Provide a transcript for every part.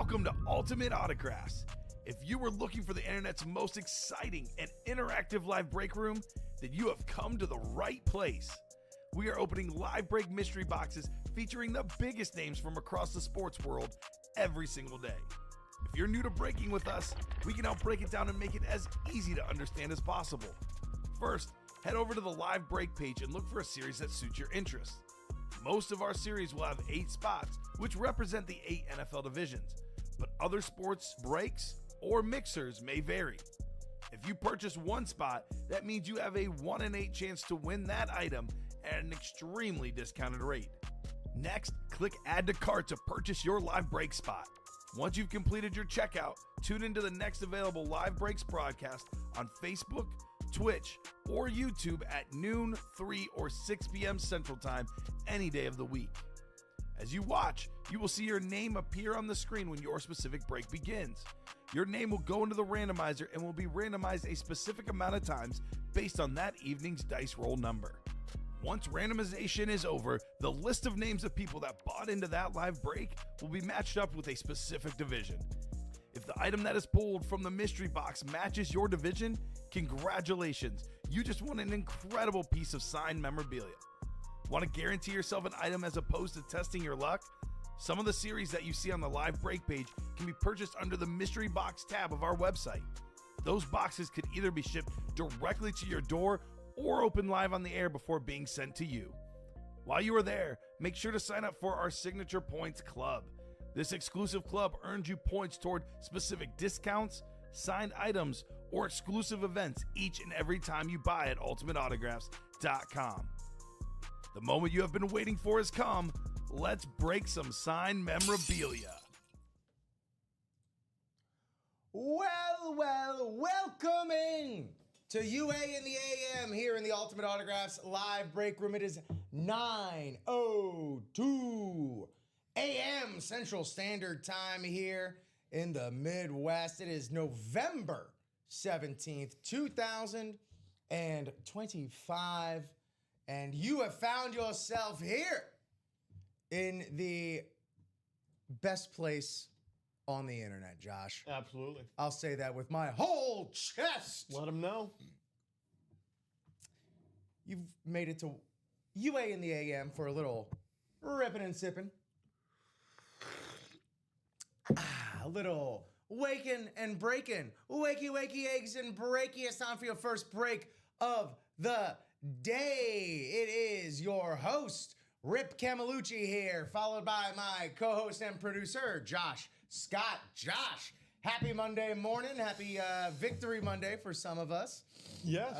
Welcome to Ultimate Autographs. If you were looking for the internet's most exciting and interactive live break room, then you have come to the right place. We are opening live break mystery boxes featuring the biggest names from across the sports world every single day. If you're new to breaking with us, we can help break it down and make it as easy to understand as possible. First, head over to the live break page and look for a series that suits your interests. Most of our series will have 8 spots, which represent the 8 NFL divisions, but other sports breaks or mixers may vary. If you purchase one spot, that means you have a 1 in 8 chance to win that item at an extremely discounted rate. Next, click Add to Cart to purchase your live break spot. Once you've completed your checkout, tune into the next available live breaks broadcast on Facebook, Twitch, or YouTube at noon, 3, or 6 p.m. Central Time any day of the week. As you watch, you will see your name appear on the screen when your specific break begins. Your name will go into the randomizer and will be randomized a specific amount of times based on that evening's dice roll number. Once randomization is over, the list of names of people that bought into that live break will be matched up with a specific division. If the item that is pulled from the mystery box matches your division, congratulations, you just won an incredible piece of signed memorabilia. Want to guarantee yourself an item as opposed to testing your luck? Some of the series that you see on the live break page can be purchased under the mystery box tab of our website. Those boxes could either be shipped directly to your door or open live on the air before being sent to you. While you are there, make sure to sign up for our Signature Points Club. This exclusive club earns you points toward specific discounts, signed items, or exclusive events each and every time you buy at ultimateautographs.com. The moment you have been waiting for has come. Let's break some signed memorabilia. Welcoming to UA in the AM here in the Ultimate Autographs live break room. It is 9:02 a.m. Central Standard Time here in the Midwest. It is November 17th, 2025, and you have found yourself here in the best place on the internet, Josh. Absolutely. I'll say that with my whole chest. Let them know. You've made it to UA in the AM for a little ripping and sipping. A little waking and breaking. Wakey eggs and breaky. It's time for your first break of the day. It is your host, Rip Camelucci here, followed by my co-host and producer, Josh Scott. Josh, happy Monday morning. Happy Victory Monday for some of us. Yes.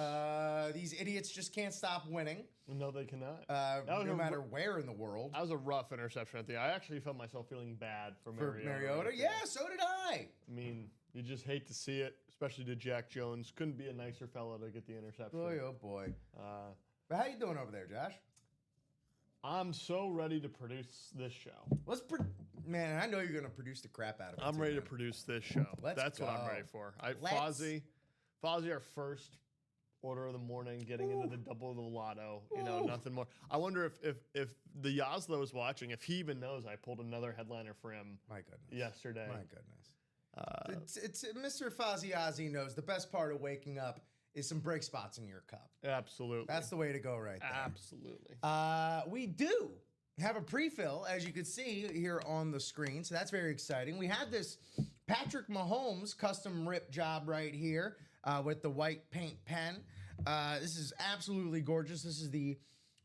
These idiots just can't stop winning. No, they cannot. No matter where in the world. That was a rough interception at the end. I actually felt myself feeling bad for Mariota. Right, Yeah, so did I. I mean, you just hate to see it, especially to Jack Jones. Couldn't be a nicer fella to get the interception. Boy, oh boy. But how you doing over there, Josh? I'm so ready to produce this show. Man, I know you're going to produce the crap out of it. I'm ready to produce this show. That's go. what I'm ready for. Fozzie, our first order of the morning, getting into the double of the lotto. You know, nothing more. I wonder if the Yaslo is watching, if he even knows I pulled another headliner for him. My goodness. Yesterday. My goodness. It's Mr. Fozzie knows the best part of waking up is some break spots in your cup. Absolutely. That's the way to go right there. Absolutely. We do have a pre-fill, as you can see here on the screen, so that's very exciting. We have this Patrick Mahomes custom rip job right here with the white paint pen. This is absolutely gorgeous. This is the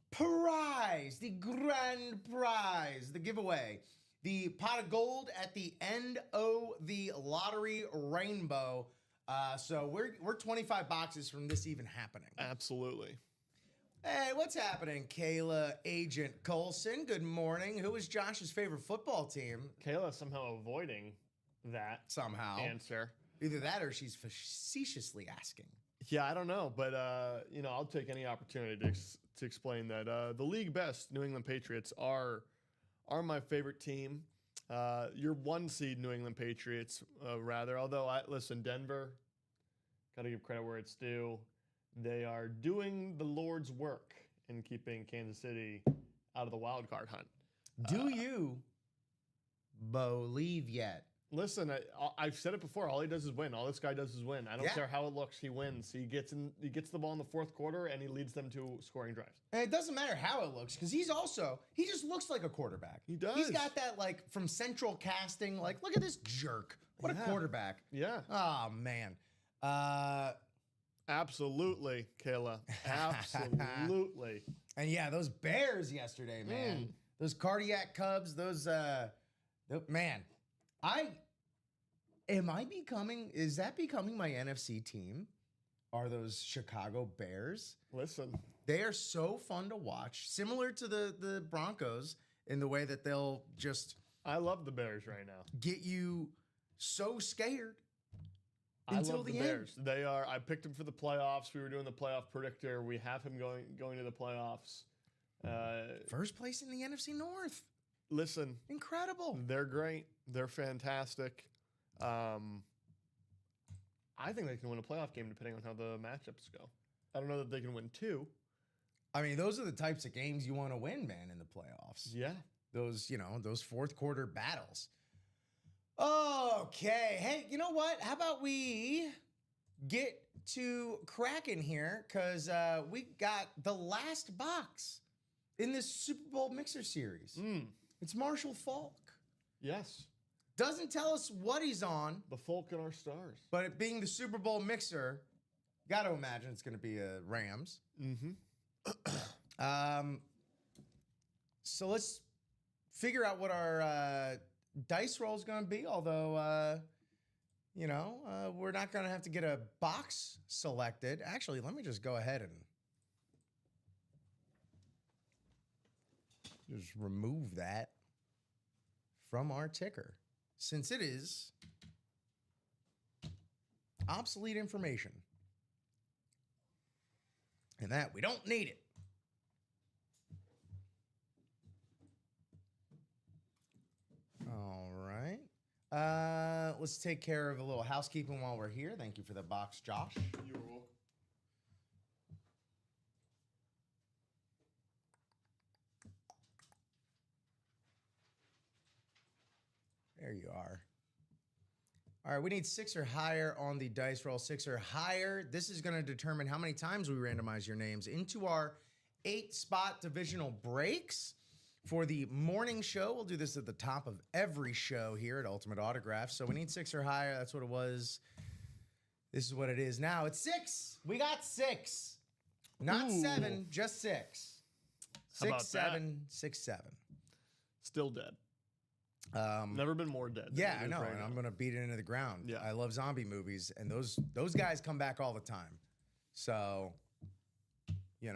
prize, the grand prize, the giveaway. The pot of gold at the end of the lottery rainbow. So we're 25 boxes from this even happening. Absolutely. Hey, what's happening, Kayla Agent Colson? Good morning. Who is Josh's favorite football team? Kayla somehow avoiding that answer. Either that or she's facetiously asking. Yeah, I don't know, but I'll take any opportunity to explain that the league best New England Patriots are my favorite team. Your 1 seed New England Patriots, rather. Although, listen, Denver, got to give credit where it's due. They are doing the Lord's work in keeping Kansas City out of the wild card hunt. Do you believe yet? Listen, I've said it before. All he does is win. All this guy does is win. I don't care how it looks. He wins. He gets the ball in the fourth quarter, and he leads them to scoring drives. And it doesn't matter how it looks because he just looks like a quarterback. He does. He's got that like from central casting. Like, look at this jerk. What a quarterback. Yeah. Oh man. Absolutely, Kayla. Absolutely. And yeah, those Bears yesterday, man. Those cardiac Cubs. Those man. Is that becoming my NFC team? Are those Chicago Bears? Listen. They are so fun to watch, similar to the Broncos in the way that they'll just I love the Bears right now. Get you so scared I love the Bears. They are. I picked him for the playoffs. We were doing the playoff predictor. We have him going to the playoffs. First place in the NFC North. Listen, incredible. They're great. They're fantastic. I think they can win a playoff game depending on how the matchups go. I don't know that they can win 2. I mean, those are the types of games you want to win, man, in the playoffs. Yeah. Those fourth quarter battles. Okay. Hey, you know what? How about we get to cracking here? Because we got the last box in this Super Bowl Mixer series. It's Marshall Faulk. Yes. Doesn't tell us what he's on. The Faulk and our stars. But it being the Super Bowl Mixer, got to imagine it's going to be a Rams. So let's figure out what our dice roll is going to be. Although, we're not going to have to get a box selected. Actually, let me just go ahead and just remove that from our ticker, since it is obsolete information. And that we don't need it. All right. Let's take care of a little housekeeping while we're here. Thank you for the box, Josh. You're welcome. There you are. All right, we need 6 or higher on the dice roll. 6 or higher. This is going to determine how many times we randomize your names into our 8-spot divisional breaks for the morning show. We'll do this at the top of every show here at Ultimate Autograph. So we need 6 or higher. That's what it was. This is what it is now. It's 6. We got 6. Not 7, just 6. 6, 7, 6, 7. Still dead. Never been more dead. Yeah, I know, and I'm gonna beat it into the ground. Yeah. I love zombie movies, and those guys come back all the time. So, you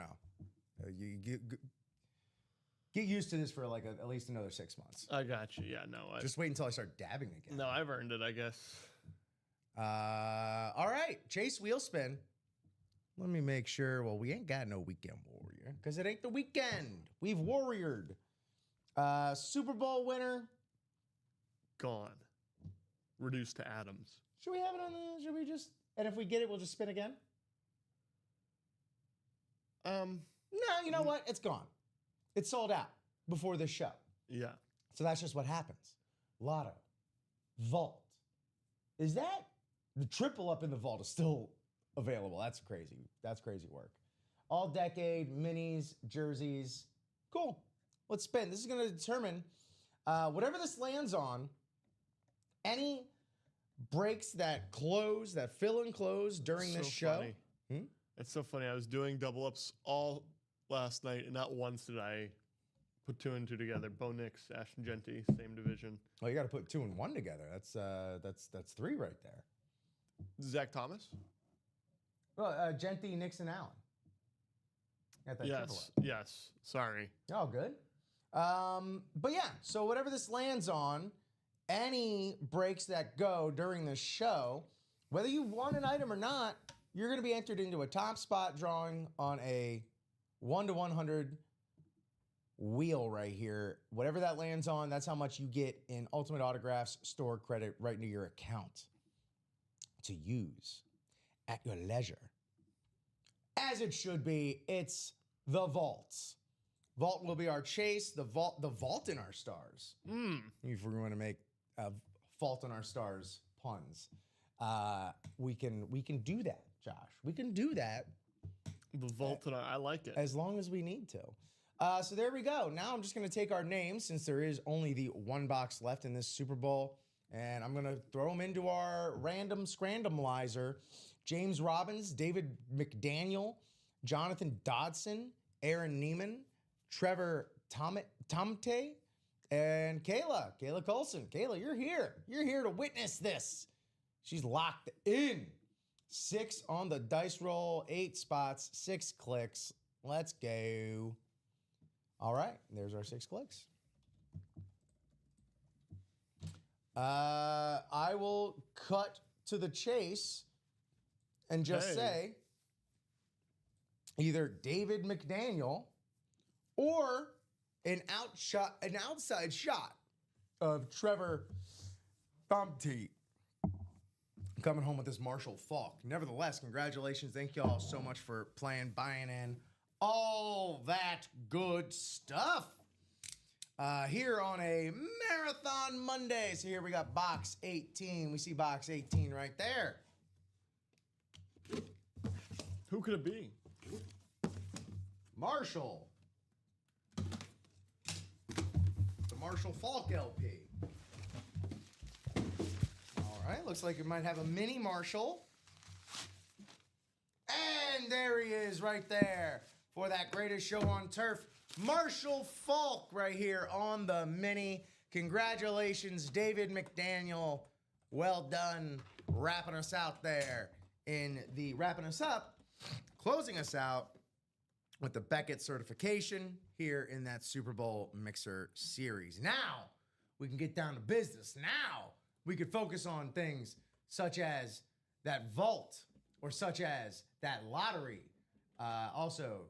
get used to this for like at least another 6 months. I got you. Yeah, no. Just wait until I start dabbing again. No, I've earned it, I guess. All right, Chase, wheel spin. Let me make sure. Well, we ain't got no weekend warrior because it ain't the weekend. We've warriored. Super Bowl winner. Gone. Reduced to atoms. Should we have it on the? Should we just? And if we get it, we'll just spin again. No, you know what? It's gone. It's sold out before this show. Yeah. So that's just what happens. Lotto, vault. Is that the triple up in the vault is still available? That's crazy. That's crazy work. All decade minis, jerseys. Cool. Let's spin. This is going to determine whatever this lands on. Any breaks that close, that fill and close during this show. Funny. It's so funny. I was doing double ups all last night, and not once did I put 2 and 2 together. Bo Nix, Ashton Genty, same division. Well, you got to put 2 and 1 together. That's 3 right there. Zach Thomas. Well, Genty, Nixon, Allen. Yes. Sorry. Oh, good. But yeah, so whatever this lands on, any breaks that go during the show, whether you won an item or not, you're going to be entered into a top spot drawing on a 1 to 100 wheel right here. Whatever that lands on, that's how much you get in Ultimate Autographs store credit right into your account to use at your leisure. As it should be, it's the vaults. Vault will be our chase. The vault in our stars. If we're going to make a Fault in Our Stars puns. We can do that, Josh. We can do that. The vault and I like it. As long as we need to. So there we go. Now I'm just going to take our names since there is only the one box left in this Super Bowl. And I'm going to throw them into our random scrandomizer. James Robbins, David McDaniel, Jonathan Dodson, Aaron Neiman, Trevor Tomte, and Kayla Colson. Kayla, you're here. You're here to witness this. She's locked in. 6 on the dice roll, 8 spots, 6 clicks. Let's go. All right, there's our 6 clicks. I will cut to the chase and just say either David McDaniel or an outside shot of Trevor Thumpty coming home with this Marshall Faulk. Nevertheless, congratulations. Thank you all so much for playing, buying in, all that good stuff. Here on a Marathon Monday. So here we got box 18. We see box 18 right there. Who could it be? Marshall. The Marshall Faulk LP. All right, looks like it might have a mini Marshall. And there he is right there for that greatest show on turf. Marshall Faulk right here on the mini. Congratulations, David McDaniel. Well done wrapping us out there closing us out with the Beckett certification here in that Super Bowl Mixer Series. Now we can get down to business. Now we could focus on things such as that vault or such as that lottery. Also,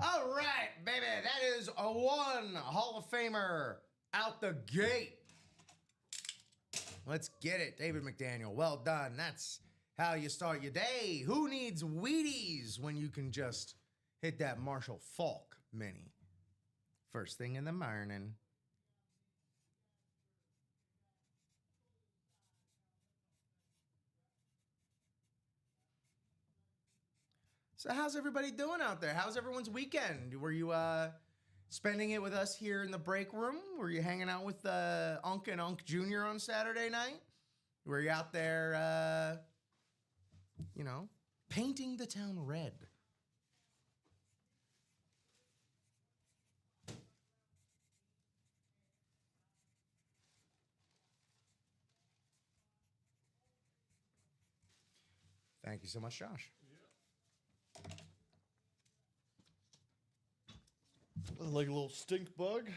all right, baby, that is a one Hall of Famer out the gate. Let's get it, David McDaniel. Well done. That's how you start your day. Who needs Wheaties when you can just hit that Marshall Faulk mini? First thing in the morning. So how's everybody doing out there? How's everyone's weekend? Were you spending it with us here in the break room? Were you hanging out with Unc and Unc Jr. on Saturday night? Were you out there, painting the town red? Thank you so much, Josh. Like a little stink bug.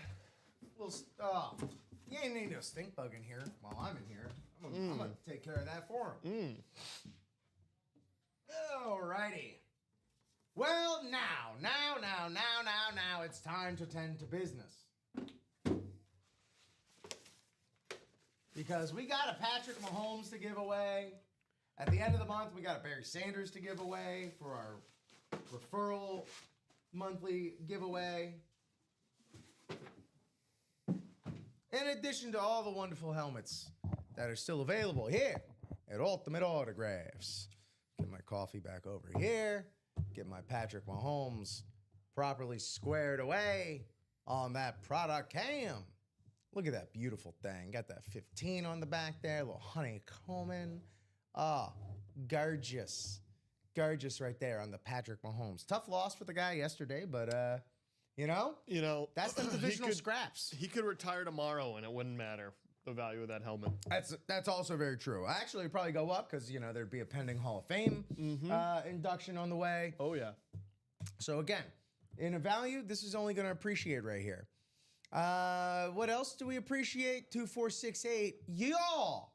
You ain't need a stink bug in here while I'm in here. I'm gonna take care of that for him. Alrighty. Well, now, it's time to tend to business. Because we got a Patrick Mahomes to give away. At the end of the month, we got a Barry Sanders to give away for our referral monthly giveaway. In addition to all the wonderful helmets that are still available here at Ultimate Autographs. Get my coffee back over here. Get my Patrick Mahomes properly squared away on that product cam. Look at that beautiful thing. Got that 15 on the back there. A little honeycombing. Gorgeous. Gorgeous right there on the Patrick Mahomes. Tough loss for the guy yesterday, but, that's the divisional scraps. He could retire tomorrow and it wouldn't matter the value of that helmet. That's also very true. I actually probably go up because, there'd be a pending Hall of Fame induction on the way. Oh, yeah. So, again, in a value, this is only going to appreciate right here. What else do we appreciate? 2468. Y'all.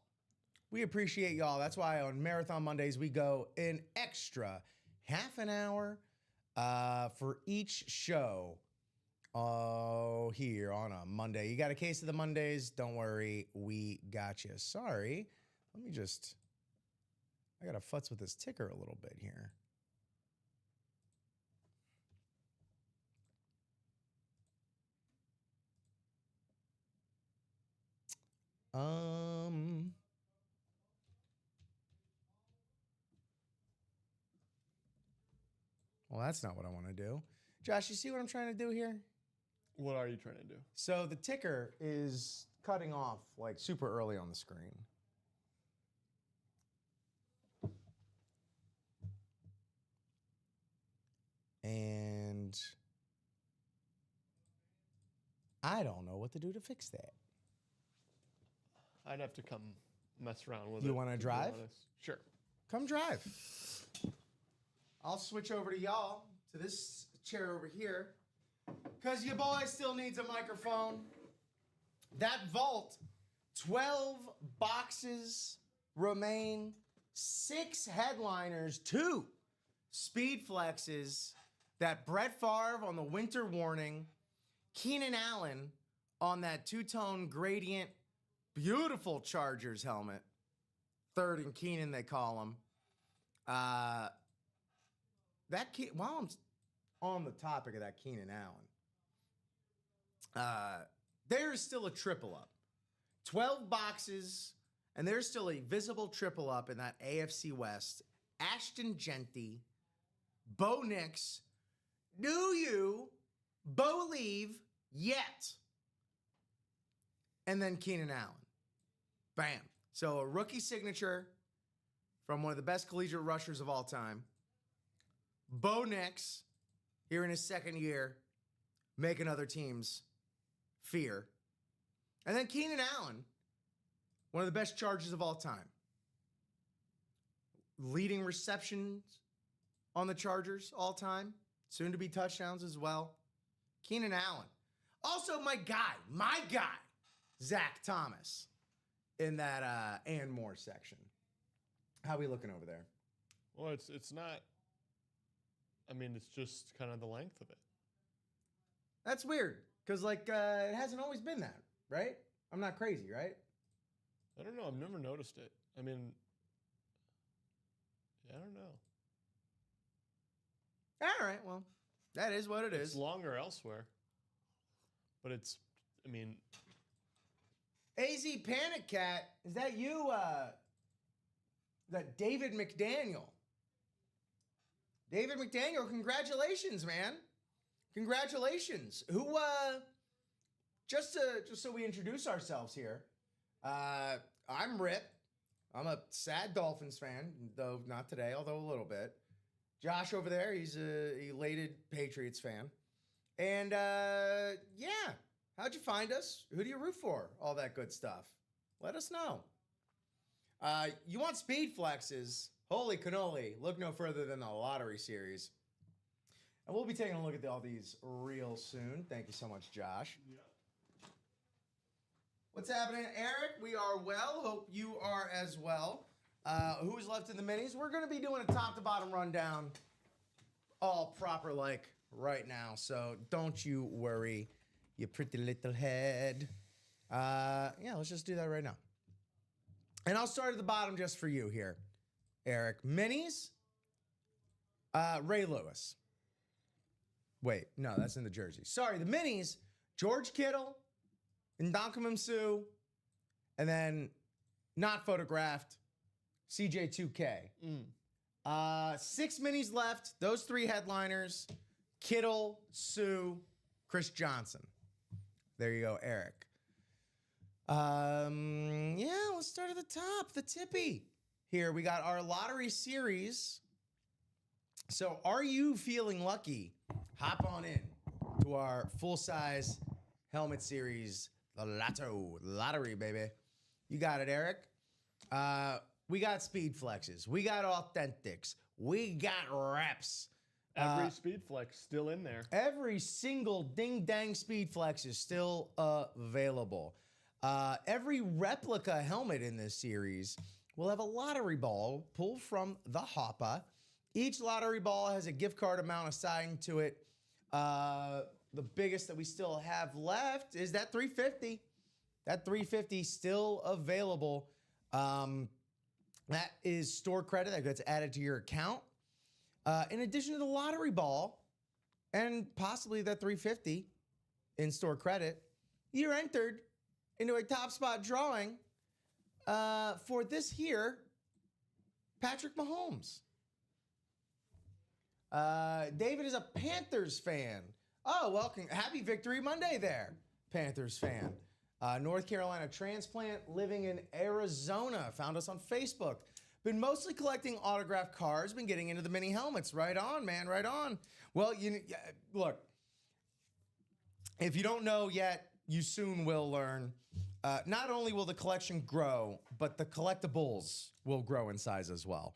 We appreciate y'all. That's why on Marathon Mondays, we go an extra half an hour for each show Oh, here on a Monday. You got a case of the Mondays? Don't worry, we got you. Sorry. I got to futz with this ticker a little bit here. Well, that's not what I want to do. Josh, you see what I'm trying to do here? What are you trying to do? So the ticker is cutting off like super early on the screen. And I don't know what to do to fix that. I'd have to come mess around with it. You want to drive? Sure. Come drive. I'll switch over to y'all, to this chair over here, because your boy still needs a microphone. That vault, 12 boxes remain, 6 headliners, 2 speed flexes, that Brett Favre on the winter warning, Keenan Allen on that two-tone gradient, beautiful Chargers helmet, third and Keenan they call him. While I'm on the topic of that Keenan Allen, there's still a triple up. 12 boxes, and there's still a visible triple up in that AFC West. Ashton Genty, Bo Nix, do you believe yet? And then Keenan Allen. Bam. So a rookie signature from one of the best collegiate rushers of all time. Bo Nix, here in his second year, making other teams fear. And then Keenan Allen, one of the best Chargers of all time. Leading receptions on the Chargers all time. Soon to be touchdowns as well. Keenan Allen. Also my guy, Zach Thomas, in that and more section. How are we looking over there? Well, it's not. I mean, it's just kind of the length of it. That's weird, because it hasn't always been that, right? I'm not crazy, right? I don't know. I've never noticed it. I mean, I don't know. All right, well, that is what it is. It's longer elsewhere, but it's. I mean, AZ Panic Cat, is that you? That David McDaniel. David McDaniel, congratulations, man. Congratulations. Who, just so we introduce ourselves here, I'm Rip. I'm a sad Dolphins fan, though not today, although a little bit. Josh over there, he's a elated Patriots fan. And, yeah, how'd you find us? Who do you root for? All that good stuff. Let us know. You want speed flexes? Holy cannoli, look no further than the lottery series. And we'll be taking a look at all these real soon. Thank you so much, Josh. Yeah. What's happening, Eric? We are well. Hope you are as well. Who's left in the minis? We're going to be doing a top-to-bottom rundown all proper like right now. So don't you worry, you pretty little head. Yeah, let's just do that right now. And I'll start at the bottom just for you here. Eric, minis, Ray Lewis. Wait, no, that's in the jersey. Sorry, the minis, George Kittle, Ndamukong Suh, and then not photographed, CJ2K. 6 minis left. Those 3 headliners, Kittle, Suh, Chris Johnson. There you go, Eric. Yeah, let's start at the top, the tippy. Here, we got our lottery series. So are you feeling lucky? Hop on in to our full-size helmet series, the lottery, baby. You got it, Eric. We got speed flexes. We got authentics. We got reps. Every speed flex still in there. Every single ding-dang speed flex is still available. Every replica helmet in this series will have a lottery ball pulled from the hopper. Each lottery ball has a gift card amount assigned to it. The biggest that we still have left is that 350. That 350 still available. That is store credit that gets added to your account. In addition to the lottery ball and possibly that 350 in store credit, you're entered into a top spot drawing for this here Patrick Mahomes. David is a Panthers fan. Oh, welcome. Happy Victory Monday there, Panthers fan. North Carolina transplant living in Arizona. Found us on Facebook. Been mostly collecting autographed cards. Been getting into the mini helmets. Right on, man. Right on. Well, look. If you don't know yet, you soon will learn. Not only will the collection grow, but the collectibles will grow in size as well.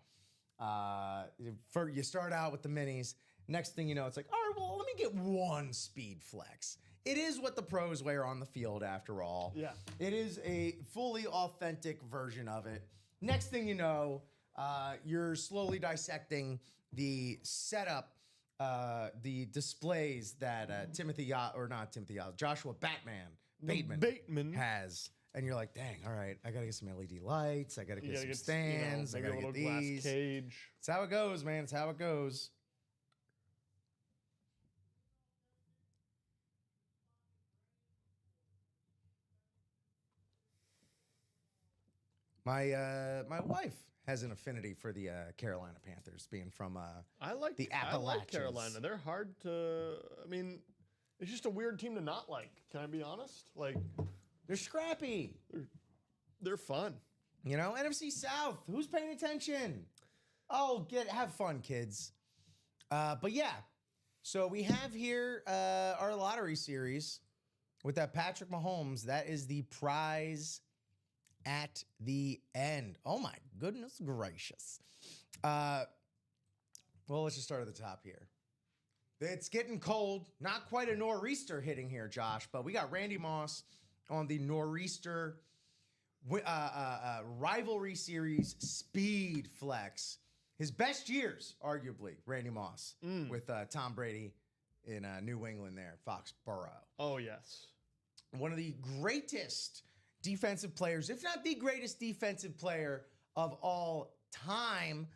You start out with the minis. Next thing you know, it's like, all right, well, let me get one Speed Flex. It is what the pros wear on the field, after all. Yeah. It is a fully authentic version of it. Next thing you know, you're slowly dissecting the setup, the displays that Joshua Bateman has. And you're like, dang, all right, I got to get some LED lights. I got to get some stands. I got to get these. Glass cage. It's how it goes, man. It's how it goes. My wife has an affinity for the Carolina Panthers, being from the Appalachians. I like Carolina. They're hard to. I mean, it's just a weird team to not like. Can I be honest? Like, they're scrappy. They're fun. You know, NFC South. Who's paying attention? Oh, have fun, kids. But yeah, so we have here our lottery series with that Patrick Mahomes. That is the prize at the end. Oh my goodness gracious. Well, let's just start at the top here. It's getting cold. Not quite a nor'easter hitting here, Josh, but we got Randy Moss on the nor'easter rivalry series Speed Flex. His best years, arguably, Randy Moss with Tom Brady in New England there, Foxborough. Oh, yes. One of the greatest defensive players, if not the greatest defensive player of all time.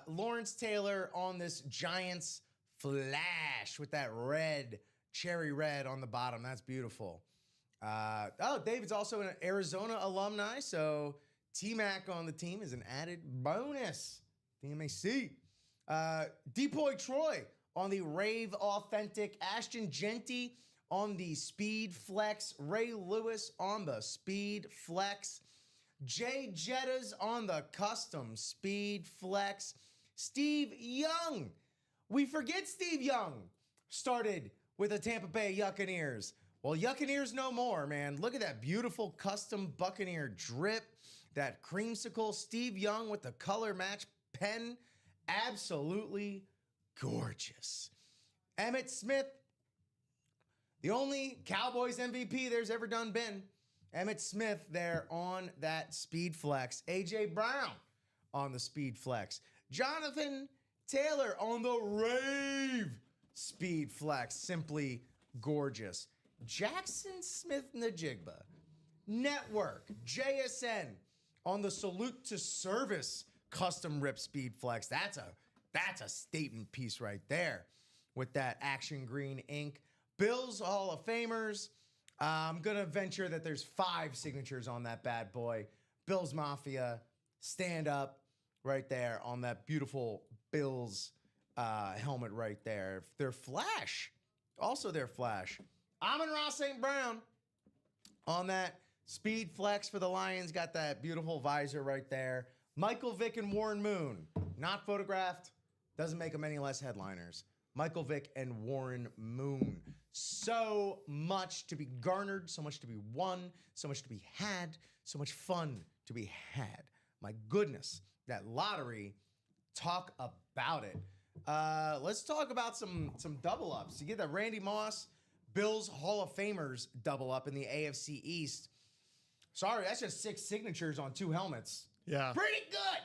Lawrence Taylor on this Giants flash with that cherry red on the bottom. That's beautiful. David's also an Arizona alumni, so T-Mac on the team is an added bonus. TMAC. Depoy Troy on the Rave Authentic. Ashton Genty on the Speed Flex. Ray Lewis on the Speed Flex. Jay Jettas on the Custom Speed Flex. Steve Young. We forget Steve Young started with the Tampa Bay Buccaneers. Well, Buccaneers no more, man. Look at that beautiful custom Buccaneer drip. That creamsicle. Steve Young with the color match pen. Absolutely gorgeous. Emmitt Smith. The only Cowboys MVP there's ever been. Emmitt Smith there on that Speed Flex. A.J. Brown on the Speed Flex. Jonathan Taylor on the Rave Speed Flex. Simply gorgeous. Jackson Smith-Njigba. Network. JSN on the Salute to Service Custom Rip Speed Flex. That's a statement piece right there with that action green ink. Bills Hall of Famers. I'm going to venture that there's 5 signatures on that bad boy. Bills Mafia, stand up right there on that beautiful Bills helmet right there. Their Flash, also their Flash. Amon-Ra St. Brown on that Speed Flex for the Lions. Got that beautiful visor right there. Michael Vick and Warren Moon, not photographed. Doesn't make them any less headliners. Michael Vick and Warren Moon. So much to be garnered, so much to be won, so much to be had, so much fun to be had. My goodness, that lottery, talk about it. Let's talk about some double ups. You get that Randy Moss, Bills Hall of Famers double up in the AFC East. Sorry, that's just 6 signatures on 2 helmets. Yeah. Pretty good.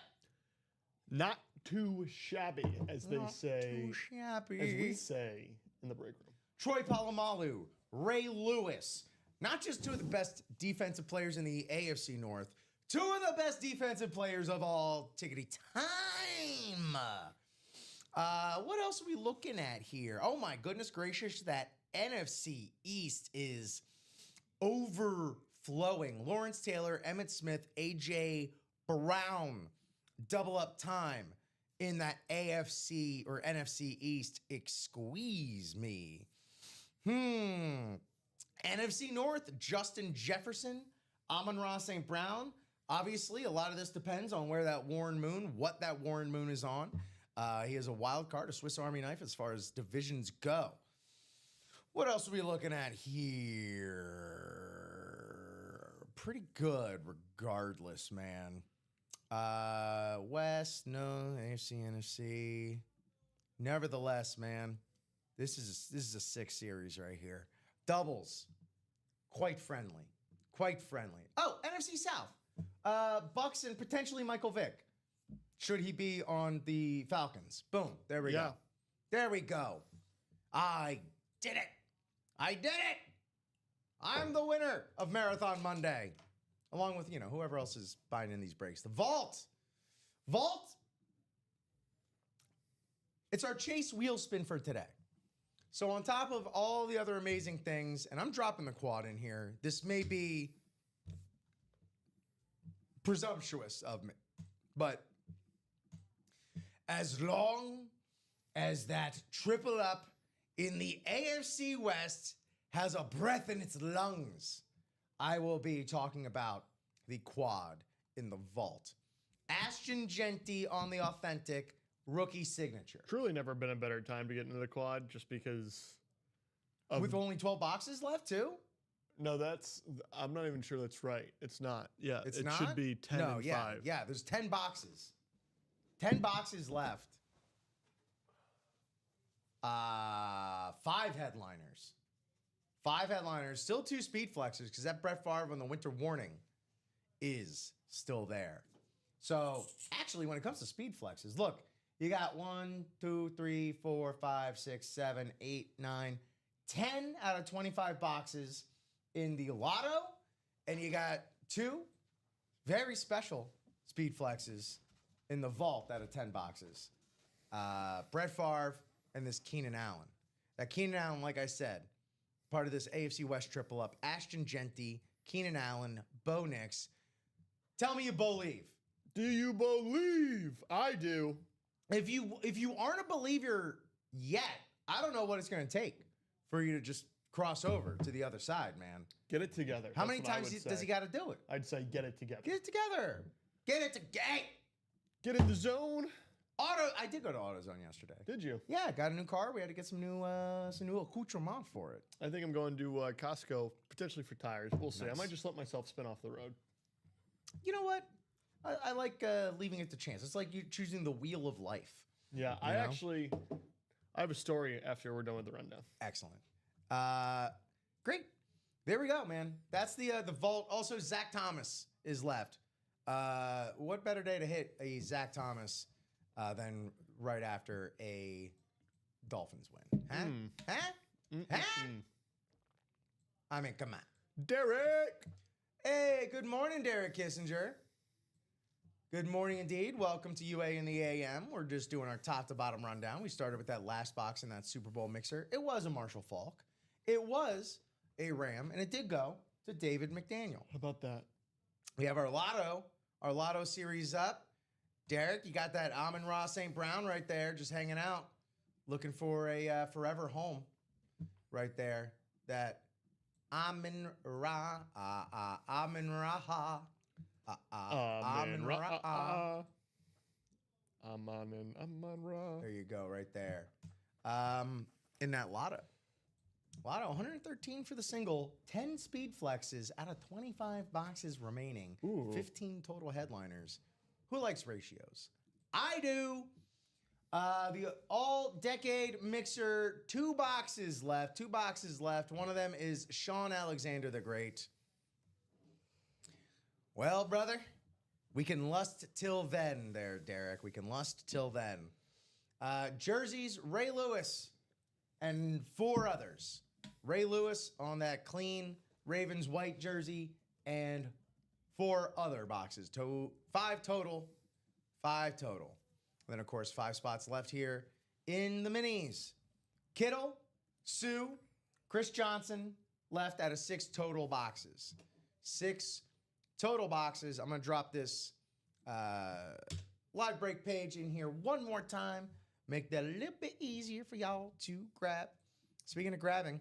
Not too shabby, as they say. Too shabby. As we say in the break room. Troy Polamalu, Ray Lewis. Not just two of the best defensive players in the AFC North, two of the best defensive players of all tickety time. What else are we looking at here? Oh my goodness gracious, that NFC East is overflowing. Lawrence Taylor, Emmitt Smith, AJ Brown, double up time in that AFC or NFC East. Squeeze me. NFC North, Justin Jefferson, Amon-Ra St. Brown. Obviously, a lot of this depends on where that Warren Moon, what that Warren Moon is on. He has a wild card, a Swiss Army knife as far as divisions go. What else are we looking at here? Pretty good regardless, man. West, no, AFC, NFC. Nevertheless, man, this is a sick series right here. Doubles, quite friendly. Oh, NFC South, Bucks and potentially Michael Vick. Should he be on the Falcons? Boom, there we go. There we go. I did it. I'm the winner of Marathon Monday, along with whoever else is buying in these breaks. The Vault. It's our Chase wheel spin for today. So on top of all the other amazing things, and I'm dropping the quad in here, this may be presumptuous of me, but as long as that triple up in the AFC West has a breath in its lungs, I will be talking about the quad in the vault. Ashton Genty on the authentic rookie signature. Truly never been a better time to get into the quad just because with only 12 boxes left too? No, I'm not even sure that's right. It's not. Yeah, it should be 10 and 5. Yeah, there's 10 boxes. 10 boxes left. 5 headliners. 5 headliners. Still 2 speed flexes because that Brett Favre on the winter warning is still there. So actually, when it comes to speed flexes, look, you got 1, 2, 3, 4, 5, 6, 7, 8, 9, 10 out of 25 boxes in the lotto, and you got 2 very special speed flexes in the vault out of 10 boxes. Brett Favre and this Keenan Allen. That Keenan Allen, like I said, part of this AFC West triple up. Ashton Genty, Keenan Allen, Bo Nix. Tell me you believe. Do you believe? I do. If you aren't a believer yet, I don't know what it's going to take for you to just cross over to the other side, man. Get it together. How many times does he got to do it? I'd say get it together. Get it together. Get in the zone. I did go to AutoZone yesterday. Did you? Yeah, I got a new car. We had to get some new accoutrement for it. I think I'm going to Costco, potentially for tires. We'll see. Nice. I might just let myself spin off the road. You know what? I like leaving it to chance. It's like you choosing the wheel of life. Yeah, I have a story after we're done with the rundown. Excellent. Great. There we go, man. That's the vault. Also, Zach Thomas is left. What better day to hit a Zach Thomas than right after a Dolphins win? Huh? I mean, come on. Derek! Hey, good morning, Derek Kissinger. Good morning indeed. Welcome to UA in the AM. We're just doing our top to bottom rundown. We started with that last box in that Super Bowl mixer. It was a Marshall Faulk. It was a Ram, and it did go to David McDaniel. How about that? We have our Lotto series up. Derek, you got that Amon-Ra St. Brown right there, just hanging out, looking for a forever home right there. That Amon-Ra, Amon-Ra. Amon-Ra. Amon-Ra. There you go, right there. In that Lotto, 113 for the single, 10 speed flexes out of 25 boxes remaining, Ooh. 15 total headliners. Who likes ratios? I do. The all-decade mixer, 2 boxes left. One of them is Sean Alexander the Great. Well, brother, we can lust till then there, Derek. We can lust till then. Jerseys, Ray Lewis. and 4 others. Ray Lewis on that clean Ravens white jersey, and 4 other boxes. 5 total. 5 total. And then, of course, 5 spots left here in the minis. Kittle, Sue, Chris Johnson left out of 6 total boxes. 6 total boxes. I'm going to drop this live break page in here one more time. Make that a little bit easier for y'all to grab. Speaking of grabbing,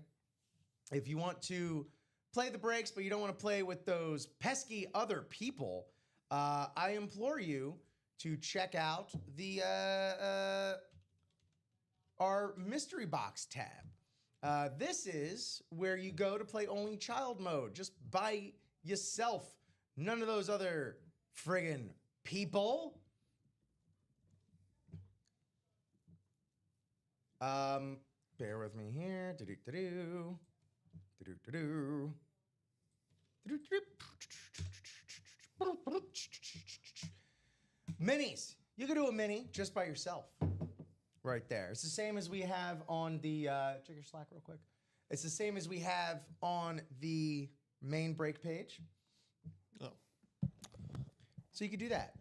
if you want to play the breaks, but you don't want to play with those pesky other people, I implore you to check out the our mystery box tab. This is where you go to play only child mode, just by yourself. None of those other friggin' people. Bear with me here. Minis. You can do a mini just by yourself. Right there. It's the same as we have on the, check your Slack real quick. It's the same as we have on the main break page. Oh. So you could do that.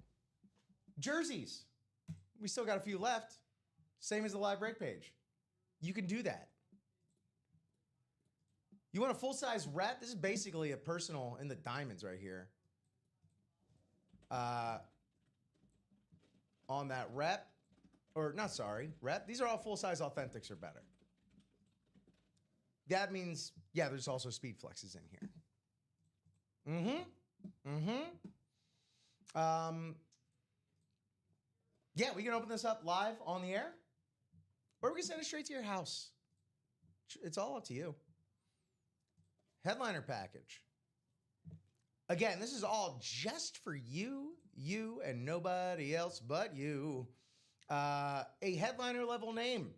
Jerseys. We still got a few left. Same as the live break page. You can do that. You want a full-size rep? This is basically a personal in the diamonds right here. On that rep, or not sorry, rep. These are all full-size authentics or better. That means, yeah, there's also speed flexes in here. Yeah, we can open this up live on the air, or we can send it straight to your house. It's all up to you. Headliner package. Again, this is all just for you, and nobody else but you. A headliner level name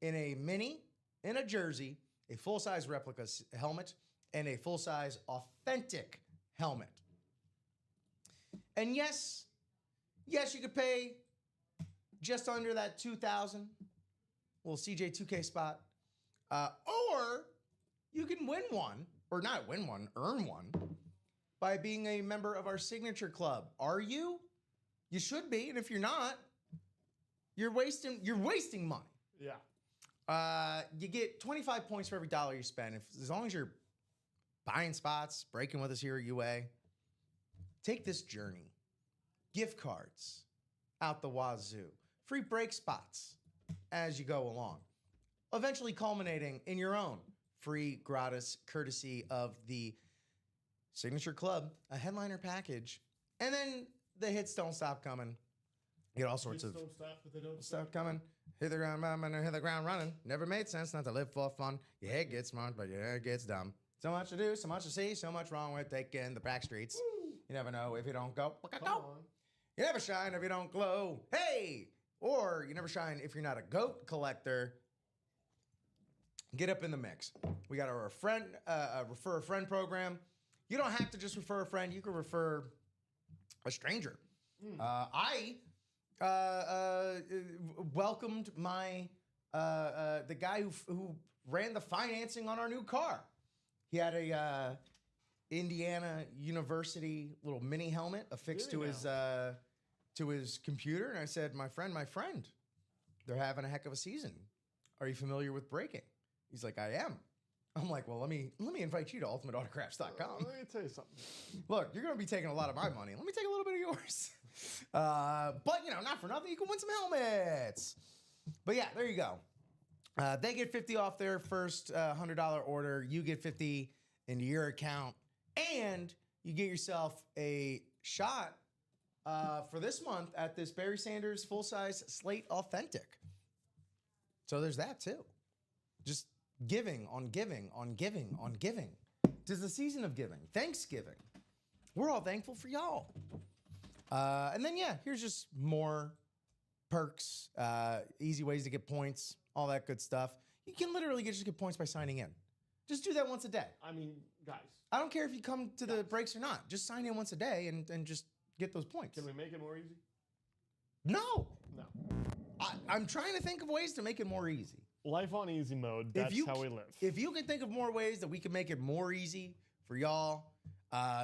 in a mini, in a jersey, a full-size replica helmet, and a full-size authentic helmet. And yes, you could pay just under that $2,000 little CJ 2K spot, or you can win one, or not win one, earn one, by being a member of our signature club. Are you? You should be, and if you're not, you're wasting money. Yeah. You get 25 points for every dollar you spend. As long as you're buying spots, breaking with us here at UA, take this journey. Gift cards out the wazoo. Free break spots as you go along. Eventually culminating in your own free, gratis, courtesy of the signature club, a headliner package, and then the hits don't stop coming. You get all sorts of don't stop, but they don't stuff coming. Hit the ground running. Never made sense not to live for fun. Your head gets smart, but your head gets dumb. So much to do, so much to see, so much wrong with taking the back streets. Woo. You never know if you don't go. You never shine if you don't glow. Hey! Or you never shine if you're not a goat collector. Get up in the mix. We got our refer a friend program. You don't have to just refer a friend. You can refer a stranger. I welcomed my the guy who ran the financing on our new car. He had a Indiana University little mini helmet affixed to his computer, and I said, my friend, they're having a heck of a season. Are you familiar with breaking? He's like, I am. I'm like, well, let me invite you to ultimateautographs.com. Let me tell you something. Look, you're going to be taking a lot of my money. Let me take a little bit of yours. But, not for nothing. You can win some helmets. But, yeah, there you go. They get 50 off their first $100 order. You get 50 into your account. And you get yourself a shot for this month at this Barry Sanders full-size Slate Authentic. So there's that, too. Just giving on giving on giving on giving. 'Tis the season of giving. Thanksgiving. We're all thankful for y'all. And then, here's just more perks, easy ways to get points, all that good stuff. You can literally just get points by signing in. Just do that once a day. I mean, guys. I don't care if you come to the breaks or not. Just sign in once a day and just get those points. Can we make it more easy? No. No. I'm trying to think of ways to make it more easy. life on easy mode. That's how we live. If you can think of more ways that we can make it more easy for y'all,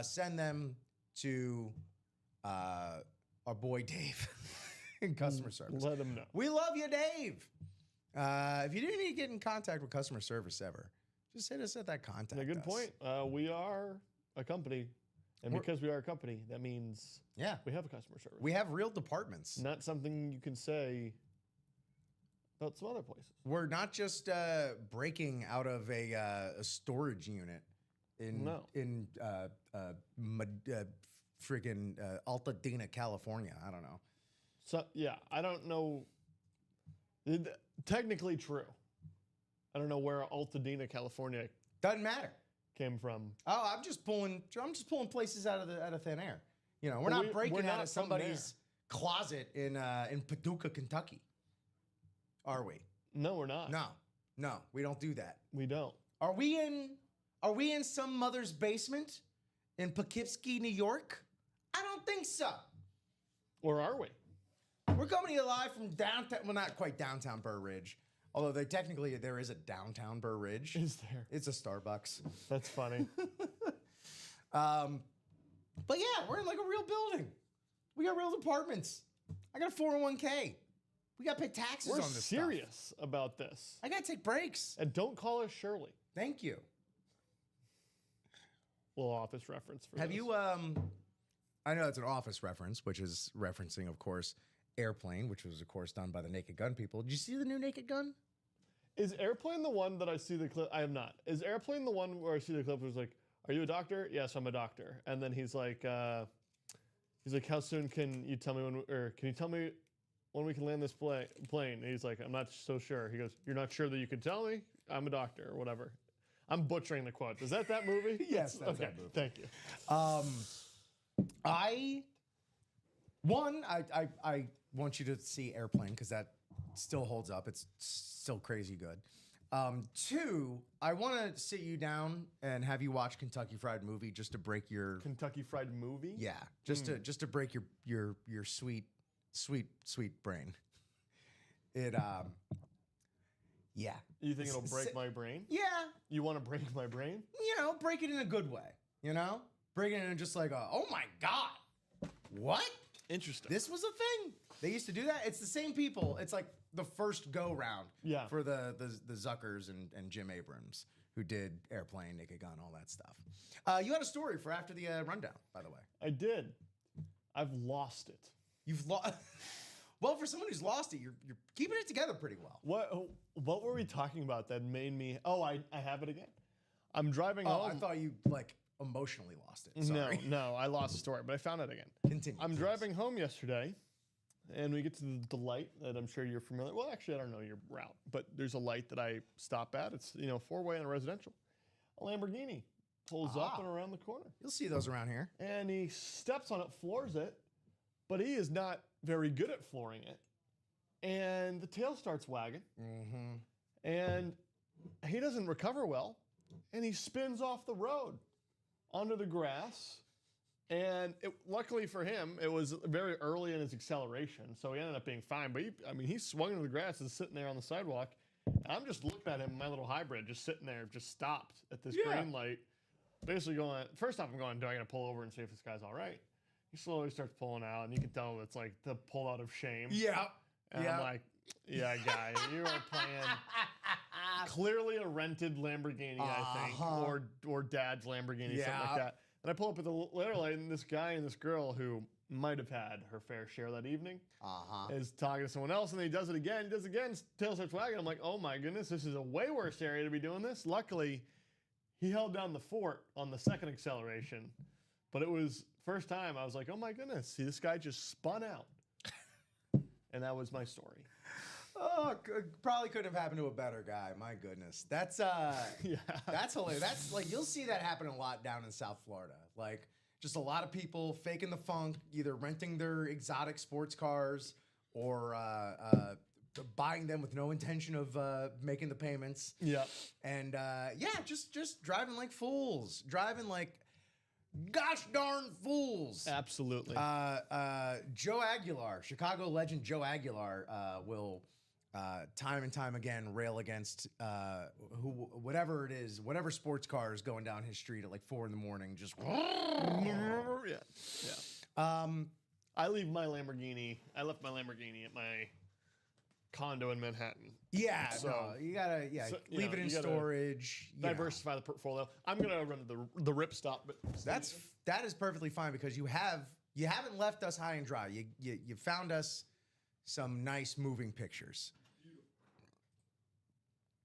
send them to our boy Dave in customer service. Let him know. We love you, Dave. If you do need to get in contact with customer service ever, just hit us at that contact. A good point. We are a company. And because we are a company, that means we have a customer service. We have real departments. Not something you can say about some other places. We're not just breaking out of a storage unit in friggin' Altadena, California. I don't know. So yeah, I don't know. Technically true. I don't know where Altadena, California Doesn't matter. came from. Oh, I'm just pulling places out of thin air. You know, we're not breaking out of somebody's closet in Paducah, Kentucky. Are we? No, we're not. No, we don't do that. We don't. Are we in some mother's basement in Poughkeepsie, New York? I don't think so. Or are we? We're coming to you live from downtown. Well, not quite downtown Burr Ridge. Although there is a downtown Burr Ridge. Is there? It's a Starbucks. That's funny. But yeah, we're in like a real building. We got real apartments. I got a 401k. We got to pay taxes on this We're serious about this. I got to take breaks. And don't call us Shirley. Thank you. Little office reference for Have this. you, I know it's an office reference, which is referencing, of course, Airplane, which was, of course, done by the Naked Gun people. Did you see the new Naked Gun? Is Airplane the one that I see the clip? I am not. Is Airplane the one where I see the clip where it's like, are you a doctor? Yes, I'm a doctor. And then he's like, how soon can you tell me can you tell me when we can land this plane? And he's like, I'm not so sure. He goes, you're not sure that you can tell me? I'm a doctor or whatever. I'm butchering the quote. Is that movie? Yes, that's okay, that movie. Thank you. I want you to see Airplane because that still holds up. It's still crazy good. Two, I want to sit you down and have you watch Kentucky Fried Movie just to break your Kentucky Fried Movie? Yeah, just to break your sweet brain. Yeah. You think it'll break my brain? Yeah. You want to break my brain? You know, break it in a good way. You know, break it in just like oh my god, what? Interesting. This was a thing. They used to do that. It's the same people. It's like the first go round for the Zuckers and Jim Abrams who did Airplane, Naked Gun, all that stuff. You had a story for after the rundown, by the way. I did. I've lost it. You've lost. Well, for someone who's lost it, you're keeping it together pretty well. What were we talking about that made me? Oh, I have it again. I'm driving home. I thought you emotionally lost it. Sorry. No, I lost the story, but I found it again. Continue. I'm driving home yesterday, and we get to the light that I'm sure you're familiar. Well, actually, I don't know your route, but there's a light that I stop at. It's 4-way on a residential. A Lamborghini pulls up and around the corner. You'll see those around here. And he steps on it, floors it, but he is not very good at flooring it. And the tail starts wagging. Mm-hmm. And he doesn't recover well. And he spins off the road onto the grass. And luckily for him, it was very early in his acceleration. So he ended up being fine. But he swung into the grass and sitting there on the sidewalk. And I'm just looking at him, my little hybrid, just sitting there, just stopped at this green light. Basically going, first off, I'm going, do I got to pull over and see if this guy's all right? He slowly starts pulling out, and you can tell it's like the pull out of shame. Yeah. And I'm like, yeah, guy, you are playing clearly a rented Lamborghini, I think, or dad's Lamborghini, something like that. And I pull up at the lighter light, and this guy and this girl who might have had her fair share that evening is talking to someone else, and then he does it again. Tail starts wagging. I'm like, oh my goodness, this is a way worse area to be doing this. Luckily, he held down the fort on the second acceleration, but it was first time I was like, oh my goodness, see, this guy just spun out. And that was my story. Oh, probably couldn't have happened to a better guy. My goodness. That's that's hilarious. That's you'll see that happen a lot down in South Florida. Just a lot of people faking the funk, either renting their exotic sports cars or buying them with no intention of making the payments. Yeah. And just driving like fools. Driving like gosh darn fools. Absolutely. Joe Aguilar, Chicago legend Joe Aguilar, will time and time again rail against whatever it is, whatever sports car is going down his street at like 4 a.m. Just Yeah. I left my Lamborghini at my condo in Manhattan. Yeah, So- no, you gotta leave it in you gotta storage. you know. Diversify the portfolio. I'm gonna run the rip stop, but That is perfectly fine because you haven't left us high and dry. You found us some nice moving pictures.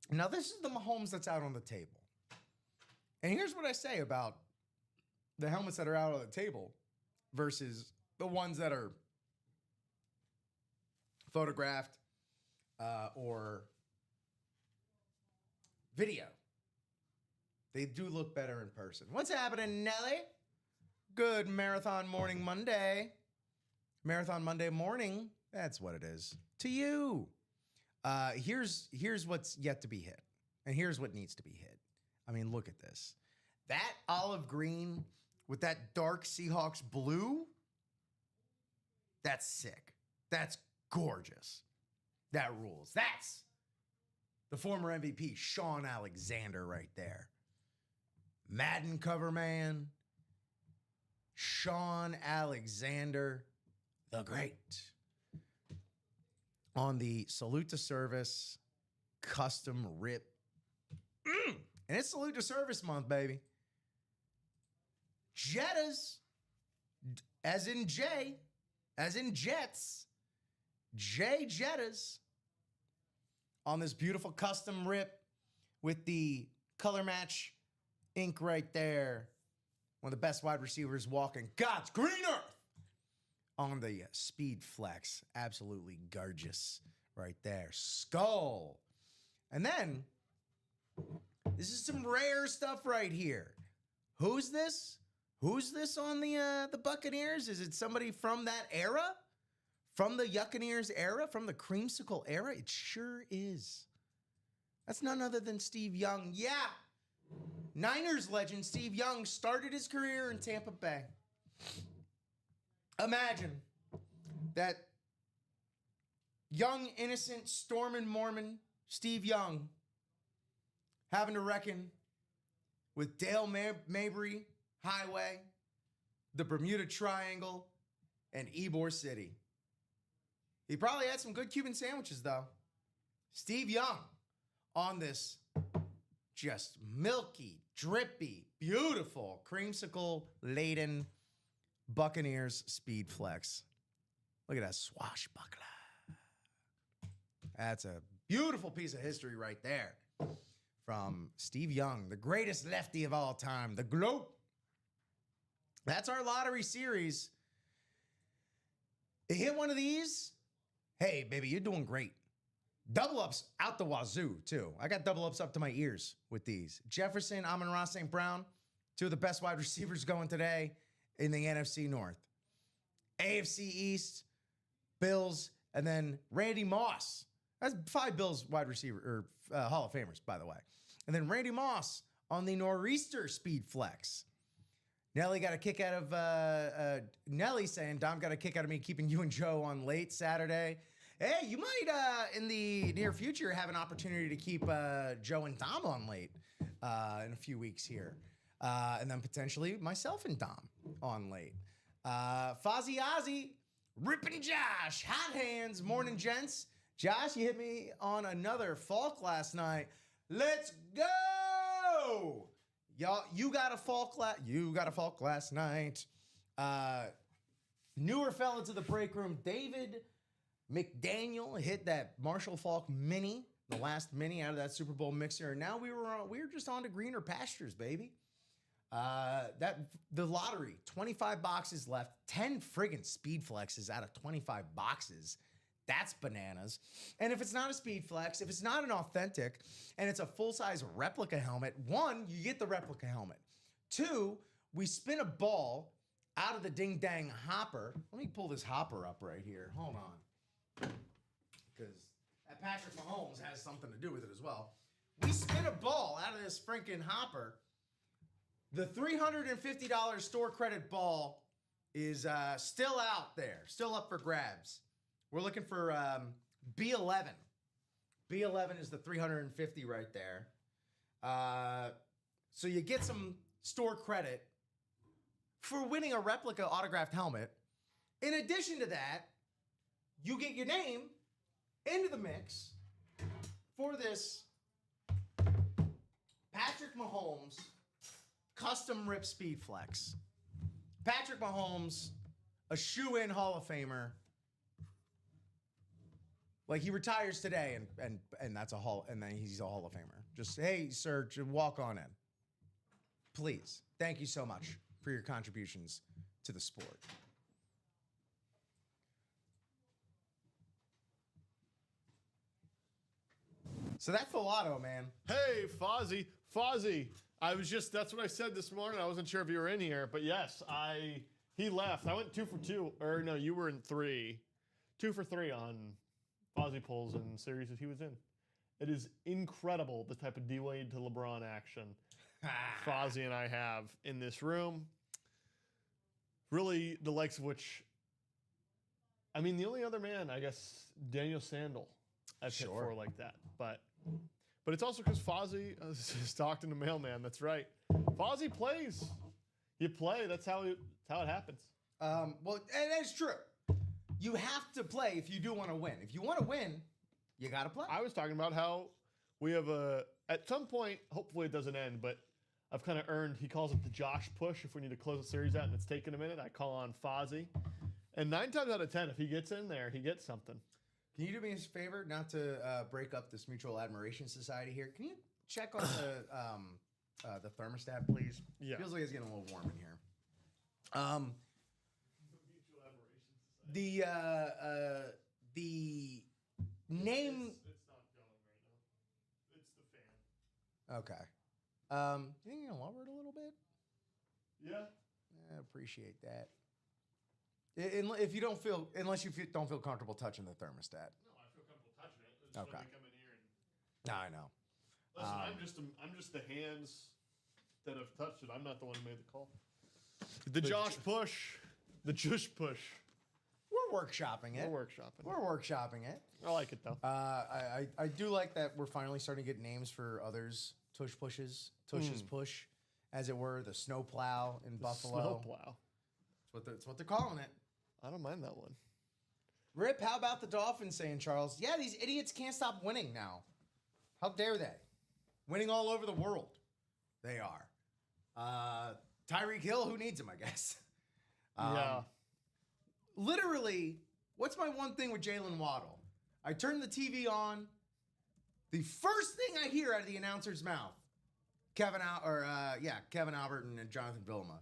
Now this is the Mahomes that's out on the table. And here's what I say about the helmets that are out on the table versus the ones that are photographed or video. They do look better in person. What's happening, Nelly? Good Marathon Morning Monday. Marathon Monday morning. That's what it is. To you. Here's what's yet to be hit. And here's what needs to be hit. I mean, look at this. That olive green with that dark Seahawks blue, that's sick. That's gorgeous. That rules. That's the former MVP, Sean Alexander, right there. Madden cover man, Sean Alexander, the great. On the Salute to Service custom rip. And it's Salute to Service month, baby. Jettas, as in J, as in Jets, J Jettas on this beautiful custom rip with the color match ink right there. One of the best wide receivers walking God's green earth on the Speed Flex. Absolutely gorgeous right there. Skull. And then this is some rare stuff right here. Who's this? Who's this on the Buccaneers? Is it somebody from that era? From the Yuccaneers era? From the Creamsicle era? It sure is. That's none other than Steve Young. Yeah. Niners legend Steve Young started his career in Tampa Bay. Imagine that young, innocent, storming Mormon Steve Young having to reckon with Dale Mabry Highway, the Bermuda Triangle, and Ybor City. He probably had some good Cuban sandwiches, though. Steve Young on this just milky, drippy, beautiful, creamsicle-laden Buccaneers Speed Flex. Look at that swashbuckler. That's a beautiful piece of history right there from Steve Young, the greatest lefty of all time, the GOAT. That's our lottery series. You hit one of these, hey, baby, you're doing great. Double ups out the wazoo, too. I got double ups up to my ears with these. Jefferson, Amon-Ra St. Brown, two of the best wide receivers going today in the NFC North. AFC East, Bills, and then Randy Moss. That's 5 Bills wide receiver, or Hall of Famers, by the way. And then Randy Moss on the Nor'easter Speed Flex. Nelly got a kick out of, Nelly saying, Dom got a kick out of me keeping you and Joe on late Saturday. Hey, you might, in the near future, have an opportunity to keep Joe and Dom on late in a few weeks here. And then potentially myself and Dom on late. Fozzie Ozzy, ripping Josh, hot hands, morning gents. Josh, you hit me on another Falk last night. Let's go! Y'all, you got a Falk last night. Newer fella to the break room, David McDaniel hit that Marshall Falk mini, the last mini out of that Super Bowl mixer. And now we were just on to greener pastures, baby. The lottery, 25 boxes left, 10 friggin' Speed Flexes out of 25 boxes. That's bananas. And if it's not a Speed Flex, if it's not an authentic, and it's a full-size replica helmet, 1, you get the replica helmet. 2, we spin a ball out of the ding-dang hopper. Let me pull this hopper up right here. Hold on. Because that Patrick Mahomes has something to do with it as well. We spin a ball out of this freaking hopper. The $350 store credit ball is still out there, still up for grabs. We're looking for B11 B11 is the 350 right there. So you get some store credit for winning a replica autographed helmet. In addition to that, you get your name into the mix for this Patrick Mahomes custom rip speed flex. Patrick Mahomes, a shoe-in Hall of Famer. Like, he retires today, and that's a Hall, and then he's a Hall of Famer. Just, hey, sir, walk on in. Please. Thank you so much for your contributions to the sport. So that's the lotto, man. Hey, Fozzie. Fozzie. That's what I said this morning. I wasn't sure if you were in here, but yes, he left. I went 2 for 2. Or no, you were in 3. 2 for 3 on Fozzie polls and series that he was in. It is incredible the type of D-Wade to LeBron action Fozzie and I have in this room. Really, the likes of which, I mean, the only other man, I guess, Daniel Sandel, I've hit for like that. But it's also because Fozzie is talked in the mailman. That's right. Fozzie plays. You play. That's how it happens. Well, and that's true. You have to play if you do want to win. If you want to win, you got to play. I was talking about how we have at some point, hopefully it doesn't end, but I've kind of earned, he calls it the Josh push. If we need to close the series out and it's taking a minute, I call on Fozzie. And 9 times out of 10, if he gets in there, he gets something. Can you do me a favor, not to break up this mutual admiration society here? Can you check on the thermostat, please? Yeah. Feels like it's getting a little warm in here. The name. It's not going right now. It's the fan. Okay. You can lower it a little bit. Yeah. I appreciate that. If you don't feel, unless you don't feel comfortable touching the thermostat. No, I feel comfortable touching it. It's Okay. when we come in here and. No, I know. Listen, I'm just the hands that have touched it. I'm not the one who made the call. The Josh push. The Jush push. We're workshopping it. We're workshopping it. I like it though. I do like that we're finally starting to get names for others. Tush's push, as it were. The snowplow in Buffalo. Snowplow. It's what they're calling it. I don't mind that one. Rip, how about the Dolphins saying, Charles? Yeah, these idiots can't stop winning now. How dare they? Winning all over the world. They are. Tyreek Hill, who needs him, I guess. Yeah. Literally, what's my one thing with Jalen Waddle? I turn the TV on. The first thing I hear out of the announcer's mouth, Kevin Albert and Jonathan Vilma.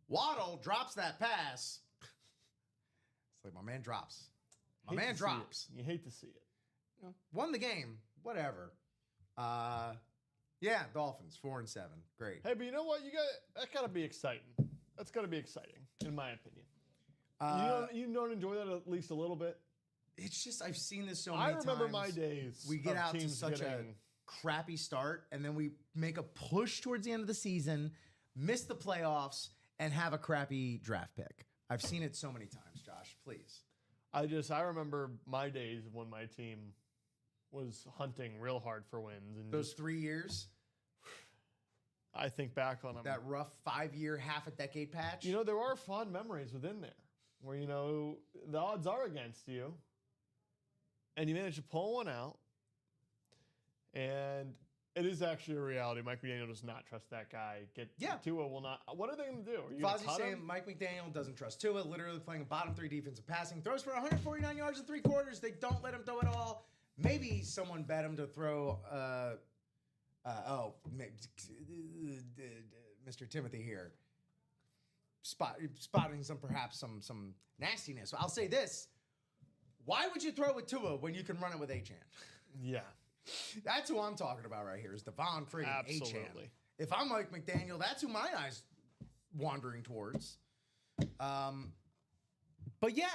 Waddle drops that pass. It's like, my man drops. My man drops. You hate to see it. You know, won the game. Whatever. Yeah, Dolphins 4-7. Great. Hey, but you know what? That gotta be exciting. That's gotta be exciting, in my opinion. You don't enjoy that at least a little bit? It's just, I've seen this so many times. I remember my days. We get out to such a crappy start, and then we make a push towards the end of the season, miss the playoffs, and have a crappy draft pick. I've seen it so many times, Josh. Please. I remember my days when my team was hunting real hard for wins. And those 3 years? I think back on them. That rough 5-year, half a decade patch? You know, there are fond memories within there where, you know, the odds are against you. And you manage to pull one out. And it is actually a reality. Mike McDaniel does not trust that guy. Tua will not. What are they going to do? Are you Fozzie saying Mike McDaniel doesn't trust Tua, literally playing a bottom 3 defensive passing. Throws for 149 yards and 3 quarters. They don't let him throw it all. Maybe someone bet him to throw, Mr. Timothy here. Spotting perhaps some nastiness. I'll say this. Why would you throw with Tua when you can run it with Achane? Yeah. That's who I'm talking about right here, is Devon friggin' Achane. Absolutely. If I'm Mike McDaniel, that's who my eye's wandering towards. But yeah,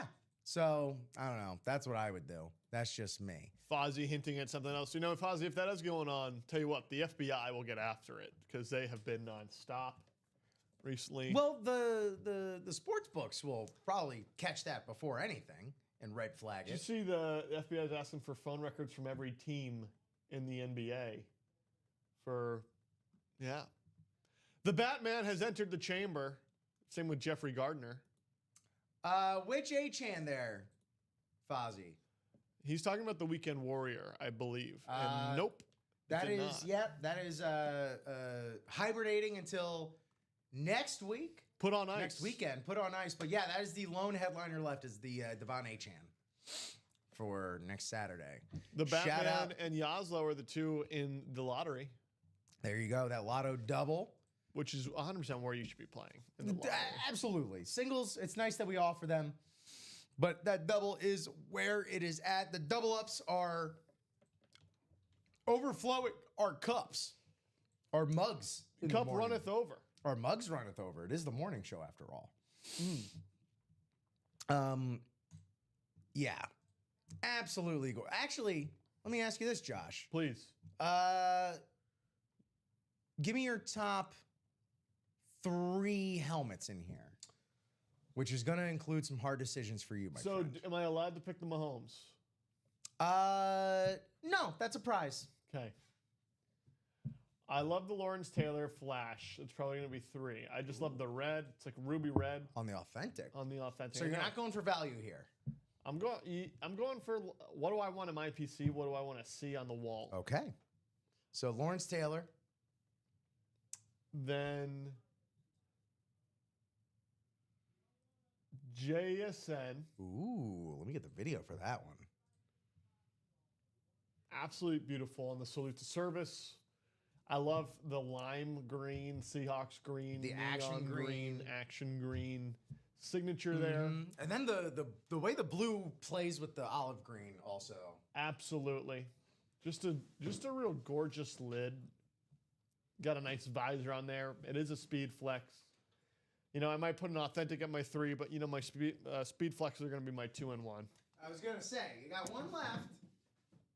so I don't know. That's what I would do. That's just me. Fozzie hinting at something else. You know, Fozzie, if that is going on, tell you what, the FBI will get after it because they have been nonstop recently. Well, the sports books will probably catch that before anything. and red flag Did you it. see the FBI is asking for phone records from every team in the NBA yeah. The Batman has entered the chamber. Same with Jeffrey Gardner. Which A-Chan there, Fozzie? He's talking about the Weekend Warrior, I believe. And nope. That did is, not. that is hibernating until next week. Put on ice. Next weekend, put on ice. But yeah, that is the lone headliner left is the Devon A-Chan for next Saturday. The Shout Batman out. and Yaslo are the two in the lottery, There you go, that lotto double. which is 100% where you should be playing. In the lottery. Absolutely. Singles, it's nice that we offer them, but that double is where it is at. The double ups are overflowing our cups, our mugs. in the Cup morning. runneth over. Our mugs runneth over. It is the morning show after all. Yeah, absolutely. Actually, let me ask you this, Josh. Please. Give me your top 3 helmets in here, which is going to include some hard decisions for you, my So, friend. am I allowed to pick the Mahomes? No, that's a prize. Okay. I love the Lawrence Taylor Flash. It's probably going to be 3. I just love the red. It's like ruby red On the authentic. on the authentic. So you're not going for value here. I'm going for what do I want in my PC? What do I want to see on the wall? Okay. So Lawrence Taylor. Then JSN. Ooh, let me get the video for that one. Absolutely beautiful on the salute to service. I love the lime green, Seahawks green, The neon action green. action green signature there. And then the way the blue plays with the olive green also. Absolutely. Just a real gorgeous lid. Got a nice visor on there. It is a speed flex. You know, I might put an authentic at my 3, but you know my speed flexes are going to be my 2 and 1. I was going to say, you got one left.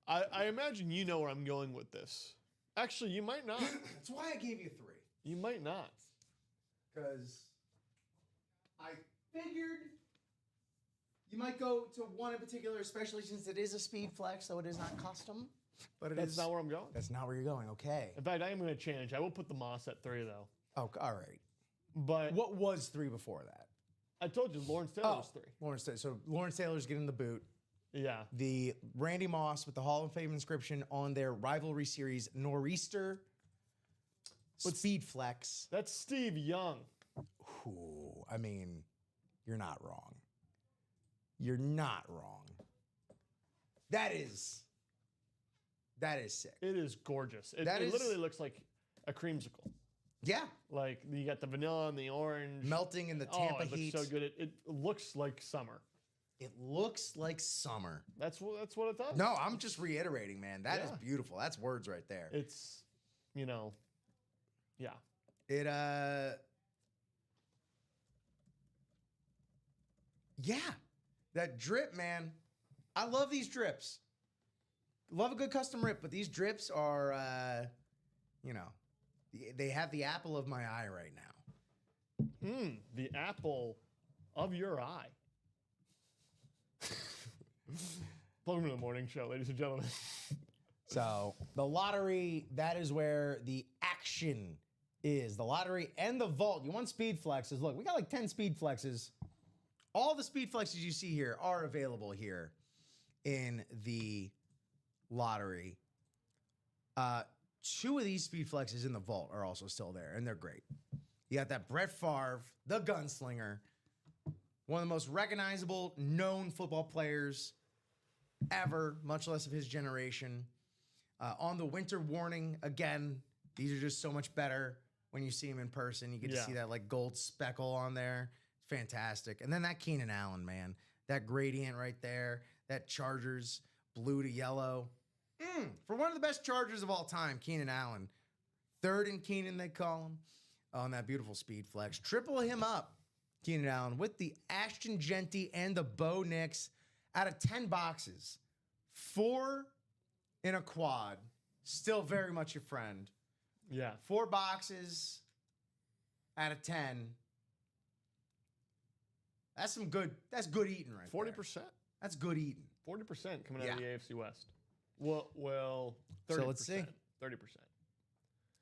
I imagine you know where I'm going with this. Actually, you might not. That's why I gave you 3. You might not. Because I figured you might go to one in particular, especially since it is a speed flex, so it is not custom. But That's not where I'm going. That's not where you're going. Okay. In fact, I am going to change. I will put the Moss at 3 though. Oh, all right. But What was 3 before that? I told you Lawrence Taylor was 3. Lawrence Taylor. So Lawrence Taylor's getting the boot. Yeah. The Randy Moss with the Hall of Fame inscription on their rivalry series Nor'easter Speed Flex. That's Steve Young. Ooh, I mean, you're not wrong. You're not wrong. That is sick. It is gorgeous. It That is- literally looks like a creamsicle. Yeah. Like you got the vanilla and the orange. Melting in the Tampa it heat. looks so good. It looks like summer. It looks like summer. That's what it does. No, I'm just reiterating, man. That is Yeah. beautiful. That's words right there. It's, you know, yeah. Yeah. That drip, man. I love these drips. Love a good custom rip, but these drips are, they have the apple of my eye right now. The apple of your eye. Welcome to the morning show, ladies and gentlemen. So the lottery, that is where the action is. The lottery and the vault. You want speed flexes. Look, we got like 10 speed flexes. All the speed flexes you see here are available here in the lottery. 2 of these speed flexes in the vault are also still there, and they're great. You got that Brett Favre, the gunslinger, one of the most recognizable, known football players ever, much less of his generation. On the winter warning, again, these are just so much better when you see him in person. You get to Yeah. see that like gold speckle on there. Fantastic. And then that Keenan Allen, man, that gradient right there, that Chargers blue to yellow. For one of the best Chargers of all time, Keenan Allen. 3rd in Keenan, they call him, on that beautiful speed flex. Triple him up, Keenan Allen, with the Ashton Genty and the Bo Nix out of 10 boxes. 4 in a quad. Still very much your friend. Yeah. 4 boxes out of 10. That's good eating right 40%. That's good eating. 40% coming out of the Yeah. AFC West. Well, 30%. So let's see. 30%.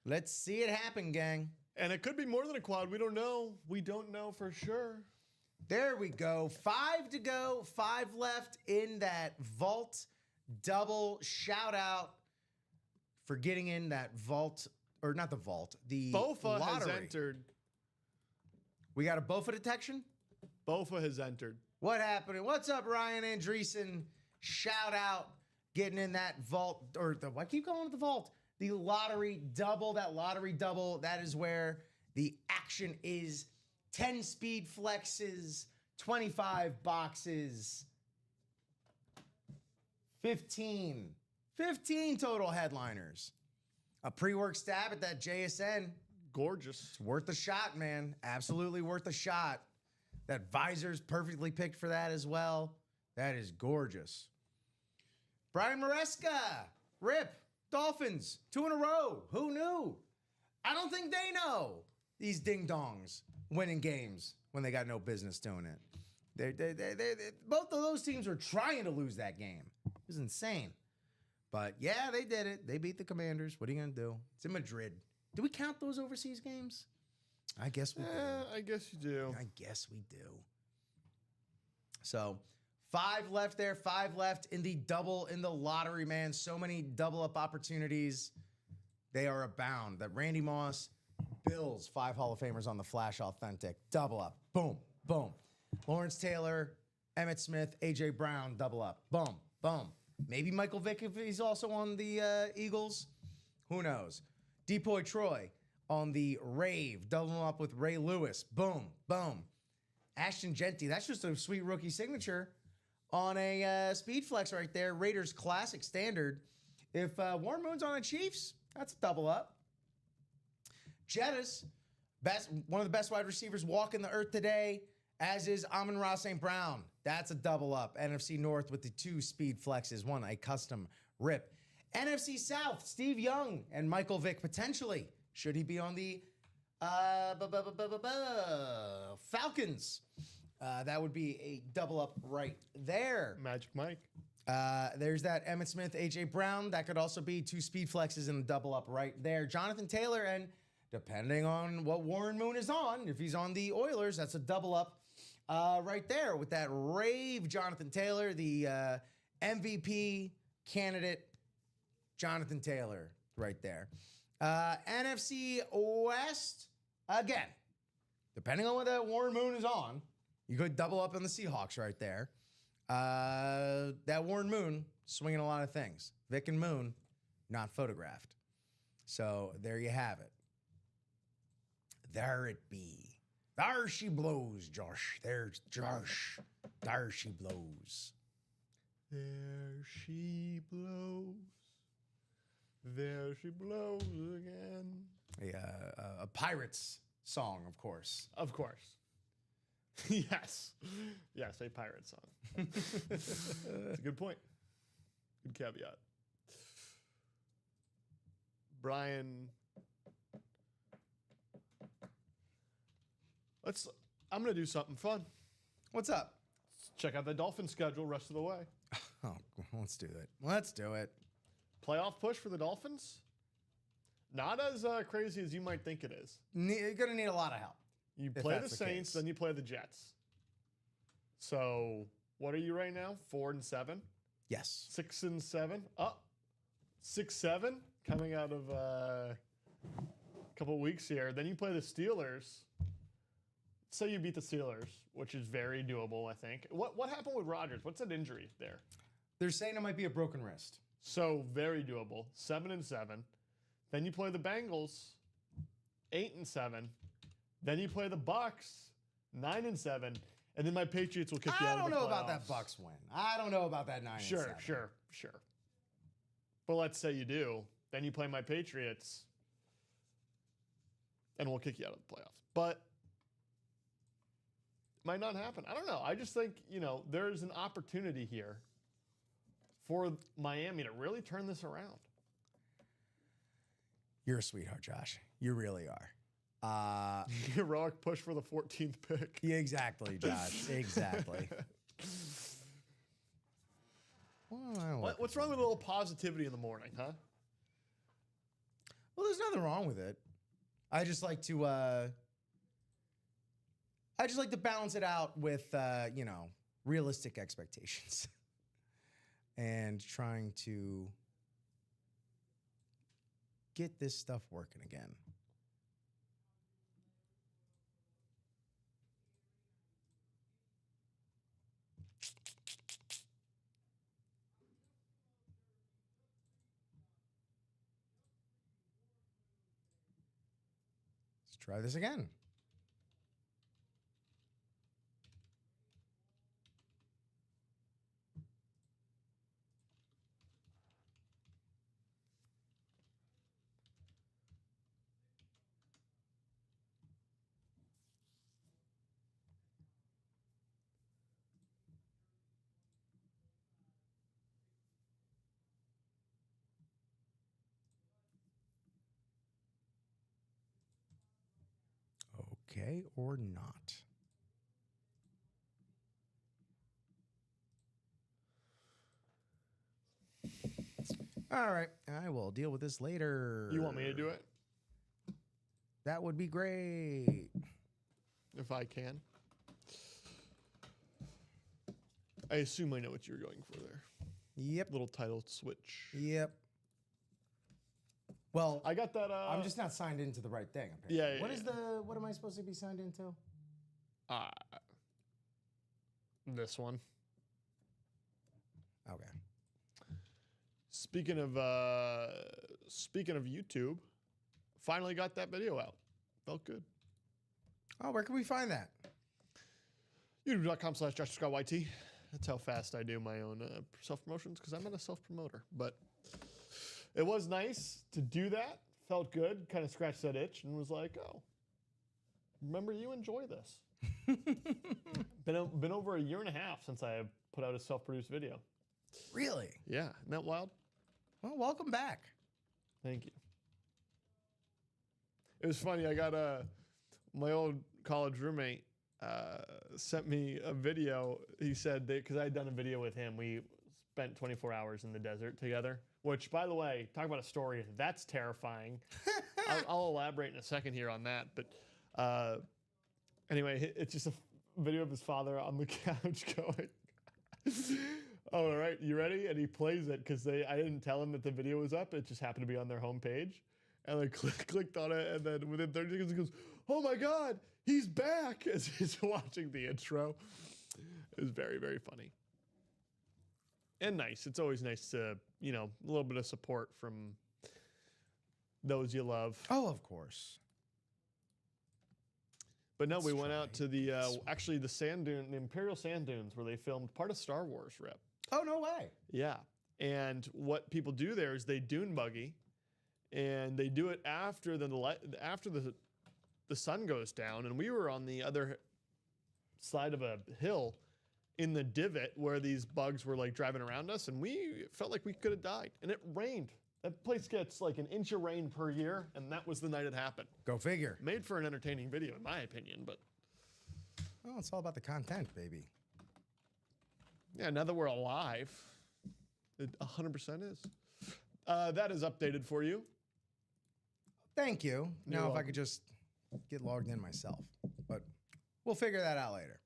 Let's see it happen, gang. And it could be more than a quad. We don't know. We don't know for sure. There we go. 5 to go. 5 left in that vault. Double shout out for getting in that vault, or not the vault, the Bofa has lottery. entered. We got a Bofa detection? Bofa has entered. What happened? What's up, Ryan Andreessen? Shout out getting in that vault, or I keep calling it the vault. The lottery double, that is where the action is. 10 speed flexes, 25 boxes, 15 total headliners. A pre-work stab at that JSN. Gorgeous. It's worth a shot, man. Absolutely worth a shot. That visor's perfectly picked for that as well. That is gorgeous. Brian Maresca, rip. Dolphins, 2 in a row. Who knew? I don't think they know. These ding-dongs winning games when they got no business doing it. Both of those teams were trying to lose that game. It was insane. But yeah, they did it. They beat the Commanders. What are you going to do? It's in Madrid. Do we count those overseas games? I guess we do. I guess you do. I guess we do. So 5 left there, 5 left in the double in the lottery, man. So many double up opportunities. They are abound. That Randy Moss, Bills, 5 Hall of Famers on the Flash Authentic. Double up. Boom, boom. Lawrence Taylor, Emmitt Smith, A.J. Brown, double up. Boom, boom. Maybe Michael Vick if he's also on the Eagles. Who knows? Depoy Troy on the Rave, doubling up with Ray Lewis. Boom, boom. Ashton Genty, that's just a sweet rookie signature on a speed flex right there. Raiders Classic Standard. If Warren Moon's on the Chiefs, that's a double up. Jettas, one of the best wide receivers walking the earth today, as is Amon-Ra St. Brown. That's a double up. NFC North with the 2 speed flexes, one a custom rip. NFC South, Steve Young and Michael Vick potentially. Should he be on the Falcons? That would be a double up right there. Magic Mike. There's that Emmitt Smith, A.J. Brown. That could also be 2 speed flexes and a double up right there. Jonathan Taylor, and depending on what Warren Moon is on, if he's on the Oilers, that's a double up right there with that Rave Jonathan Taylor, the MVP candidate Jonathan Taylor right there. NFC West, again, depending on what that Warren Moon is on, you could double up on the Seahawks right there. That Warren Moon swinging a lot of things. Vic and Moon, not photographed. So there you have it. There it be. There she blows, Josh. There's Josh. There she blows. There she blows. There she blows again. A Pirates song, of course. Of course. Yes. Yes, a pirate song. That's a good point. Good caveat. Brian, I'm going to do something fun. What's up? Let's check out the Dolphins schedule rest of the way. Oh, let's do it. Let's do it. Playoff push for the Dolphins? Not as crazy as you might think it is. You're going to need a lot of help. You if play the that's Saints, case. then you play the Jets. So, what are you right now? 4-7? Yes. 6-7? 6-7 coming out of a couple of weeks here. Then you play the Steelers. Say you beat the Steelers, which is very doable, I think. What happened with Rodgers? What's that injury there? They're saying it might be a broken wrist. So, very doable. 7-7. Then you play the Bengals, 8-7. Then you play the Bucks, 9-7. And then my Patriots will kick you out of the playoffs. I don't know about that Bucks win. I don't know about that 9-7. Sure. But let's say you do. Then you play my Patriots, and we'll kick you out of the playoffs. But it might not happen. I don't know. I just think, there's an opportunity here for Miami to really turn this around. You're a sweetheart, Josh. You really are. Heroic push for the 14th pick. Yeah, exactly, Josh. Exactly. What's wrong with a little positivity in the morning, huh? Well, there's nothing wrong with it. I just like to balance it out with realistic expectations and trying to get this stuff working again. Let's try this again. Okay, or not. All right, I will deal with this later. You want me to do it? That would be great. If I can. I assume I know what you're going for there. Yep. Little title switch. Yep. Well, I got that. I'm just not signed into the right thing. Apparently. Yeah. What am I supposed to be signed into? This one. Okay. Speaking of YouTube, finally got that video out. Felt good. Oh, where can we find that? YouTube.com/JoshScottYT. That's how fast I do my own self-promotions because I'm not a self-promoter. But it was nice to do that. Felt good. Kind of scratched that itch and was like, oh, remember you enjoy this. Been over a year and a half since I put out a self-produced video. Really? Yeah. Isn't that wild? Well, welcome back. Thank you. It was funny. I got my old college roommate sent me a video. He said that because I had done a video with him, we spent 24 hours in the desert together. Which, by the way, talk about a story that's terrifying. I'll elaborate in a second here on that. But anyway, it's just a video of his father on the couch going. Oh, all right, you ready? And he plays it because I didn't tell him that the video was up. It just happened to be on their homepage. And I clicked on it, and then within 30 seconds, he goes, oh my God, he's back, as he's watching the intro. It was very, very funny. And nice. It's always nice to, a little bit of support from those you love. Oh, of course. But no, we went out to the, actually the sand dune, the Imperial Sand Dunes, where they filmed part of Star Wars, Rip. Oh, no way. Yeah. And what people do there is they dune buggy, and they do it after the sun goes down. And we were on the other side of a hill in the divot where these bugs were like driving around us, and we felt like we could have died. And it rained. That place gets like 1 inch of rain per year, and that was the night it happened. Go figure. Made for an entertaining video, in my opinion, but... Well, it's all about the content, baby. Yeah, now that we're alive, it 100% is. That is updated for you. Thank you. You're Now, if I welcome. could just get logged in myself. But we'll figure that out later.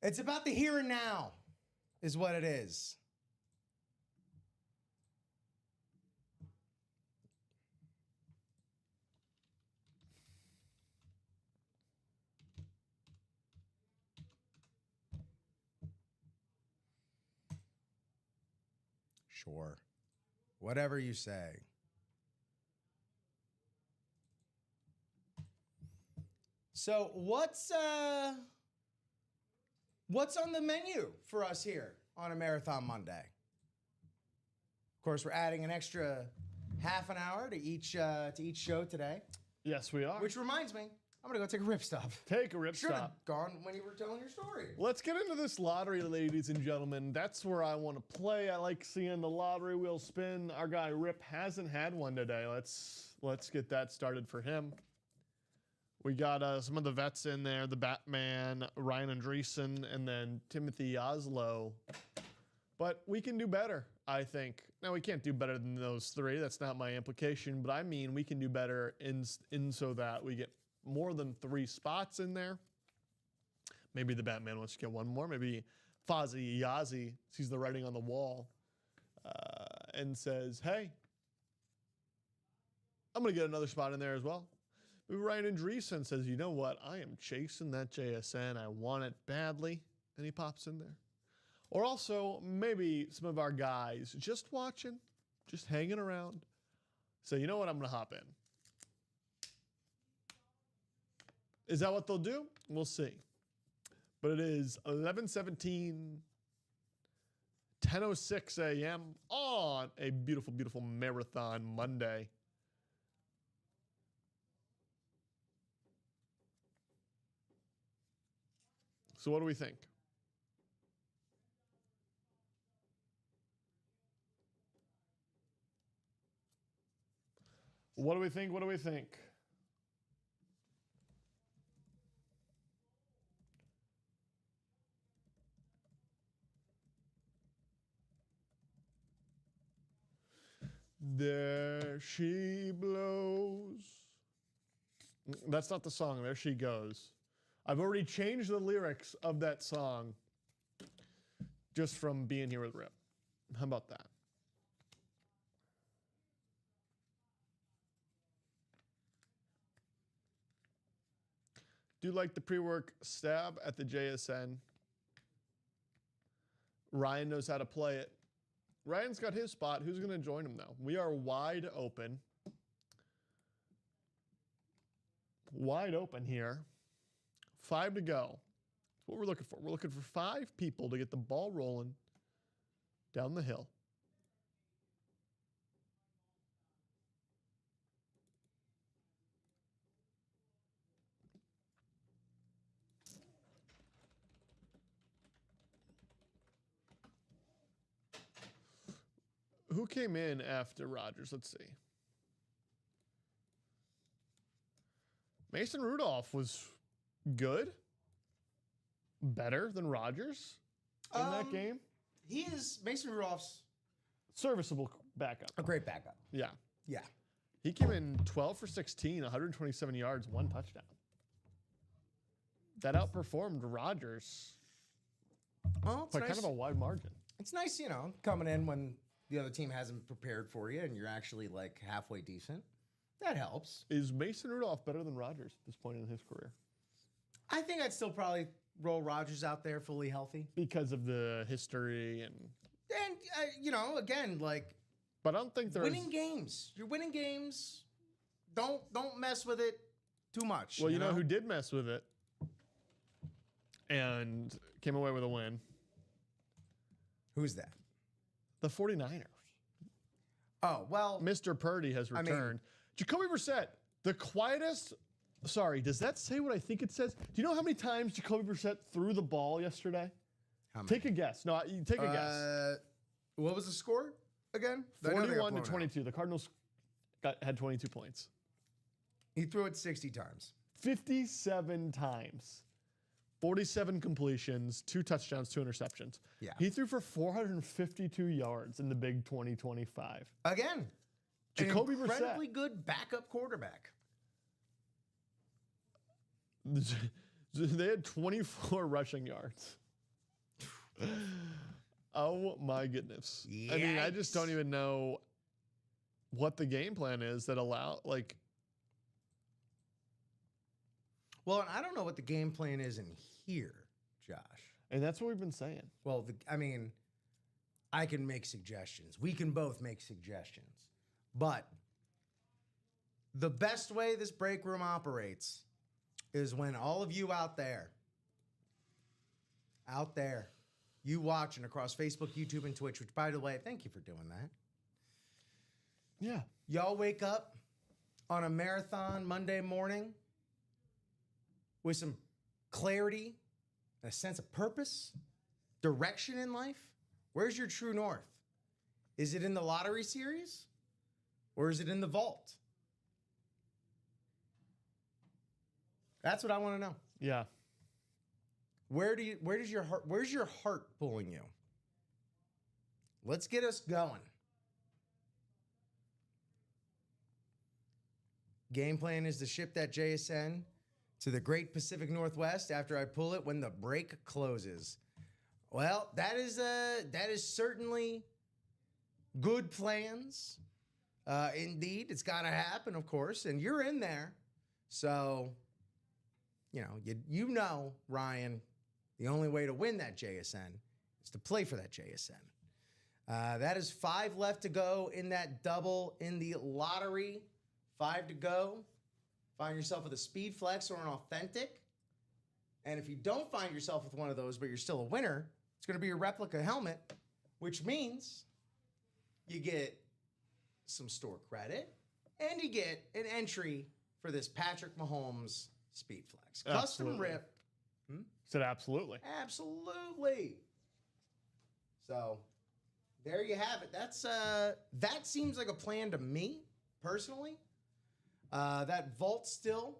It's about the here and now, is what it is. Sure. Whatever you say. So what's on the menu for us here on a Marathon Monday? Of course, we're adding an extra half an hour to each show today. Yes, we are. Which reminds me, I'm gonna go take a rip stop. Take a rip Should have stop. gone when you were telling your story. Let's get into this lottery, ladies and gentlemen. That's where I want to play. I like seeing the lottery wheel spin. Our guy Rip hasn't had one today. Let's get that started for him. We got some of the vets in there, the Batman, Ryan Andreessen, and then Timothy Oslo But we can do better, I think. Now, we can't do better than those three. That's not my implication. But I mean, we can do better in so that we get more than 3 spots in there. Maybe the Batman wants to get one more. Maybe Fozzie Yazzie sees the writing on the wall and says, hey, I'm going to get another spot in there as well. Maybe Ryan Andreessen says, you know what? I am chasing that JSN. I want it badly. And he pops in there. Or also, maybe some of our guys just watching, just hanging around, say, you know what? I'm going to hop in. Is that what they'll do? We'll see. But it is 11:17, 10:06 a.m. on a beautiful, beautiful marathon Monday. So what do we think? What do we think? What do we think? There she blows. That's not the song. There she goes. I've already changed the lyrics of that song just from being here with Rip. How about that? Do like the pre-work stab at the JSN. Ryan knows how to play it. Ryan's got his spot. Who's going to join him now? We are wide open. Wide open here. 5 to go. That's what we're looking for. We're looking for 5 people to get the ball rolling down the hill. Who came in after Rodgers? Let's see. Mason Rudolph was good. Better than Rodgers in that game. He is Mason Rudolph's Serviceable backup. a great backup. Yeah. Yeah. He came in 12 for 16, 127 yards, 1 touchdown. That outperformed Rodgers Well, it's by nice. kind of a wide margin. It's nice, coming in when the other team hasn't prepared for you and you're actually like halfway decent. That helps. Is Mason Rudolph better than Rodgers at this point in his career? I think I'd still probably roll Rodgers out there fully healthy. Because of the history and... And, again, like But I don't think there's... winning games. You're winning games. Don't mess with it too much. Well, you know who did mess with it and came away with a win? Who's that? The 49ers. Oh, well. Mr. Purdy has returned. Jacoby Brissett, the quietest... Sorry, does that say what I think it says? Do you know how many times Jacoby Brissett threw the ball yesterday? How many? Take a guess. No, you take a guess. What was the score again? 41 to 22. The Cardinals had 22 points. He threw it 60 times. 57 times. 47 completions, 2 touchdowns, 2 interceptions. Yeah. He threw for 452 yards in the big 2025. Again, Jacoby an incredibly good backup quarterback. They had 24 rushing yards. Oh my goodness. I mean, I just don't even know what the game plan is that Well, and I don't know what the game plan is in here, Josh. And that's what we've been saying. Well, I can make suggestions. We can both make suggestions. But the best way this break room operates is when all of you out there, you watching across Facebook, YouTube, and Twitch, which, by the way, thank you for doing that. Yeah. Y'all wake up on a marathon Monday morning with some clarity, a sense of purpose, direction in life. Where's your true north? Is it in the lottery series or is it in the vault? That's what I want to know. Yeah. Where's your heart pulling you? let's get us going. Game plan is to ship that JSN to the Great Pacific Northwest after I pull it when the break closes. Well, that is certainly good plans. Indeed, it's got to happen, of course, and you're in there. So, you know, Ryan, the only way to win that JSN is to play for that JSN. That is 5 left to go in that double in the lottery. 5 to go. Find yourself with a speed flex or an authentic. And if you don't find yourself with one of those, but you're still a winner, it's going to be a replica helmet, which means you get some store credit and you get an entry for this Patrick Mahomes speed flex. Custom rip. Said absolutely. Absolutely. So there you have it. That seems like a plan to me, personally. That vault still,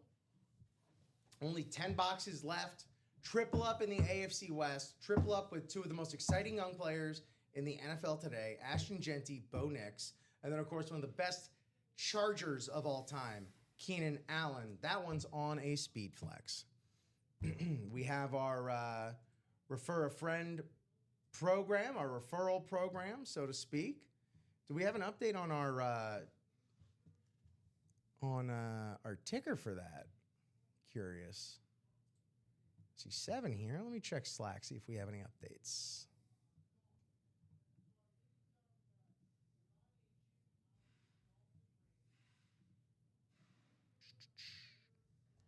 only 10 boxes left. Triple up in the AFC West. Triple up with 2 of the most exciting young players in the NFL today, Ashton Genty, Bo Nix. And then, of course, one of the best Chargers of all time, Keenan Allen. That one's on a speed flex. We have our Refer a Friend program, our referral program, so to speak. Do we have an update on our ticker for that? Curious. See 7 here. Let me check Slack, see if we have any updates.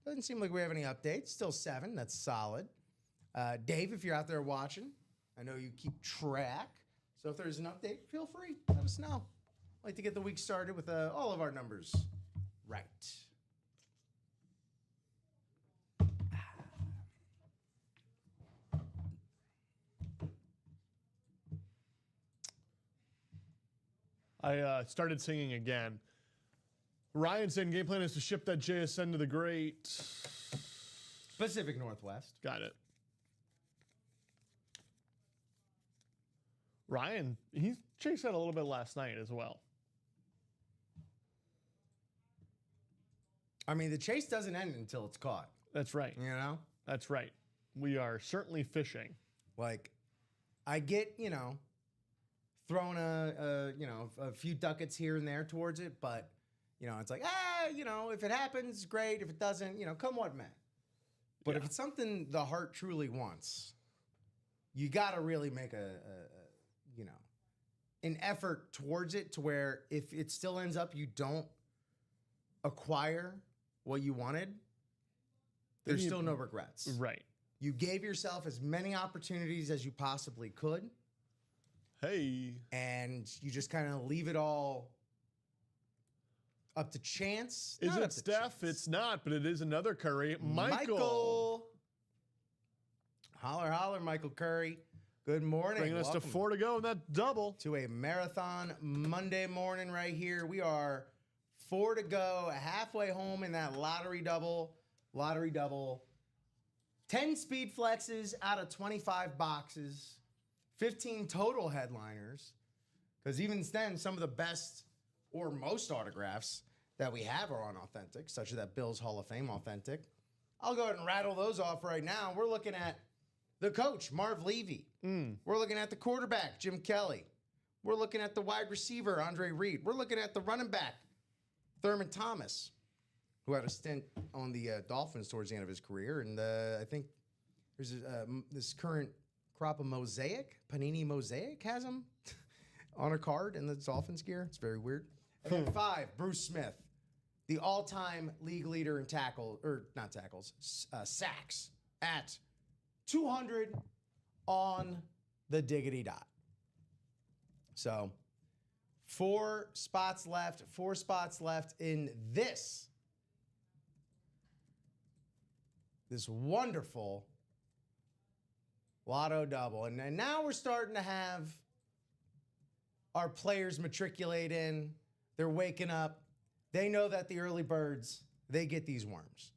Doesn't seem like we have any updates. Still 7. That's solid. Dave, if you're out there watching, I know you keep track. So if there's an update, feel free. Let us know. I'd like to get the week started with all of our numbers right. I started singing again. Ryan saying game plan is to ship that JSN to the Great Pacific Northwest. Got it. Ryan, he chased that a little bit last night as well. I mean, the chase doesn't end until it's caught. That's right. You know? That's right. We are certainly fishing. Like, I get, throwing a few ducats here and there towards it, but, it's like, if it happens, great. If it doesn't, come what may. But if it's something the heart truly wants, you got to really make an effort towards it to where if it still ends up you don't acquire what you wanted, there's still no regrets. Right. You gave yourself as many opportunities as you possibly could. Hey. And you just kind of leave it all up to chance. Is Not it up to Steph? chance. It's not, but it is another Curry. Michael. Holler, holler, Michael Curry. Good morning. Bringing us to 4 to go in that double. To a marathon Monday morning right here. We are 4 to go, halfway home in that lottery double. 10 speed flexes out of 25 boxes. 15 total headliners. Because even then, some of the best or most autographs that we have are on authentic, such as that Bills Hall of Fame authentic. I'll go ahead and rattle those off right now. We're looking at the coach, Marv Levy. We're looking at the quarterback, Jim Kelly. We're looking at the wide receiver, Andre Reed. We're looking at the running back, Thurman Thomas, who had a stint on the Dolphins towards the end of his career. And I think there's this current crop of Mosaic, Panini Mosaic, has him on a card in the Dolphins gear. It's very weird. And then 5, Bruce Smith, the all-time league leader in sacks at 200 on the diggity dot. So 4 spots left in this wonderful lotto double. And now we're starting to have our players matriculate in. They're waking up. They know that the early birds, they get these worms.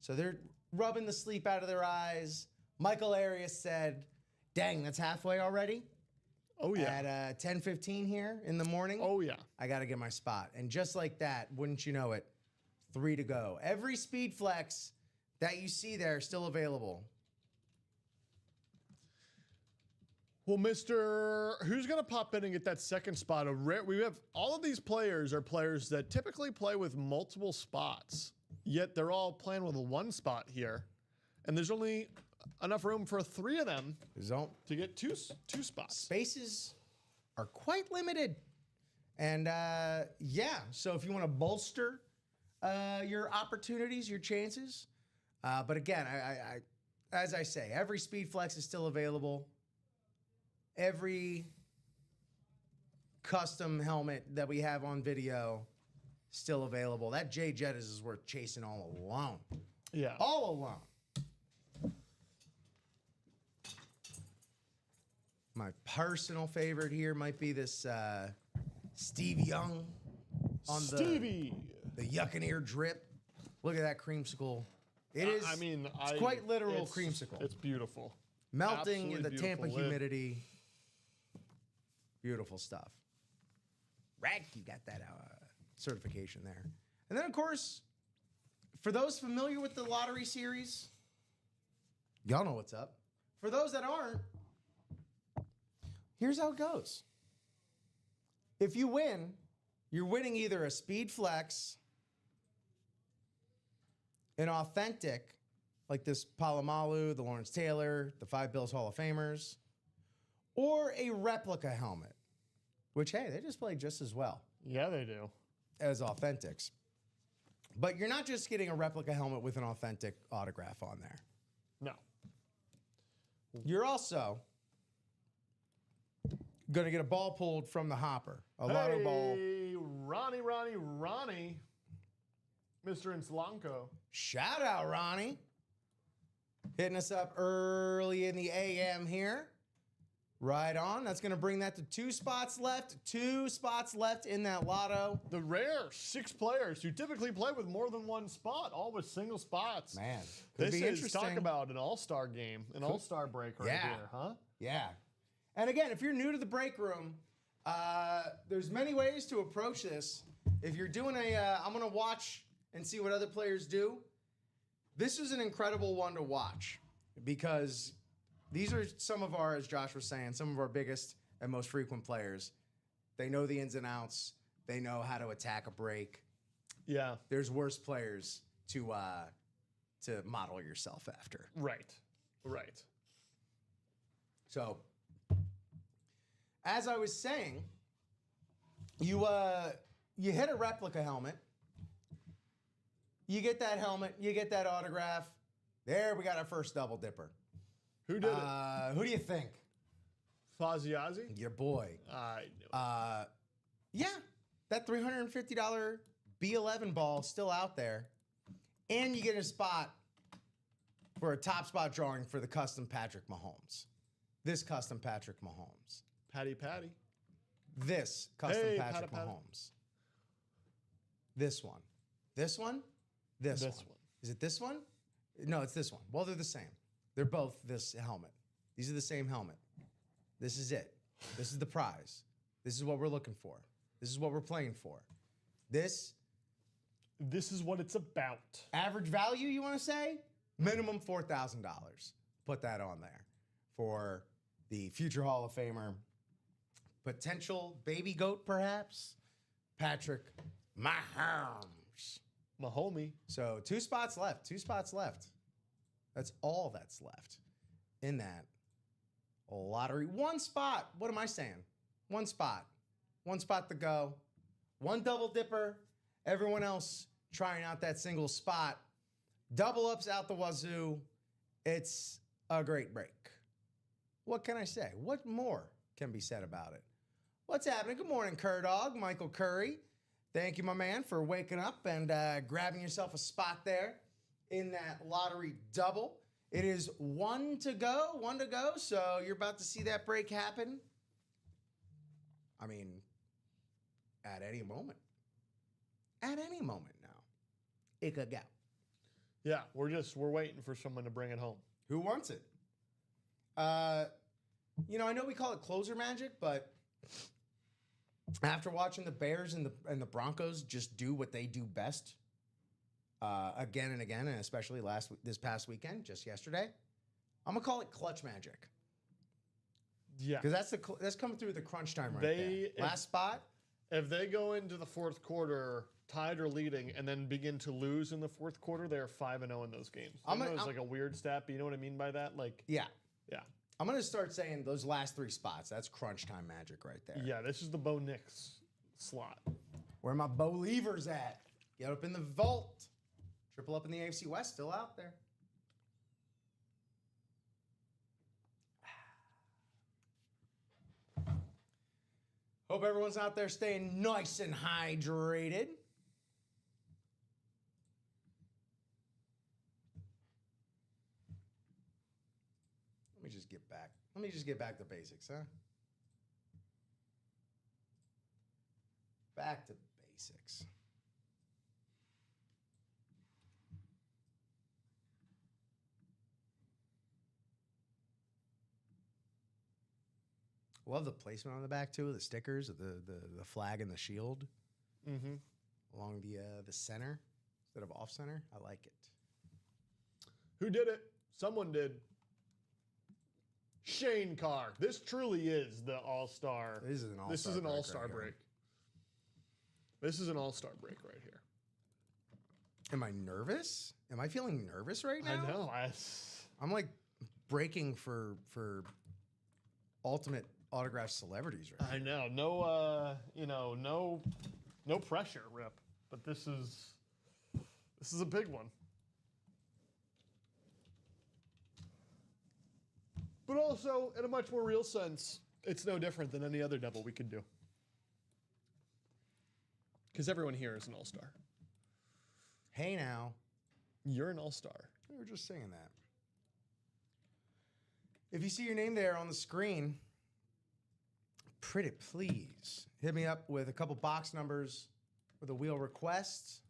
So they're rubbing the sleep out of their eyes. Michael Arias said, dang, that's halfway already? Oh, yeah. At 10:15 here in the morning. Oh, yeah. I got to get my spot. And just like that, wouldn't you know it, 3 to go. Every speed flex that you see there is still available. Well, who's going to pop in and get that second spot? We have all of these players are players that typically play with multiple spots, yet they're all playing with one spot here. And there's only enough room for 3 of them to get two spots. Spaces are quite limited. And yeah, so if you want to bolster your opportunities, your chances. But again, I as I say, every speed flex is still available. Every custom helmet that we have on video still available. That J Jet is worth chasing all alone. Yeah. All alone. My personal favorite here might be this Steve Young on Stevie. the Yuccaneer drip. Look at that creamsicle. It is. I mean, it's quite literal creamsicle. It's beautiful. Melting in the Absolutely Tampa beautiful. humidity. Beautiful stuff. Radke got that certification there. And then, of course, for those familiar with the lottery series, y'all know what's up. For those that aren't, here's how it goes. If you win, you're winning either a speed flex, an authentic, like this Palomalu, the Lawrence Taylor, the 5 Bills Hall of Famers, or a replica helmet, which, hey, they just play just as well Yeah, they do. as authentics. But you're not just getting a replica helmet with an authentic autograph on there. No. You're also going to get a ball pulled from the hopper, a lotto ball. Hey, Ronnie. Mr. Inslanko. Shout out, Ronnie. Hitting us up early in the AM here. Right on. That's going to bring that to 2 spots left. 2 spots left in that lotto. The rare 6 players who typically play with more than one spot, all with single spots. Man, could This be is interesting. talk about an all-star game, an all-star break right Yeah. here, huh? Yeah. And again, if you're new to the break room, there's many ways to approach this. If you're doing I'm going to watch and see what other players do. This is an incredible one to watch because these are some of our, as Josh was saying, some of our biggest and most frequent players. They know the ins and outs. They know how to attack a break. Yeah. There's worse players to model yourself after. Right. So, as I was saying, you hit a replica helmet. You get that helmet. You get that autograph. There, we got our first double dipper. Who did it? Who do you think? Faziazi? Your boy. I know. Yeah, that $350 B11 ball still out there. And you get a spot for a top spot drawing for the custom Patrick Mahomes. This custom Patrick Mahomes. Patty. This custom Hey, Patrick Pata. Mahomes. This one. This one? This one. Is it this one? No, it's this one. Well, they're the same. They're both this helmet. These are the same helmet. This is it. This is the prize. This is what we're looking for. This is what we're playing for. This is what it's about. average value, you want to say? Minimum $4,000. Put that on there for the future Hall of Famer, potential baby goat, perhaps, Patrick Mahomes. Mahomie. So 2 spots left. 2 spots left. That's all that's left in that lottery. 1 spot. What am I saying? 1 spot. 1 spot to go. 1 double dipper. Everyone else trying out that single spot. Double ups out the wazoo. It's a great break. What can I say? What more can be said about it? What's happening? Good morning, Curdog. Michael Curry. Thank you, my man, for waking up and grabbing yourself a spot there in that lottery double. It is 1 to go, so you're about to see that break happen. I mean, at any moment. At any moment now. It could go. Yeah, we're waiting for someone to bring it home. Who wants it? I know we call it closer magic, but after watching the Bears and the Broncos just do what they do best, again and again, and especially this past weekend, just yesterday, I'm gonna call it clutch magic. Yeah, because that's coming through the crunch time right there. Last spot. If they go into the fourth quarter tied or leading and then begin to lose in the fourth quarter, they're 5-0 in those games. I know it's like a weird stat, but you know what I mean by that? Like, yeah. Yeah. I'm going to start saying those last 3 spots. That's crunch time magic right there. Yeah, this is the Bo Nix slot. Where my Bo Leavers at? Get up in the vault. Triple up in the AFC West, still out there. Hope everyone's out there staying nice and hydrated. Let me just get back to basics, huh? Back to basics. Love the placement on the back too, the stickers, the flag and the shield along the center instead of off center. I like it. Who did it? Someone did. Shane Carr. This truly is the all-star. This is an all-star. This is an all-star break. break. This is an all-star break right here. Am I nervous? Am I feeling nervous right now? I know. I'm like breaking for ultimate autographed celebrities right now. I know. No pressure, Rip. But this is a big one. But also, in a much more real sense, it's no different than any other double we could do. Because everyone here is an all-star. Hey now. You're an all-star. We were just saying that. If you see your name there on the screen, pretty please hit me up with a couple box numbers with a wheel request.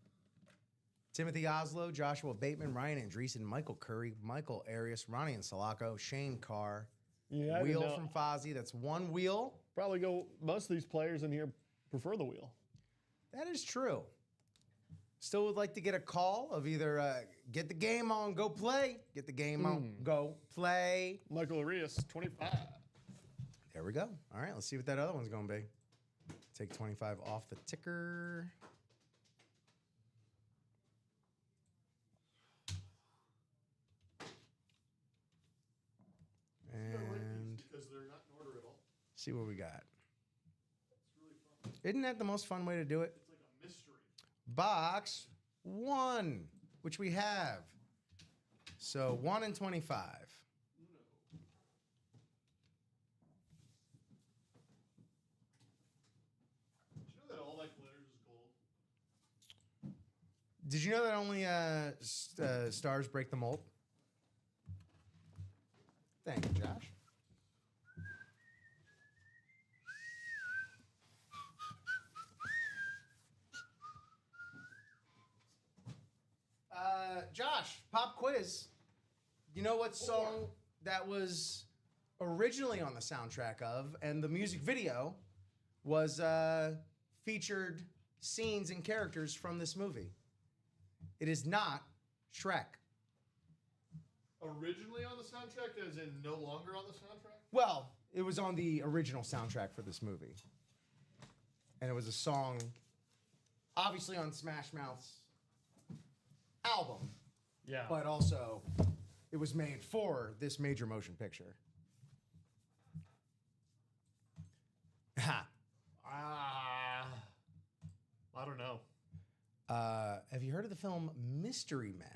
Timothy Oslo, Joshua Bateman, Ryan Andreessen, Michael Curry, Michael Arias, Ronnie and Salako, Shane Carr. Yeah, wheel from Fozzie. That's one wheel. Probably most of these players in here prefer the wheel. That is true. Still would like to get a call of either get the game on, go play. Get the game on, go play. Michael Arias, 25. There we go. All right, let's see what that other one's going to be. Take 25 off the ticker. And because they're not in order at all. See what we got. It's really fun. Isn't that the most fun way to do it? It's like a mystery. Box 1, which we have. So 1 and 25. Did you know that all that glitters is gold? Did you know that only stars break the mold? Thank you, Josh. Josh, pop quiz. You know what song that was originally on the soundtrack of, and the music video was featured scenes and characters from this movie? It is not Shrek. Originally on the soundtrack, as in no longer on the soundtrack? Well, it was on the original soundtrack for this movie. And it was a song, obviously on Smash Mouth's album. Yeah. But also, it was made for this major motion picture. Ha. I don't know. Have you heard of the film Mystery Men?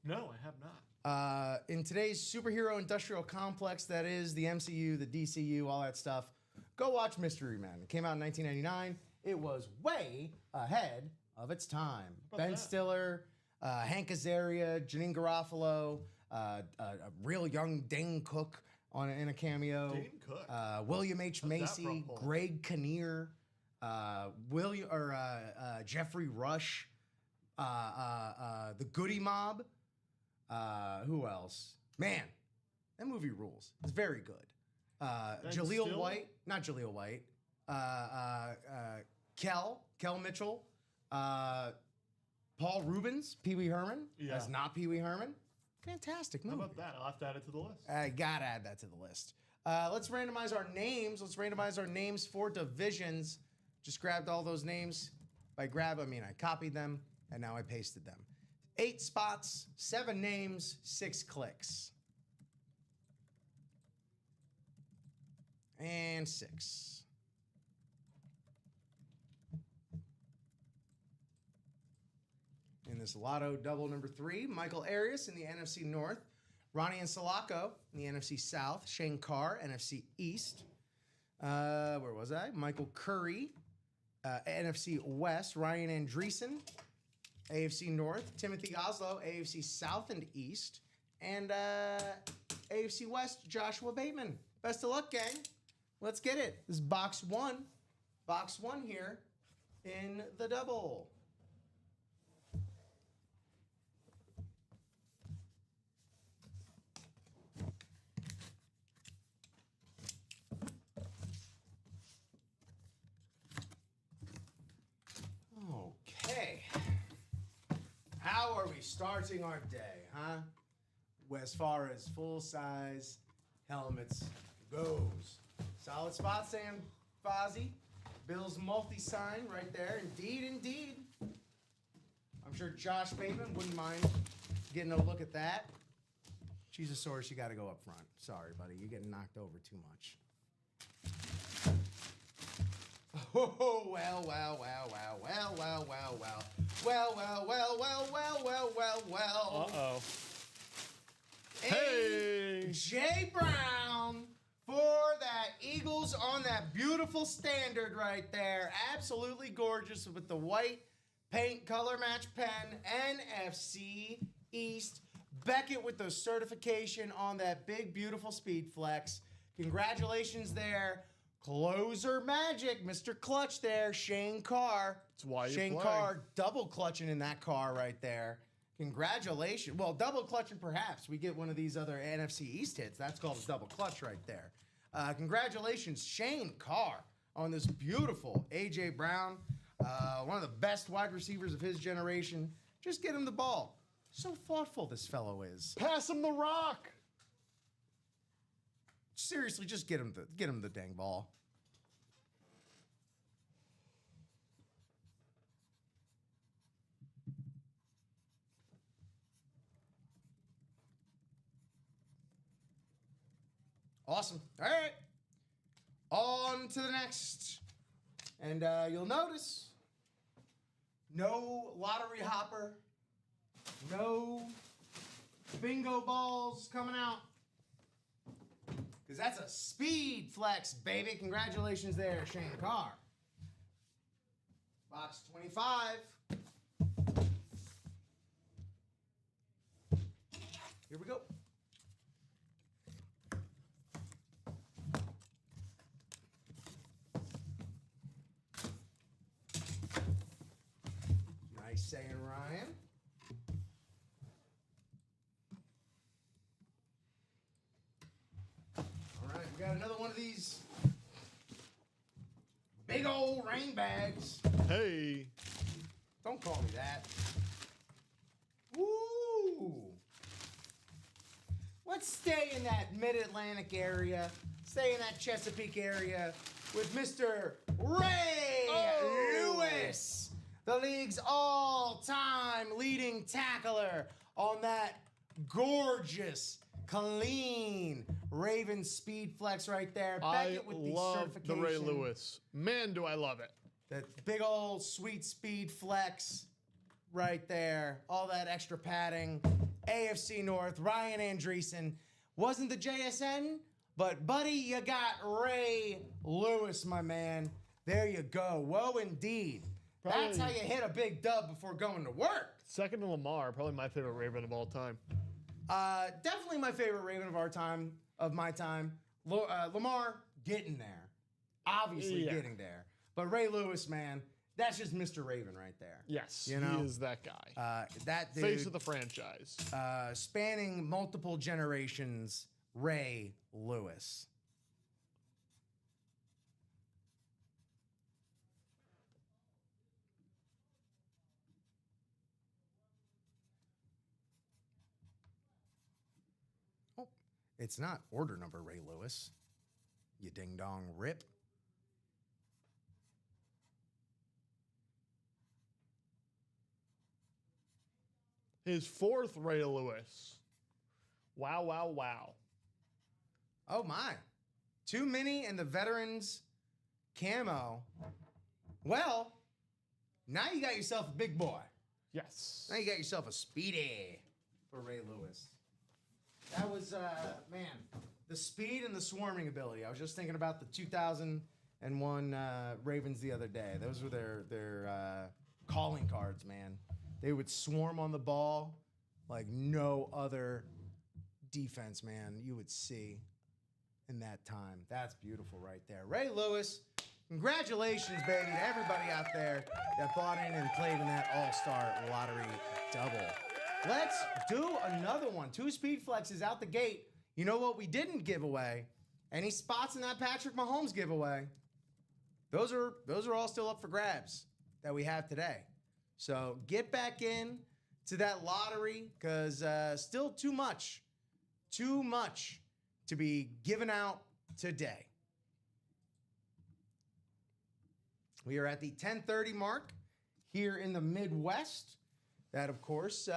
No, I have not. In today's superhero industrial complex that is the MCU, the DCU, all that stuff, go watch Mystery Men. It came out in 1999. It was way ahead of its time. Ben Stiller, Hank Azaria, Janine Garofalo, a real young Dane Cook in a cameo. Dane Cook. William H. How's that Macy, from, Paul? Greg Kinnear, Jeffrey Rush, the Goody Mob. Who else? Man, that movie rules. It's very good. Jaleel Still? White, not Jaleel White. Kel Mitchell. Paul Rubens, Pee Wee Herman. Yeah. That's not Pee Wee Herman. Fantastic How movie. about that? I'll have to add it to the list. I gotta add that to the list. Let's randomize our names. Let's randomize our names for divisions. Just grabbed all those names. I copied them, and now I pasted them. 8 spots, 7 names, 6 clicks. And 6. In this Lotto double number 3, Michael Arias in the NFC North, Ronnie and Sulaco in the NFC South, Shane Carr, NFC East. Where was I? Michael Curry, NFC West, Ryan Andreessen, AFC North, Timothy Oslo, AFC South and East, and AFC West, Joshua Bateman. Best of luck, gang. Let's get it. This is box 1. Box 1 here in the double. Okay. How are we starting our day, huh? As far as full-size helmets goes. Solid spot, Sam Fozzie. Bill's multi-sign right there. Indeed, indeed. I'm sure Josh Bateman wouldn't mind getting a look at that. Cheezosaurus, you got to go up front. Sorry, buddy. You're getting knocked over too much. Oh, well. Uh-oh. Hey! Jay Brown for that Eagles on that beautiful standard right there. Absolutely gorgeous with the white paint color match pen. NFC East. Beckett with the certification on that big, beautiful Speed Flex. Congratulations there. Closer magic, Mr. Clutch there, Shane Carr. That's why you Shane play. Carr double clutching in that car right there. Congratulations. Well, double clutching perhaps. We get one of these other NFC East hits. That's called a double clutch right there. Congratulations, Shane Carr, on this beautiful A.J. Brown. One of the best wide receivers of his generation. Just get him the ball. So thoughtful this fellow is. Pass him the rock! Seriously, just get him the dang ball. Awesome. All right. On to the next. And you'll notice no lottery hopper, no bingo balls coming out. Because that's a Speed Flex, baby. Congratulations there, Shane Carr. Box 25. Here we go. Nice saying, Ryan. We got another one of these big old rain bags. Hey! Don't call me that. Woo! Let's stay in that mid-Atlantic area. Stay in that Chesapeake area with Mr. Ray Lewis, the league's all-time leading tackler on that gorgeous, clean Raven Speed Flex right there. I Beckett with the love the certification. Ray Lewis. Man, do I love it. That big old sweet Speed Flex right there. All that extra padding. AFC North, Ryan Andreessen. Wasn't the JSN, but buddy, you got Ray Lewis, my man. There you go. Whoa, indeed. That's how you hit a big dub before going to work. Second to Lamar, probably my favorite Raven of all time. Definitely my favorite Raven of my time. Lamar, getting there. Obviously getting there. But Ray Lewis, man, that's just Mr. Raven right there. Yes, You know? he is that guy. That dude, Face of the franchise. spanning multiple generations, Ray Lewis. It's not order number Ray Lewis. You ding-dong rip. His 4th Ray Lewis. Wow, wow, wow. Oh, my. Too many in the veterans camo. Well, now you got yourself a big boy. Yes. Now you got yourself a speedy for Ray Lewis. That was, man, the speed and the swarming ability. I was just thinking about the 2001 Ravens the other day. Those were their calling cards, man. They would swarm on the ball like no other defense, man, you would see in that time. That's beautiful right there. Ray Lewis, congratulations, baby, to everybody out there that bought in and played in that All-Star Lottery double. Let's do another one. 2 speed flexes out the gate. You know what we didn't give away? Any spots in that Patrick Mahomes giveaway? Those are all still up for grabs that we have today. So get back in to that lottery because still too much to be given out today. We are at the 10:30 mark here in the Midwest. That, of course,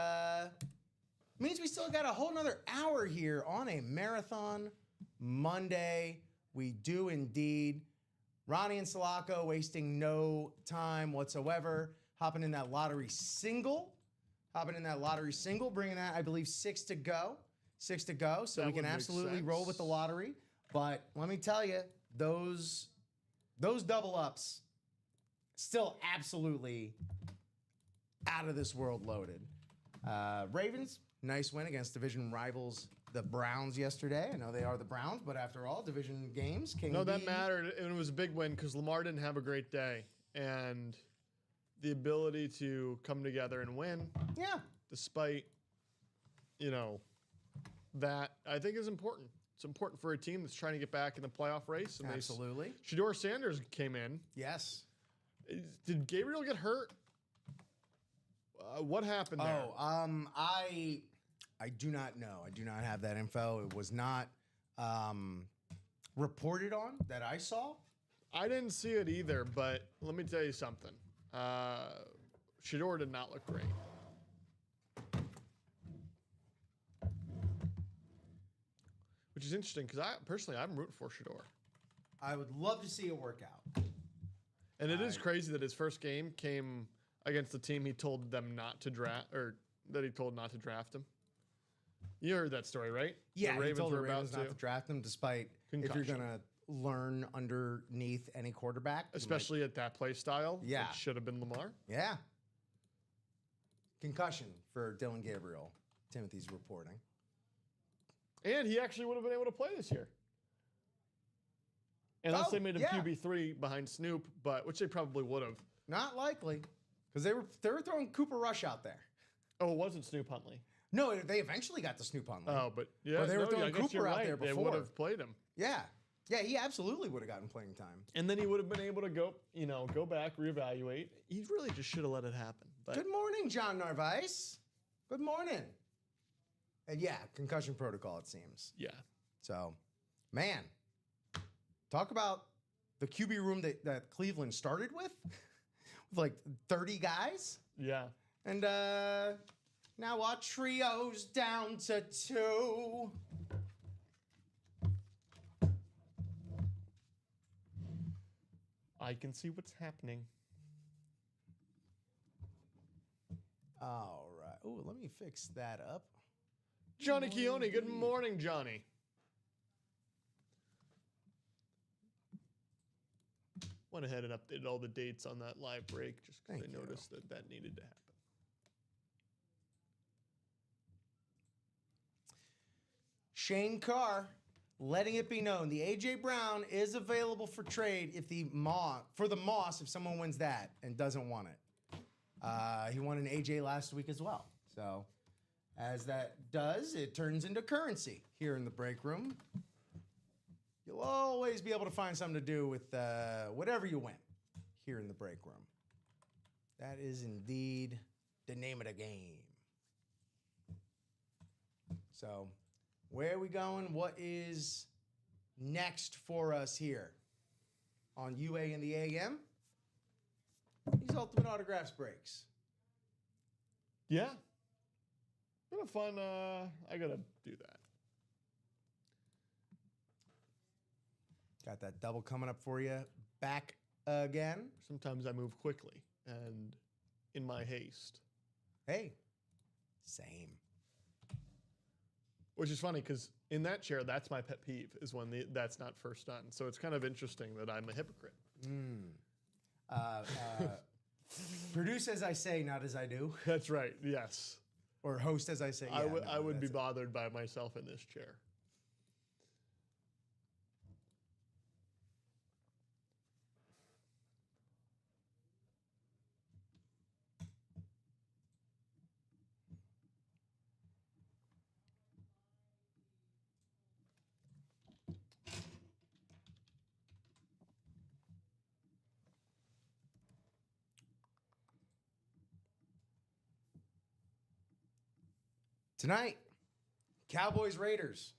means we still got a whole nother hour here on a Marathon Monday. We do indeed. Ronnie and Sulaco wasting no time whatsoever. Hopping in that lottery single. Bringing that, I believe, 6 to go. So That we can would make absolutely sense. roll with the lottery. But let me tell you, those double ups still absolutely out of this world loaded. Ravens, nice win against division rivals, the Browns, yesterday. I know they are the Browns, but after all, division games can No, that be- mattered. And it was a big win because Lamar didn't have a great day. And the ability to come together and win, Yeah, despite, that, I think is important. It's important for a team that's trying to get back in the playoff race. And absolutely. Shedeur Sanders came in. Yes. Did Gabriel get hurt? What happened there? I do not know. I do not have that info. It was not reported on that I saw. I didn't see it either, but let me tell you something. Shedeur did not look great. Which is interesting because I'm rooting for Shedeur. I would love to see it work out. And it is crazy that his first game came against the team he told them not to draft, or that he told not to draft him. You heard that story, right? Yeah, the he told the were Ravens not to draft him, despite if you're Concussion. going to learn underneath any quarterback. you might- Especially at that play style. Yeah. It should have been Lamar. Yeah. Concussion for Dylan Gabriel. Timothy's reporting. And he actually would have been able to play this year. Unless Oh, they made him yeah. QB3 behind Snoop, which they probably would have. Not likely, because they were throwing Cooper Rush out there. Oh, it wasn't Snoop Huntley. No, they eventually got the Snoop Huntley. Oh, but yeah, But they were throwing I guess Cooper you're out right. there They before. would have played him. Yeah, he absolutely would have gotten playing time. And then he would have been able to go back, reevaluate. He really just should have let it happen. But Good morning, John Narvaez. Good morning. And yeah, concussion protocol, it seems. yeah. So, man, talk about the QB room that Cleveland started with like 30 guys. Yeah. And now our trio's down to 2. I can see what's happening. All right. Oh, let me fix that up. Johnny morning, Keone, good indeed. morning, Johnny. Went ahead and updated all the dates on that live break just because I Thank you. noticed that needed to happen. Shane Carr letting it be known the AJ Brown is available for trade if the Moss if someone wins that and doesn't want it. He won an AJ last week as well. So as that does, it turns into currency here in the break room. You'll always be able to find something to do with whatever you win here in the break room. That is indeed the name of the game. So Where are we going? What is next for us here on UA and the AM? These Ultimate Autographs breaks. Yeah. Been a fun, I gotta do that. Got that double coming up for you. Back again. Sometimes I move quickly and in my haste. Hey, same. Which is funny because in that chair, that's my pet peeve is when that's not first done. So it's kind of interesting that I'm a hypocrite. Produce as I say, not as I do. That's right. Yes. Or host as I say. I Yeah, would be bothered by myself in this chair. Tonight, Cowboys Raiders.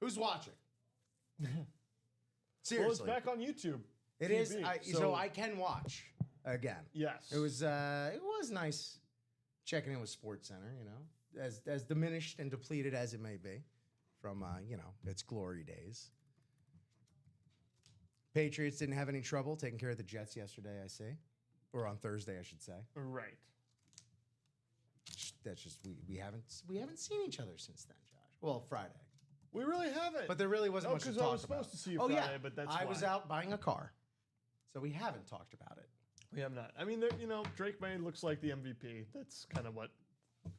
Who's watching? Seriously. Well, it's back on YouTube. It TV, is. So I can watch again. Yes. It was nice checking in with Sports Center, you know, as diminished and depleted as it may be from its glory days. Patriots didn't have any trouble taking care of the Jets yesterday, I see. Or on Thursday, I should say. Right. That's just we haven't seen each other since then, Josh. Well, Friday. We really haven't. But there really wasn't much to talk about. Because I was supposed to see you Friday, but that's I why. was out buying a car. So we haven't talked about it. We have not. I mean, Drake May looks like the MVP. That's kind of what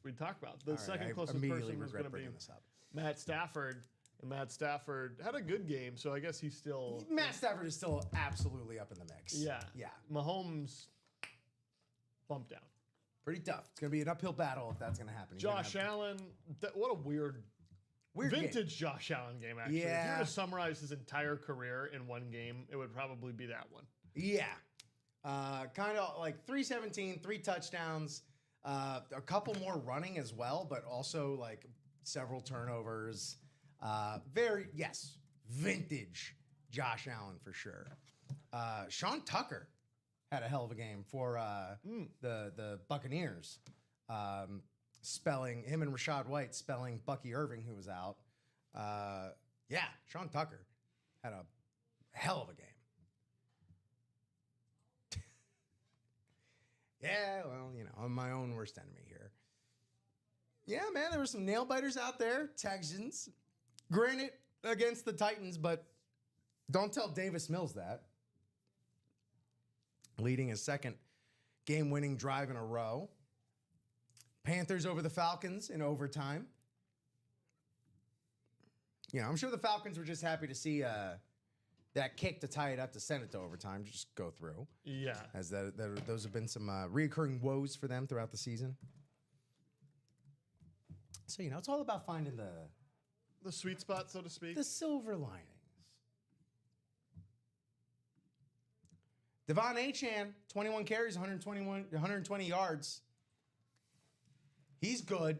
we talk about. The second closest person was going to be Matt Stafford. And Matt Stafford had a good game, so I guess he's still... Matt Stafford is still absolutely up in the mix. Yeah. Yeah. Mahomes bumped down. Pretty tough. It's going to be an uphill battle if that's going to happen. Josh Allen, what a weird vintage game. Josh Allen game, actually. Yeah. If you were to summarize his entire career in one game, it would probably be that one. Yeah. Kind of like 317, 3 touchdowns, a couple more running as well, but also like several turnovers. Vintage Josh Allen for sure. Sean Tucker had a hell of a game for the Buccaneers. Spelling him and Rashad White spelling Bucky Irving, who was out. Sean Tucker had a hell of a game. Yeah, well, I'm my own worst enemy here. Yeah, man, there were some nail biters out there. Texans. Granted, against the Titans, but don't tell Davis Mills that. Leading his second game-winning drive in a row. Panthers over the Falcons in overtime. I'm sure the Falcons were just happy to see that kick to tie it up to send it to overtime just go through. Yeah. As those have been some reoccurring woes for them throughout the season. So, it's all about finding the sweet spot, so to speak. The silver linings. Devon Achane, 21 carries, 120 yards. He's good.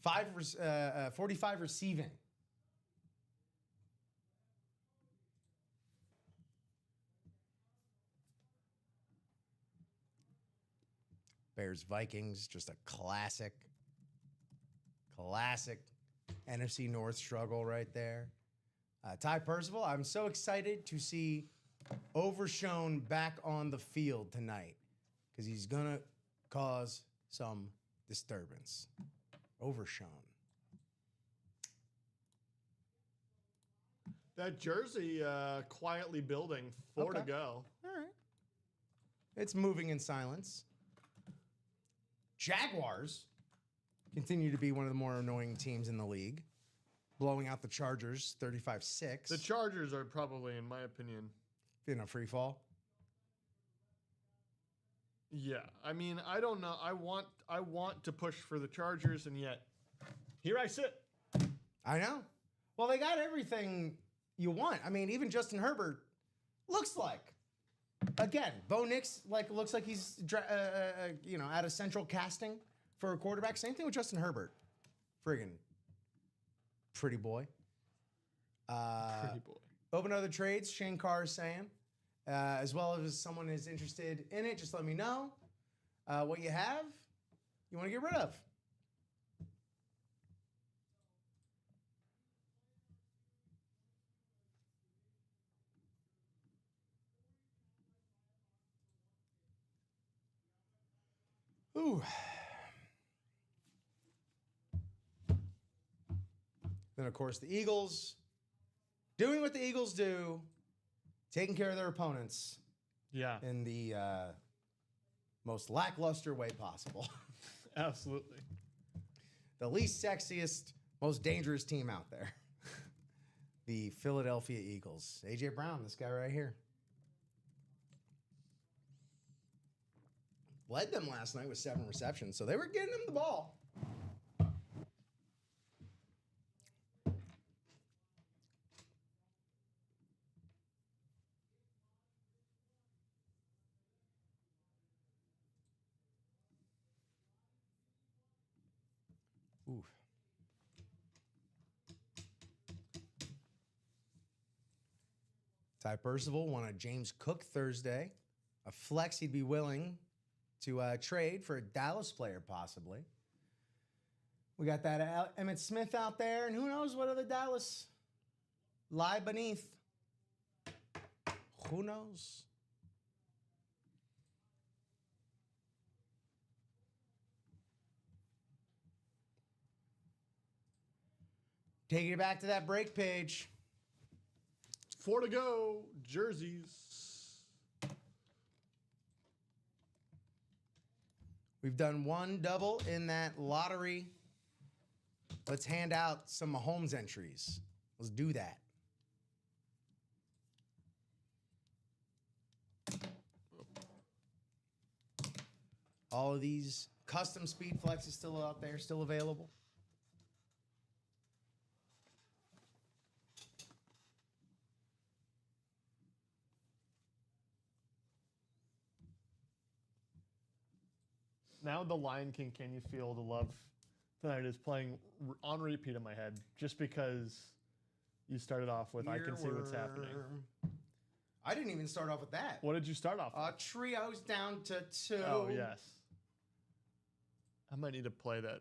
45 receiving. Bears Vikings, just a classic NFC North struggle right there. Ty Percival, I'm so excited to see Overshown back on the field tonight because he's going to cause some disturbance. Overshown. That jersey quietly building, 4 to go. All right. It's moving in silence. Jaguars continue to be one of the more annoying teams in the league, blowing out the Chargers 35-6. The Chargers are probably, in my opinion, in a free fall. Yeah, I mean, I don't know. I want to push for the Chargers, and yet here I sit. I know. Well, they got everything you want. I mean, even Justin Herbert looks like. Again, Bo Nix looks like he's out of central casting for a quarterback. Same thing with Justin Herbert. Friggin' pretty boy. Pretty boy. Open other trades, Shane Carr is saying. As well as someone is interested in it, just let me know what you have, you want to get rid of. Ooh. Then, of course, the Eagles doing what the Eagles do, taking care of their opponents in the most lackluster way possible. Absolutely. The least sexiest, most dangerous team out there. The Philadelphia Eagles. A.J. Brown, this guy right here. Led them last night with 7 receptions, so they were getting him the ball. Oof. Ty Percival won a James Cook Thursday. A flex he'd be willing to trade for a Dallas player, possibly. We got that Emmett Smith out there, and who knows what other Dallas lie beneath. Who knows? Taking it back to that break page. 4 to go. Jerseys. We've done one double in that lottery. Let's hand out some Mahomes entries. Let's do that. All of these custom speed flexes still out there, still available. Now the Lion King, Can You Feel the Love tonight is playing on repeat in my head just because you started off with I Can See What's Happening. I didn't even start off with that. What did you start off with? Trios down to 2. Oh, yes. I might need to play that.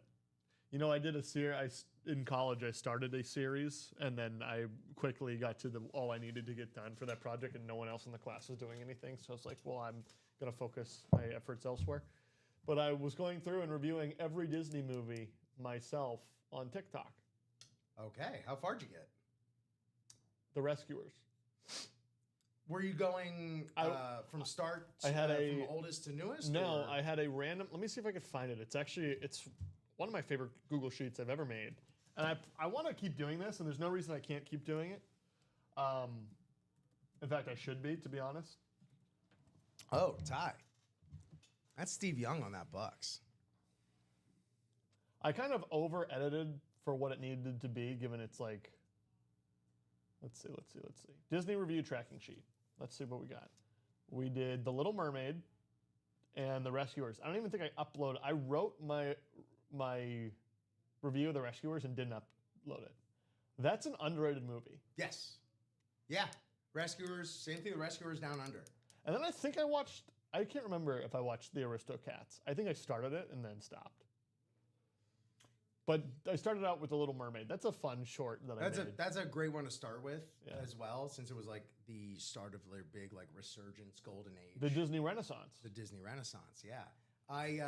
You know, I did a series. In college, I started a series, and then I quickly got to all I needed to get done for that project, and no one else in the class was doing anything. So I was like, well, I'm going to focus my efforts elsewhere. But I was going through and reviewing every Disney movie myself on TikTok. Okay. How far'd you get? The Rescuers. Were you going from start to, from oldest to newest? No, I had a random... Let me see if I can find it. It's one of my favorite Google Sheets I've ever made. And I want to keep doing this, and there's no reason I can't keep doing it. In fact, I should be, to be honest. Oh, Ty. That's Steve Young on that Bucks. I kind of over-edited for what it needed to be, given it's like... Let's see. Disney review tracking sheet. Let's see what we got. We did The Little Mermaid and The Rescuers. I don't even think I uploaded. I wrote my review of The Rescuers and didn't upload it. That's an underrated movie. Yes. Yeah. Rescuers, same thing with Rescuers Down Under. And then I think I can't remember if I watched The Aristocats. I think I started it and then stopped. But I started out with The Little Mermaid. That's a fun short that I made. That's a great one to start with as well, since it was like the start of their big like resurgence, golden age. The Disney Renaissance. The Disney Renaissance, yeah. I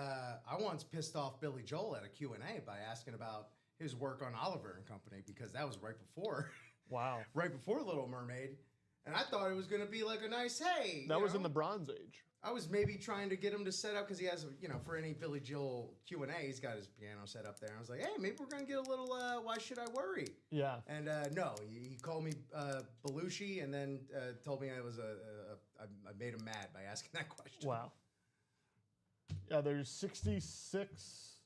once pissed off Billy Joel at a Q&A by asking about his work on Oliver and Company because that was right before. Wow. Right before Little Mermaid. And I thought it was going to be like a nice, hey. That was in the Bronze Age. I was maybe trying to get him to set up because he has, for any Billy Joel Q&A, he's got his piano set up there. I was like, hey, maybe we're going to get a little, why should I worry? Yeah. And no, he called me Belushi and then told me I made him mad by asking that question. Wow. Yeah, there's 66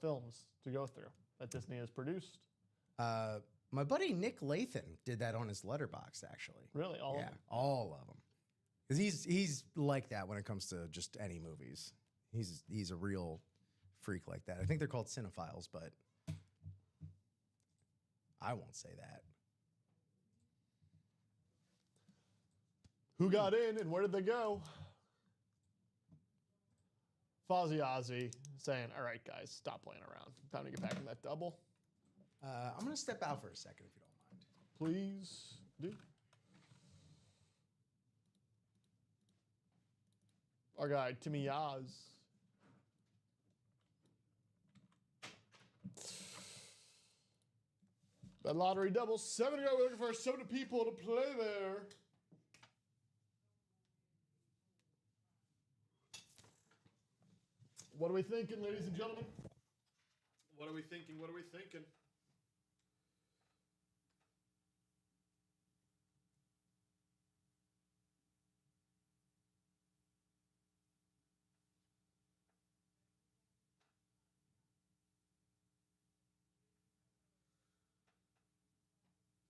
films to go through that Disney has produced. My buddy Nick Lathan did that on his Letterboxd, actually. Really? All of them? All of them. Because he's like that when it comes to just any movies. He's a real freak like that. I think they're called cinephiles, but I won't say that. Who got in and where did they go? Fozzie Ozzy saying, all right, guys, stop playing around. Time to get back in that double. I'm going to step out for a second if you don't mind. Please do. Our guy, Timmy Yaz. That lottery double. 7 to go. We're looking for 7 people to play there. What are we thinking, ladies and gentlemen? What are we thinking? What are we thinking?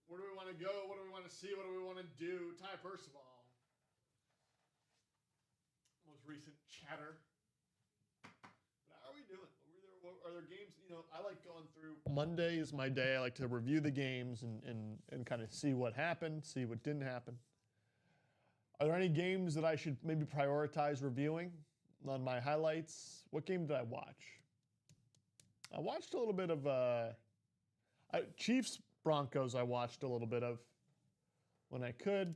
Where do we want to go? What do we want to see? What do we want to do? Ty, first of all, most recent chatter. How are we doing? Are there games? You know, I like going through. Monday is my day. I like to review the games and kind of see what happened, see what didn't happen. Are there any games that I should maybe prioritize reviewing on my highlights? What game did I watch? I watched a little bit of Chiefs Broncos. I watched a little bit of when I could.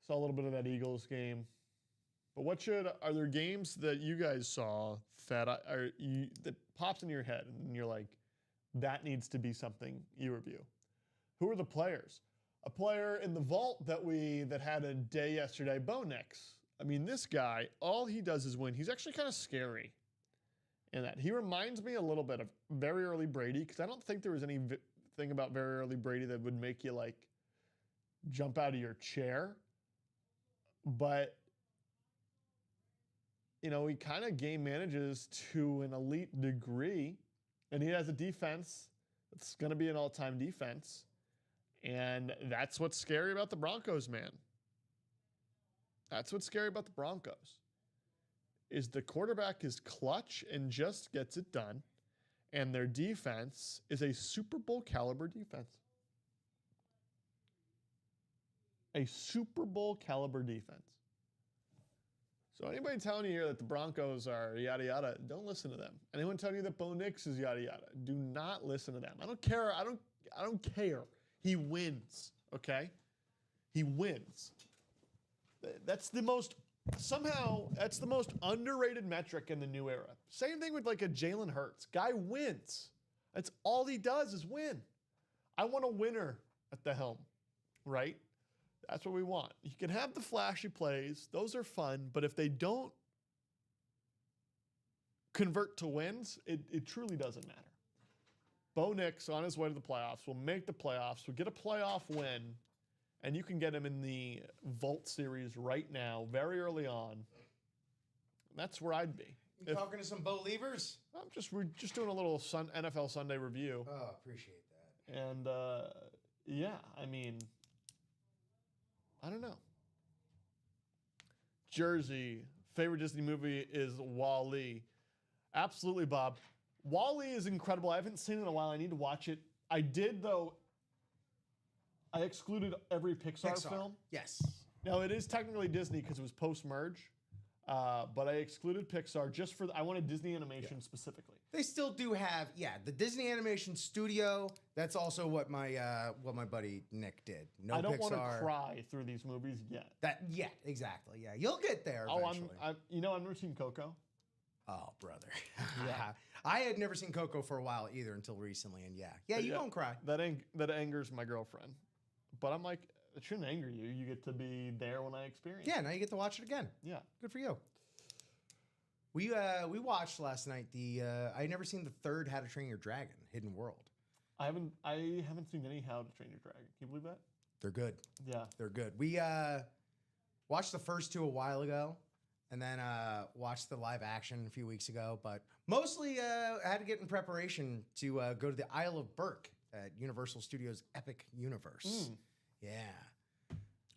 Saw a little bit of that Eagles game. But are there games that you guys saw that pops in your head and you're like, that needs to be something you review? Who are the players? A player in the vault that had a day yesterday, Bo Nix. I mean, this guy, all he does is win. He's actually kind of scary in that. He reminds me a little bit of very early Brady, because I don't think there was anything about very early Brady that would make you like jump out of your chair. But you know, he kind of game manages to an elite degree, and he has a defense that's going to be an all-time defense, and that's what's scary about the Broncos, man. That's what's scary about the Broncos, is the quarterback is clutch and just gets it done, and their defense is a Super Bowl caliber defense. A Super Bowl caliber defense. So anybody telling you here that the Broncos are yada yada, don't listen to them. Anyone telling you that Bo Nix is yada yada, do not listen to them. I don't care. I don't care. He wins. Okay? He wins. That's the most underrated metric in the new era. Same thing with like a Jalen Hurts. Guy wins. That's all he does is win. I want a winner at the helm, right? That's what we want. You can have the flashy plays. Those are fun. But if they don't convert to wins, it truly doesn't matter. Bo Nix, on his way to the playoffs, will make the playoffs, will get a playoff win, and you can get him in the Vault Series right now, very early on. That's where I'd be. You talking to some Bo Leavers? We're just doing a little NFL Sunday review. Oh, appreciate that. And, yeah, I mean, I don't know. Jersey, favorite Disney movie is WALL-E. Absolutely, Bob. WALL-E is incredible. I haven't seen it in a while. I need to watch it. I did, though. I excluded every Pixar film. Yes. Now, it is technically Disney because it was post-merge. But I excluded Pixar just for I wanted Disney Animation specifically. They still do have, the Disney Animation Studio. That's also what my buddy Nick did. No Pixar. I don't want to cry through these movies yet. Exactly. Yeah, you'll get there eventually. I've never seen Coco. Oh, brother. Yeah. I had never seen Coco for a while either until recently, and you don't cry. That angers my girlfriend. But I'm like, it shouldn't anger you. You get to be there when I experience it. Yeah, now you get to watch it again. Yeah. Good for you. We watched last night I had never seen the third How to Train Your Dragon, Hidden World. I haven't seen any How to Train Your Dragon. Can you believe that? They're good. Yeah. They're good. We watched the first two a while ago, and then watched the live action a few weeks ago. But mostly I had to get in preparation to go to the Isle of Berk at Universal Studios Epic Universe. Yeah.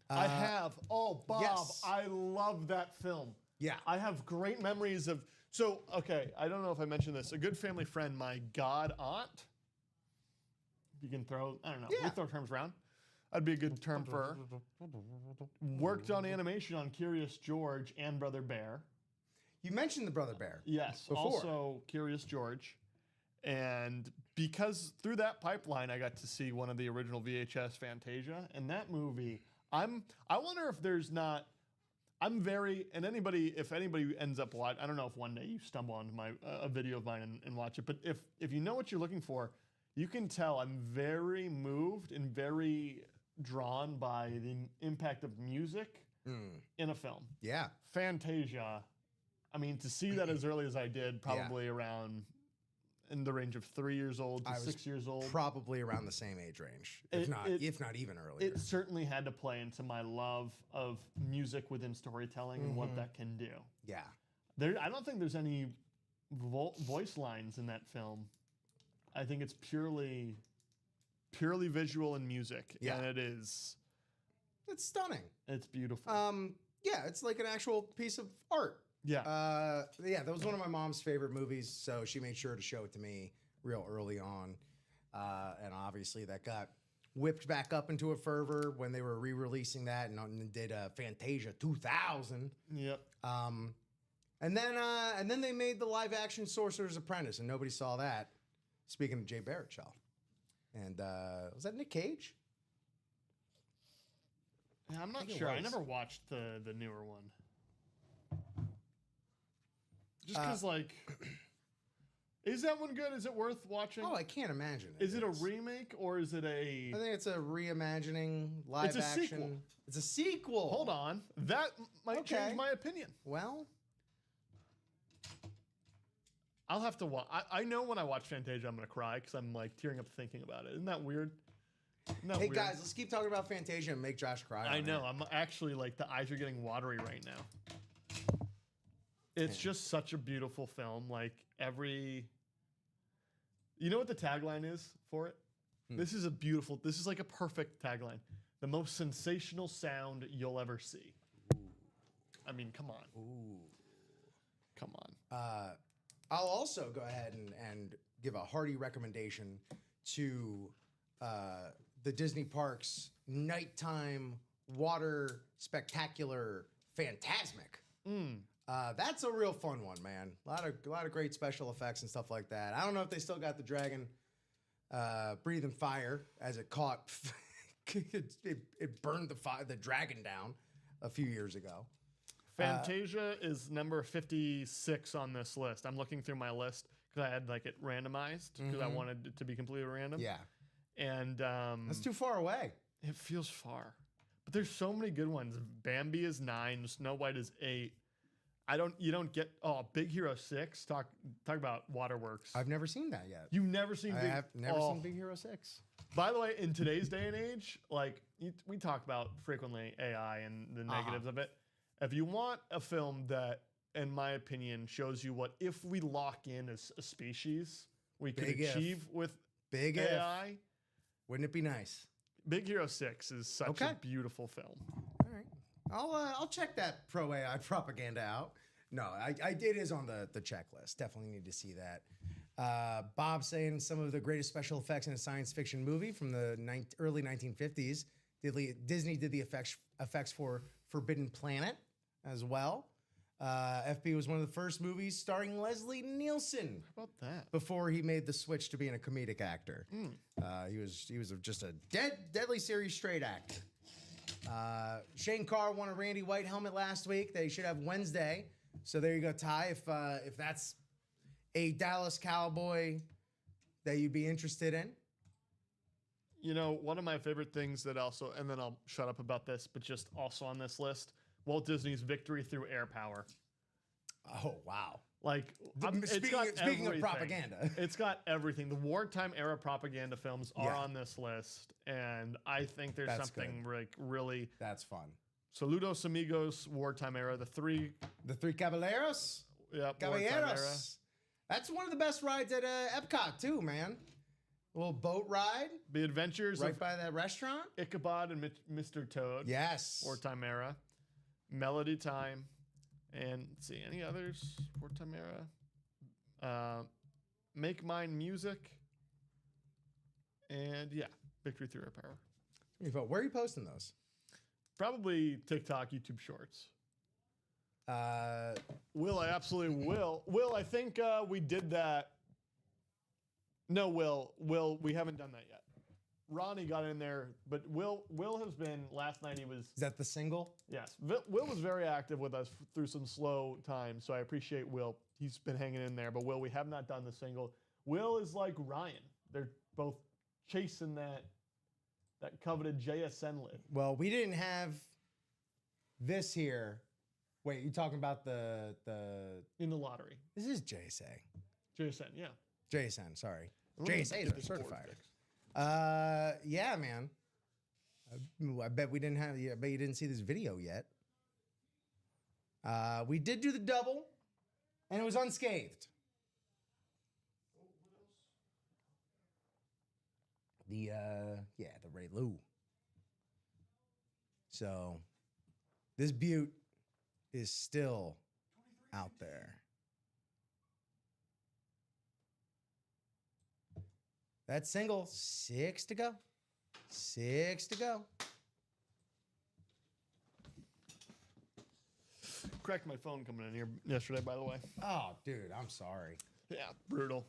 I have. Oh, Bob, yes. I love that film. Yeah. I have great memories of. So, okay, I don't know if I mentioned this. A good family friend, my god aunt. You can throw, I don't know, we throw terms around. That'd be a good term for her. Worked on animation on Curious George and Brother Bear. You mentioned the Brother Bear. Yes, before. Also Curious George. And because through that pipeline, I got to see one of the original VHS Fantasia. And that movie, I wonder if there's not, and if anybody ends up watching, I don't know if one day you stumble onto a video of mine and watch it, but if you know what you're looking for, you can tell I'm very moved and very drawn by the impact of music in a film. Yeah. Fantasia, I mean, to see that as early as I did, probably around in the range of 3 years old to 6 years old. Probably around the same age range, if not even earlier. It certainly had to play into my love of music within storytelling and what that can do. Yeah. I don't think there's any voice lines in that film. I think it's purely visual and music, and it's stunning. It's beautiful. Yeah, it's like an actual piece of art. Yeah. That was one of my mom's favorite movies, so she made sure to show it to me real early on. And obviously that got whipped back up into a fervor when they were re-releasing that and did Fantasia 2000. Yep. And then they made the live-action Sorcerer's Apprentice, and nobody saw that. Speaking of Jay Baruchel. And was that Nick Cage? Yeah, I'm not sure. I never watched the newer one. Just because, is that one good? Is it worth watching? Oh, I can't imagine it. Is it a remake or is it a... I think it's a reimagining live action. Sequel. It's a sequel. Hold on. That might change my opinion. Well... I'll have to watch. I know when I watch Fantasia, I'm going to cry because I'm tearing up thinking about it. Isn't that weird? Hey, guys, let's keep talking about Fantasia and make Josh cry. I know. I'm actually the eyes are getting watery right now. It's just such a beautiful film. You know what the tagline is for it? This is like a perfect tagline. The most sensational sound you'll ever see. Ooh. I mean, come on. Ooh. Come on. I'll also go ahead and give a hearty recommendation to the Disney Parks nighttime water spectacular Fantasmic. That's a real fun one, man. A lot of great special effects and stuff like that. I don't know if they still got the dragon breathing fire as it caught. it burned the dragon down a few years ago. Fantasia is number 56 on this list. I'm looking through my list because I had it randomized because I wanted it to be completely random. Yeah. And that's too far away. It feels far. But there's so many good ones. Bambi is 9, Snow White is 8. You don't get Big Hero 6. Talk about Waterworks. I've never seen that yet. You've never seen I have never seen Big Hero 6. By the way, in today's day and age, we talk about frequently AI and the negatives of it. If you want a film that, in my opinion, shows you what if we lock in as a species, we could achieve with Big AI. If. Wouldn't it be nice? Big Hero 6 is such a beautiful film. All right. I'll check that pro AI propaganda out. No, it is on the checklist. Definitely need to see that. Bob saying some of the greatest special effects in a science fiction movie from the early 1950s. Disney did the effects for Forbidden Planet as well. FP was one of the first movies starring Leslie Nielsen. How about that? Before he made the switch to being a comedic actor. He was just a deadly serious straight actor. Shane Carr won a Randy White helmet last week. They should have Wednesday. So there you go, Ty. If that's a Dallas Cowboy that you'd be interested in. You know, one of my favorite things that also, and then I'll shut up about this, but just also on this list, Walt Disney's victory through air power. Oh, wow. Speaking of propaganda. It's got everything. The wartime era propaganda films are on this list, and I think there's something really... That's fun. Saludos Amigos, wartime era. The three Caballeros? Yep, Caballeros. That's one of the best rides at Epcot, too, man. A little boat ride. The Adventures right by that restaurant. Ichabod and Mr. Toad. Yes. Wartime era. Melody Time. And let's see, any others? Four-time era. Make Mine Music. And yeah, Victory Through Air Power. Where are you posting those? Probably TikTok, YouTube Shorts. Will, I absolutely will. Will, I think we did that. No, Will, we haven't done that yet. Ronnie got in there, but Will has been, last night he was... Is that the single? Yes. Will was very active with us through some slow times, so I appreciate Will. He's been hanging in there, but Will, we have not done the single. Will is like Ryan. They're both chasing that coveted JSN lid. Well, we didn't have this here. Wait, you talking about the... In the lottery. This is JSA. JSN, yeah. JSN, sorry. Let me JSA get is this our board certifier. fixed. Yeah, man. I bet we didn't have. I bet you didn't see this video yet. We did do the double, and it was unscathed. The Ray Lou. So this beaut is still out there. That single, 6 to go. 6 to go. Cracked my phone coming in here yesterday, by the way. Oh, dude, I'm sorry. Yeah, brutal.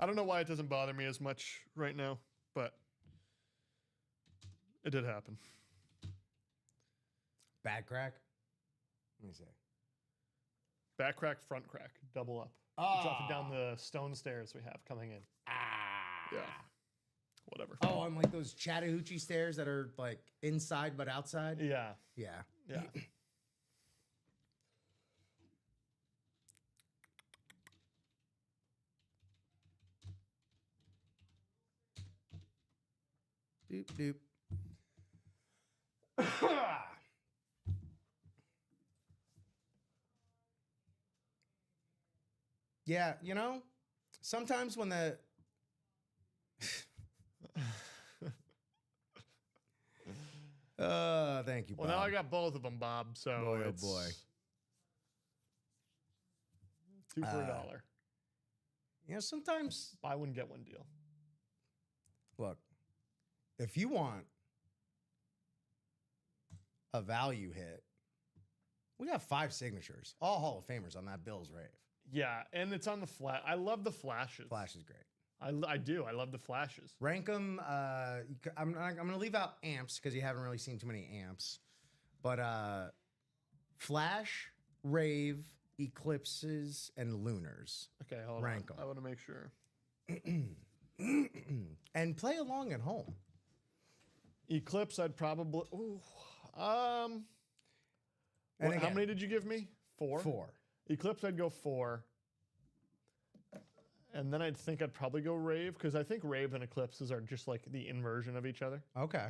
I don't know why it doesn't bother me as much right now, but it did happen. Bad crack? Let me see. Back crack, front crack, double up. Oh. Dropping down the stone stairs we have coming in. Yeah. Whatever. Oh, on like those Chattahoochee stairs that are like inside but outside? Yeah. Yeah. Yeah. Doop, doop. Yeah, you know, sometimes when the... Thank you, Bob. Well, now I got both of them, Bob. So Boy, oh it's boy. 2 for $1. You know, sometimes, Buy one, get one deal. look, if you want a value hit, we got 5 signatures, all Hall of Famers on that Bills rave. Yeah, and it's on the flash. I love the flashes. Flash is great. I do. I love the flashes. Rank them. I'm going to leave out amps because you haven't really seen too many amps. But Flash, Rave, Eclipses, and Lunars. Okay, hold Rank on. 'em. I want to make sure. And play along at home. Eclipse, I'd probably. Ooh, And how again, many did you give me? 4? 4. Eclipse, I'd go 4. And then I'd think I'd probably go Rave, because I think Rave and Eclipses are just like the inversion of each other, Okay.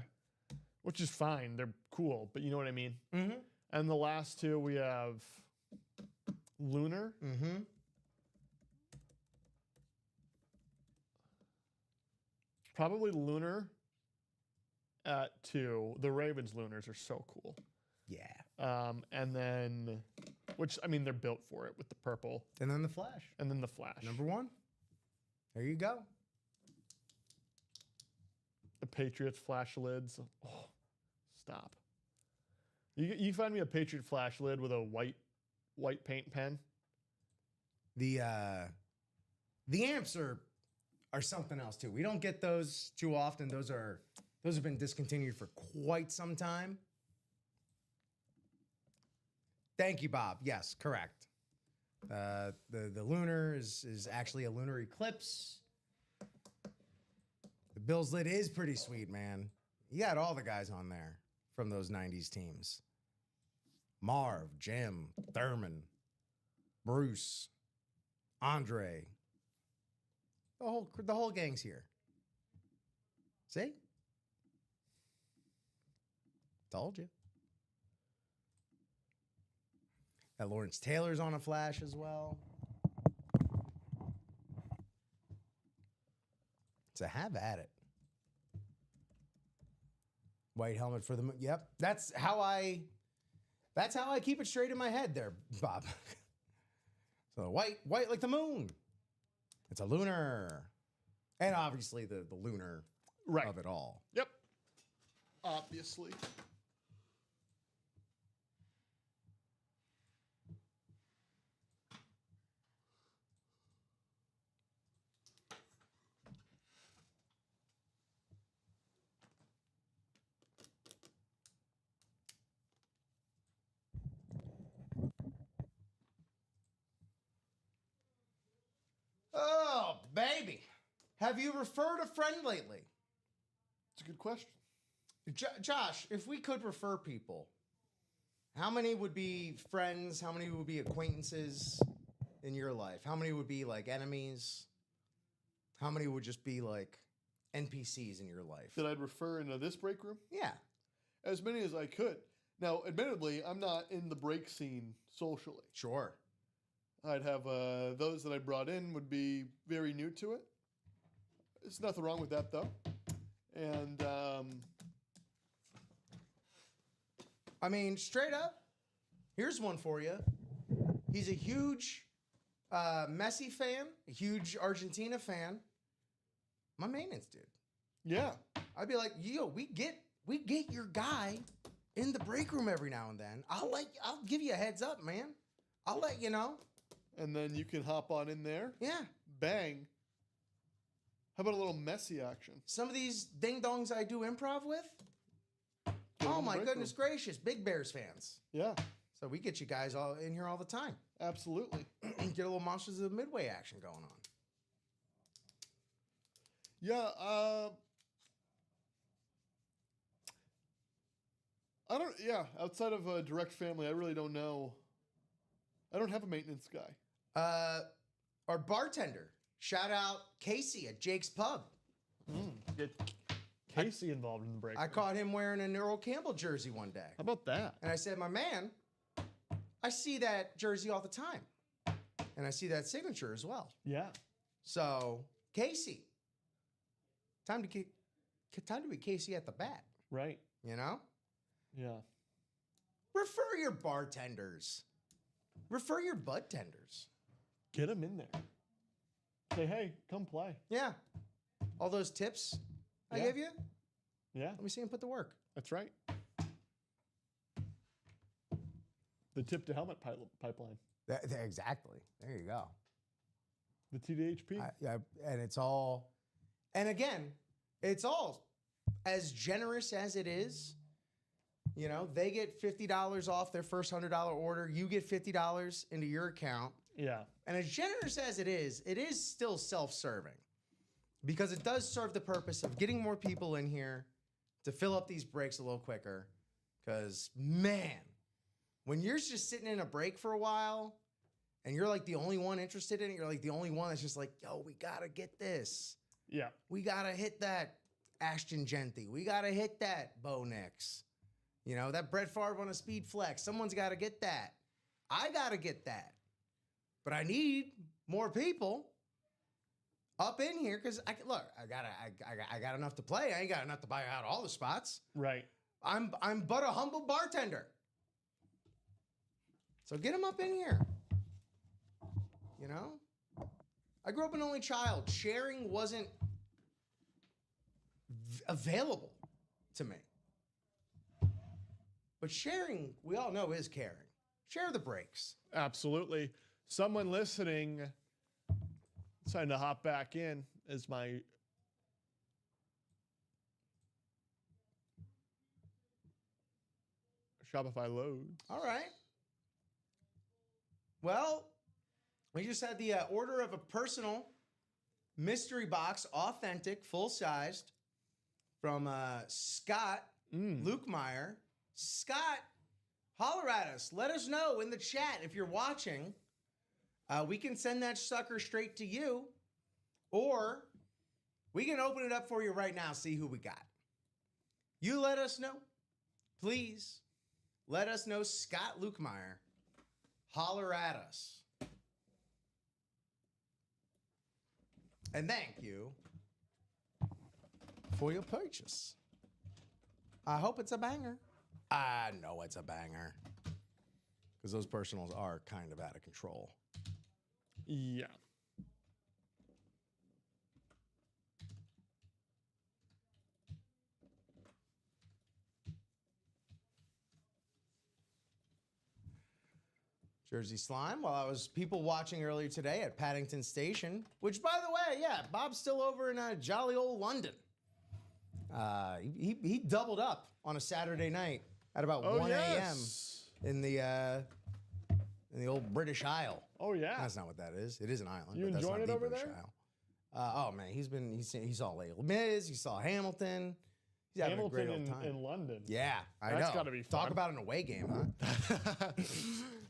which is fine. They're cool, but you know what I mean? Mm-hmm. And the last 2, we have Lunar. Mm-hmm. Probably Lunar at 2. The Ravens Lunars are so cool. Yeah. And then, which, I mean, they're built for it with the purple. And then the Flash. And then the Flash. Number 1. There you go. The Patriots Flash lids. Oh, stop. You find me a Patriot Flash lid with a white paint pen? The amps are something else too. We don't get those too often. Those have been discontinued for quite some time. Thank you, Bob. Yes, correct. The Lunar is actually a lunar eclipse. The Bills lid is pretty sweet, man. You got all the guys on there from those 90s teams. Marv, Jim, Thurman, Bruce, Andre. The whole gang's here. See? Told you. That Lawrence Taylor's on a Flash as well. So have at it. White helmet for the... Yep. That's how I That's how I keep it straight in my head there, Bob. So white like the moon. It's a lunar. And obviously the lunar of it all. Yep. Obviously. Oh, baby. Have you referred a friend lately? It's a good question. Josh, if we could refer people, how many would be friends? How many would be acquaintances in your life? How many would be like enemies? How many would just be like NPCs in your life? That I'd refer into this break room? Yeah. As many as I could. Now, admittedly, I'm not in the break scene socially. Sure. I'd have those that I brought in would be very new to it. There's nothing wrong with that, though. And, I mean, straight up, here's one for you. He's a huge Messi fan, a huge Argentina fan. My maintenance dude. yeah. I'd be like, yo, we get your guy in the break room every now and then. I'll give you a heads up, man. I'll let you know. And then you can hop on in there. Yeah. Bang. How about a little messy action? Some of these ding-dongs I do improv with, Get oh in the my break goodness room. gracious, big Bears fans. Yeah, So we get you guys all in here all the time. absolutely. Get a little Monsters of the Midway action going on. Yeah, outside of a direct family, I really don't know. I don't have a maintenance guy. Our bartender, shout out Casey at Jake's Pub. Get Casey involved in the break. I caught him wearing an Earl Campbell jersey one day. How about that? And I said, my man, I see that jersey all the time. And I see that signature as well. Yeah. So, Casey, time to be Casey at the bat, Right. you know? Yeah. Refer your bartenders. Refer your bud tenders. Get him in there. Say, hey, come play. Yeah. All those tips I Yeah. gave you, Yeah, let me see him put to work. that's right. The tip to helmet pipeline. Exactly. There you go. The TDHP. Yeah, and it's all, and again, it's all as generous as it is. You know, they get $50 off their first $100 order. You get $50 into your account. yeah. And as generous as it is still self-serving because it does serve the purpose of getting more people in here to fill up these breaks a little quicker. Because, man, when you're just sitting in a break for a while and you're like the only one interested in it, you're like the only one that's just like, yo, we got to get this. Yeah. We got to hit that Ashton Genty. We got to hit that Bo Nix. You know, that Brett Favre on a speed flex. Someone's got to get that. I got to get that. But I need more people up in here because I got enough to play. I ain't got enough to buy out all the spots. Right. I'm but a humble bartender. So get them up in here. You know? I grew up an only child. Sharing wasn't available to me. But sharing, we all know, is caring. Share the breaks. Absolutely. Someone listening decided to hop back in as my Shopify loads. All right. Well, we just had the order of a personal mystery box, authentic, full-sized, from Scott Lukemeyer. Scott, holler at us. Let us know in the chat if you're watching. We can send that sucker straight to you, or we can open it up for you right now, see who we got. You let us know. Please let us know, Scott Lukemeyer. Holler at us. And thank you for your purchase. I hope it's a banger. I know it's a banger. because those personals are kind of out of control. Yeah. Jersey Slime, while I was people watching earlier today at Paddington Station, which, by the way, yeah, Bob's still over in jolly old London. He doubled up on a Saturday night at about 1 a.m. in the old British Isle. Oh, yeah. That's not what that is. It is an island. You but that's enjoying not it the over British there? Isle. Oh man, he saw Les Mis, he saw Hamilton. He's having a great old time. in London. Yeah, I know. That's gotta be fun. Talk about an away game, huh?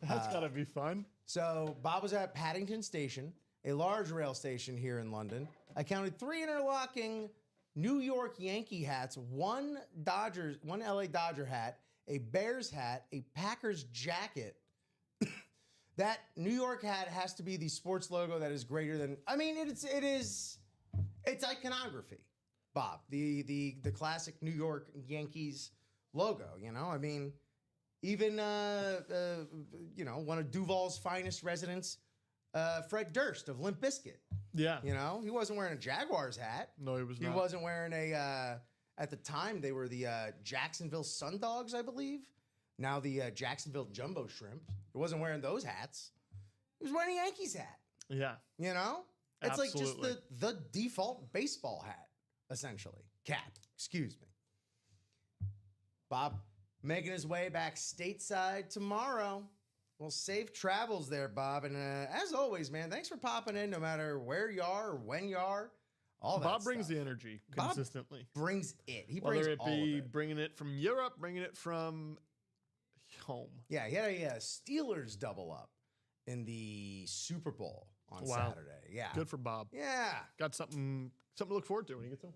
That's gotta be fun. So Bob was at Paddington Station, a large rail station here in London. I counted 3 interlocking New York Yankee hats, one LA Dodger hat, a Bears hat, a Packers jacket. That New York hat has to be the sports logo that is greater than. I mean, it's iconography, Bob. The classic New York Yankees logo. You know, I mean, even one of Duval's finest residents, Fred Durst of Limp Bizkit. Yeah. You know, he wasn't wearing a Jaguars hat. No, he was not. He wasn't wearing a. At the time, they were the Jacksonville Sundogs, I believe. Now the Jacksonville Jumbo Shrimp. He wasn't wearing those hats. He was wearing a Yankees hat. Yeah. You know? It's Absolutely. like just the default baseball hat, essentially. Cap, excuse me. Bob making his way back stateside tomorrow. Well, safe travels there, Bob. And as always, man, thanks for popping in no matter where you are or when you are. All that Bob brings stuff. the energy Bob consistently. Brings it. He brings Whether it all of be it. bringing it from Europe, bringing it from home. Yeah, he had a Steelers double up in the Super Bowl on Saturday. Yeah. Good for Bob. Yeah. Got something to look forward to when he gets home.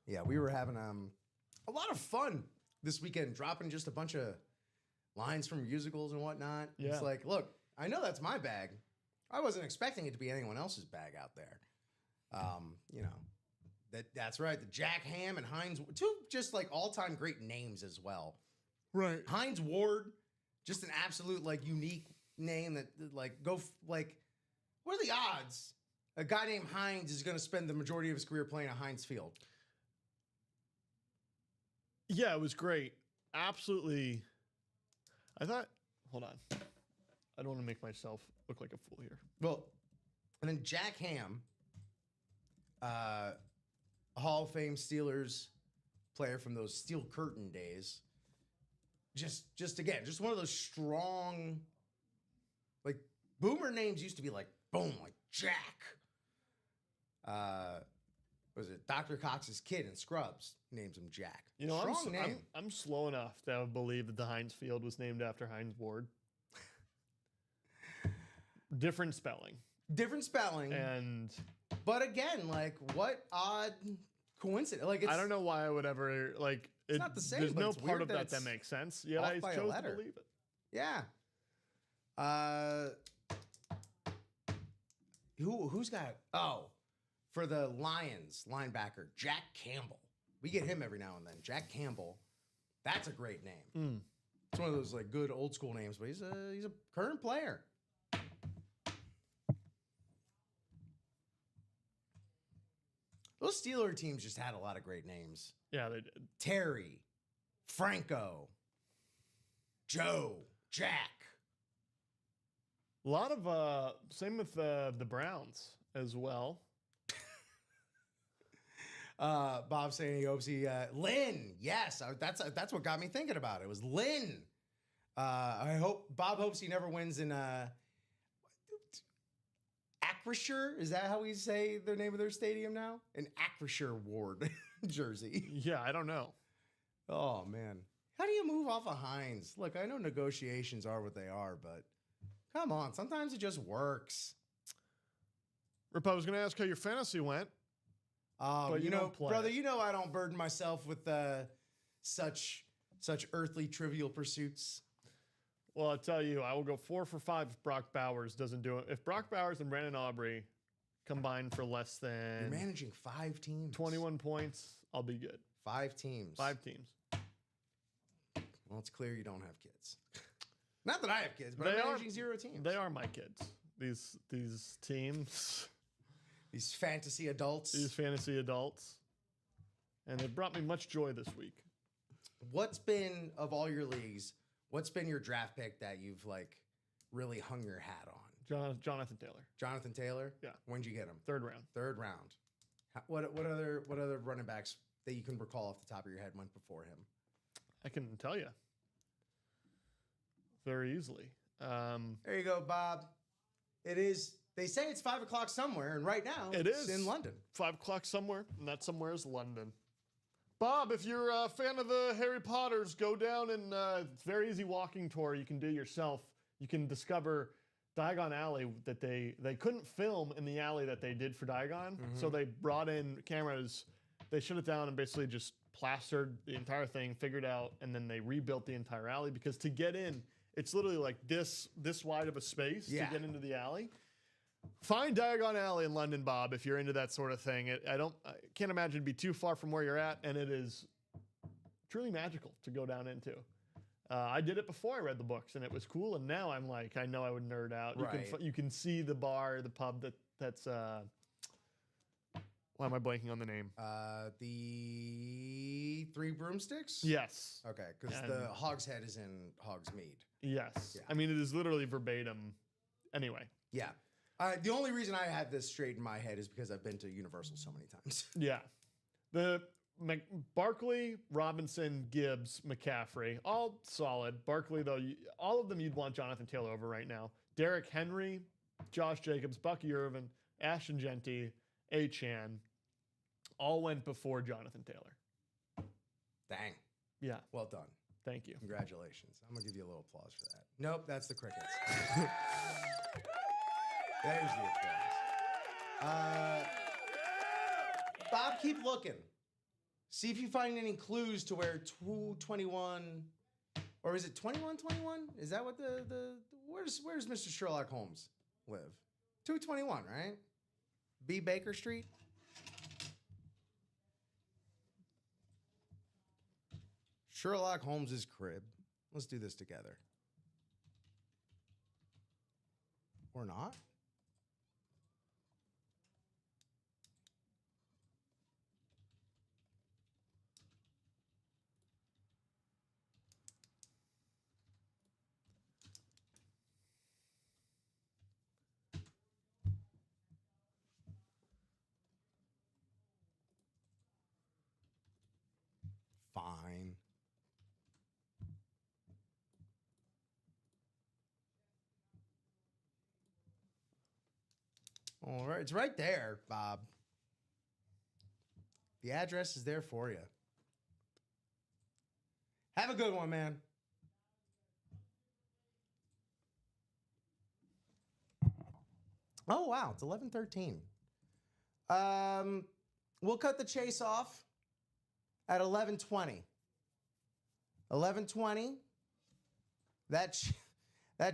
Yeah, we were having a lot of fun this weekend, dropping just a bunch of lines from musicals and whatnot. Yeah. It's like, look, I know that's my bag. I wasn't expecting it to be anyone else's bag out there. You know, that's right. The Jack Ham and Hines, two just like all-time great names as well. Right. Hines Ward, just an absolute like unique name that like what are the odds a guy named Hines is going to spend the majority of his career playing at Heinz Field? Yeah, it was great. Absolutely. I thought, hold on. I don't want to make myself look like a fool here. Well, and then Jack Ham, Hall of Fame Steelers player from those Steel Curtain days. Just again, just one of those strong, like boomer names used to be like boom, like Jack. Was it Dr. Cox's kid in Scrubs names him Jack? You know, strong name. I'm slow enough to believe that the Heinz Field was named after Heinz Ward. Different spelling. Different spelling. And but again, like what odd coincidence? Like I don't know why I would ever like. It's not the same. There's but no it's part weird of that makes sense. Yet off I by a chose to letter. believe it. Yeah. Who's got? Oh, for the Lions linebacker Jack Campbell. We get him every now and then. Jack Campbell. That's a great name. It's one of those like good old school names, but he's a current player. Those Steeler teams just had a lot of great names. Yeah, they did. Terry, Franco, Joe, Jack. A lot of same with the Browns as well. Bob saying he hopes he Lynn. Yes, that's what got me thinking about it. It was Lynn. Bob hopes he never wins in Acrisure. Is that how we say the name of their stadium now? An Acrisure Ward jersey. Yeah, I don't know. Oh man, how do you move off of Heinz? Look, I know negotiations are what they are, but come on, sometimes it just works. Rip, I was going to ask how your fantasy went. But you know, don't play brother, it. you know I don't burden myself with such earthly trivial pursuits. Well, I'll tell you, I will go 4 for 5 if Brock Bowers doesn't do it. If Brock Bowers and Brandon Aubrey combine for less You're than managing 5 teams. 21 points, I'll be good. 5 teams. 5 teams. Well, it's clear you don't have kids. Not that I have kids, but I'm managing 0 teams. They are my kids. These teams. These fantasy adults. These fantasy adults. And they brought me much joy this week. What's been, of all your leagues, what's been your draft pick that you've like really hung your hat on? Jonathan Taylor. Jonathan Taylor? Yeah. When'd you get him? Third round. Third round. What other running backs that you can recall off the top of your head went before him? I can tell you very easily. There you go, Bob. It is. They say it's 5 o'clock somewhere, and right now it's in London. 5 o'clock somewhere, and that somewhere is London. Bob, if you're a fan of the Harry Potters, go down and it's a very easy walking tour you can do yourself. You can discover Diagon Alley that they couldn't film in the alley that they did for Diagon, so they brought in cameras. They shut it down and basically just plastered the entire thing, figured out, and then they rebuilt the entire alley because to get in, it's literally like this wide of a space to get into the alley. Find Diagon Alley in London, Bob, if you're into that sort of thing. I can't imagine it'd be too far from where you're at, and it is truly magical to go down into. I did it before I read the books, and it was cool. And now I'm like, I know I would nerd out. Right. You can see the bar, the pub that's. Why am I blanking on the name? The Three Broomsticks? Yes. Okay, because the Hogshead is in Hogsmeade. Yes. Yeah. I mean, it is literally verbatim. Anyway. Yeah. The only reason I have this straight in my head is because I've been to Universal so many times. Yeah. The Barkley, Robinson, Gibbs, McCaffrey, all solid. Barkley, though, all of them you'd want Jonathan Taylor over right now. Derrick Henry, Josh Jacobs, Bucky Irvin, Ashton Genty, Achan, all went before Jonathan Taylor. Dang. Yeah. Well done. Thank you. Congratulations. I'm going to give you a little applause for that. Nope, that's the crickets. There's the applause. Bob, keep looking. See if you find any clues to where 221, or is it 2121? Is that what where's Mr. Sherlock Holmes live? 221, right? B. Baker Street? Sherlock Holmes's crib. Let's do this together. Or not? Fine. All right, it's right there, Bob. The address is there for you. Have a good one, man. Oh, wow, it's 11:13. We'll cut the chase off at 11:20. 11:20. That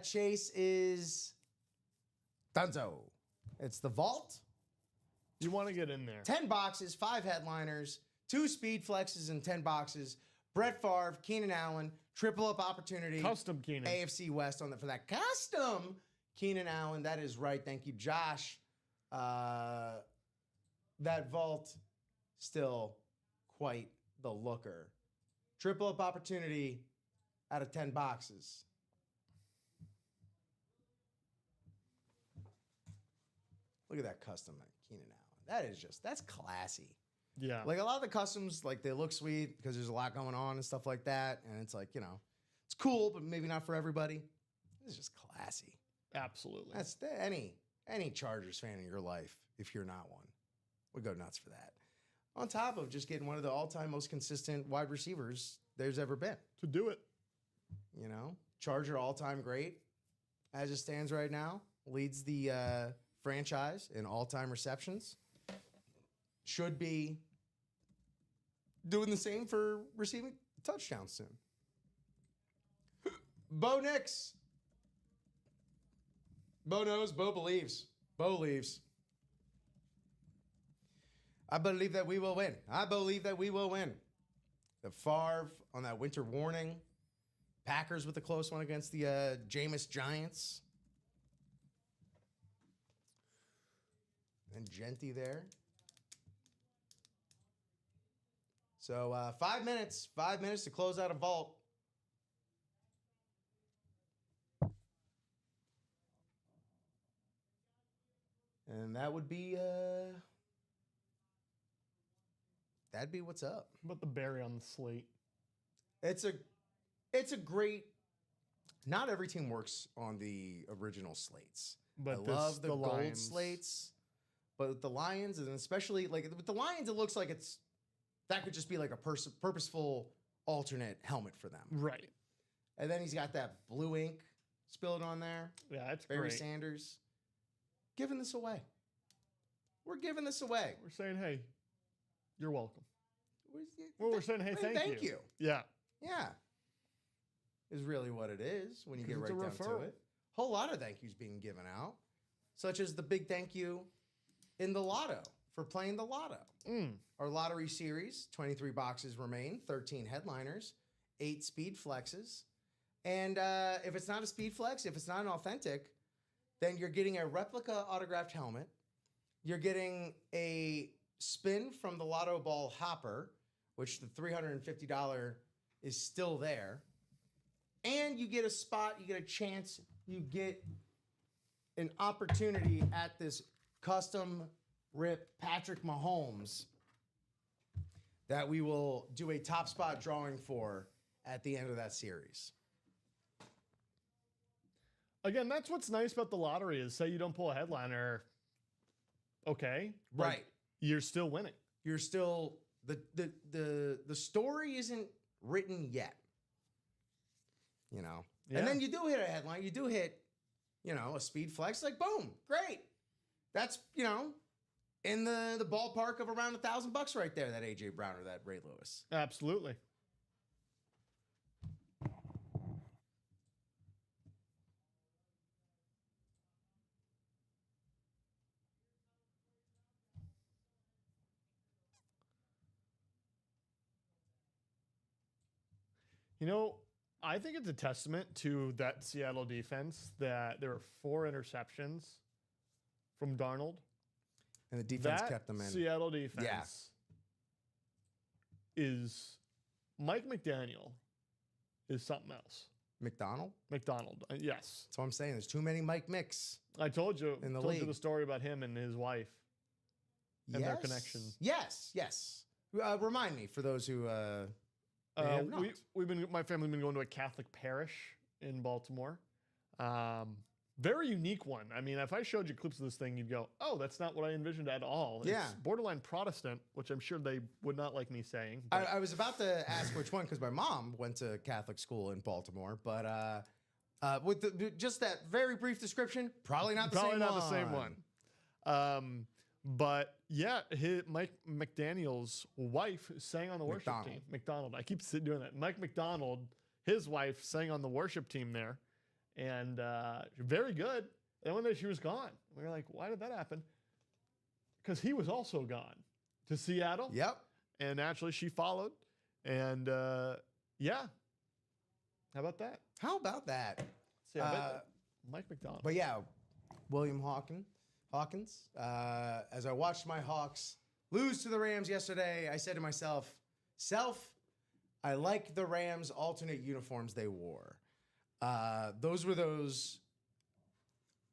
chase is Dunzo. It's the vault. You want to get in there. 10 boxes, 5 headliners, 2 speed flexes and 10 boxes. Brett Favre, Keenan Allen, triple up opportunity. Custom Keenan. AFC West for that custom Keenan Allen. That is right. Thank you, Josh. That vault still quite the looker. Triple up opportunity out of 10 boxes. Look at that custom Keenan Allen. That's classy. Yeah. Like a lot of the customs, like they look sweet because there's a lot going on and stuff like that. And it's like, it's cool, but maybe not for everybody. It's just classy. Absolutely. That's any Chargers fan in your life, if you're not one, would go nuts for that. On top of just getting one of the all-time most consistent wide receivers there's ever been. To do it. Charger all-time great as it stands right now. Leads the franchise in all-time receptions. Should be doing the same for receiving touchdowns soon. Bo Nix. Bo knows, Bo believes. Bo leaves. I believe that we will win. I believe that we will win. The Favre on that winter warning Packers with a close one against the Jameis Giants. And Genty there. So 5 minutes. 5 minutes to close out a vault. And that would be that'd be what's up. What about the berry on the slate? It's a great. Not every team works on the original slates. But I love the gold Lions. slates, but with the Lions, and especially like with the Lions, it looks like that could just be like a purposeful alternate helmet for them. Right. And then he's got that blue ink spilled on there. Yeah, that's Barry great. Sanders. Giving this away. We're giving this away. We're saying, hey, you're welcome. We're We're saying, hey, thank you. Yeah. Yeah. Is really what it is when you get Because right it's a down to referral. it. Whole lot of thank yous being given out, such as the big thank you in the lotto for playing the lotto. Our lottery series, 23 boxes remain, 13 headliners, 8 speed flexes. And if it's not a speed flex, if it's not an authentic, then you're getting a replica autographed helmet. You're getting a spin from the Lotto Ball Hopper, which the $350 is still there. And you get a spot, you get a chance, you get an opportunity at this custom rip Patrick Mahomes that we will do a top spot drawing for at the end of that series. Again, that's what's nice about the lottery is say you don't pull a headliner, okay. like, Right. You're still winning. You're still the story isn't written yet. You know. Yeah. And then you do hit a headline, you do hit, a speed flex, like boom, great. That's, in the ballpark of around $1,000 right there, that AJ Brown or that Ray Lewis. Absolutely. I think it's a testament to that Seattle defense that there were 4 interceptions from Darnold. And the defense That kept them in. Seattle defense is Mike McDaniel is something else. McDonald? McDonald, yes. That's what I'm saying. There's too many Mike Micks. I told you In the told you league. the story about him and his wife. And their connection. Yes. Remind me for those who may have not. My family's been going to a Catholic parish in Baltimore. Very unique one. I mean, if I showed you clips of this thing, you'd go, "Oh, that's not what I envisioned at all." Yeah. It's borderline Protestant, which I'm sure they would not like me saying. I was about to ask which one because my mom went to Catholic school in Baltimore, but with just that very brief description, probably not the Probably same not one. the same one. But yeah, Mike McDaniel's wife sang on the worship McDonald. team. McDonald. I keep doing that. Mike McDonald, his wife, sang on the worship team there, and very good. And one day she was gone. We were like, why did that happen? Because he was also gone to Seattle. Yep. And naturally, she followed. And yeah, how about that? How about that? See, I bet that Mike McDonald. But yeah, William Hawkins. As I watched my Hawks lose to the Rams yesterday, I said to myself, I like the Rams' alternate uniforms they wore. Those were those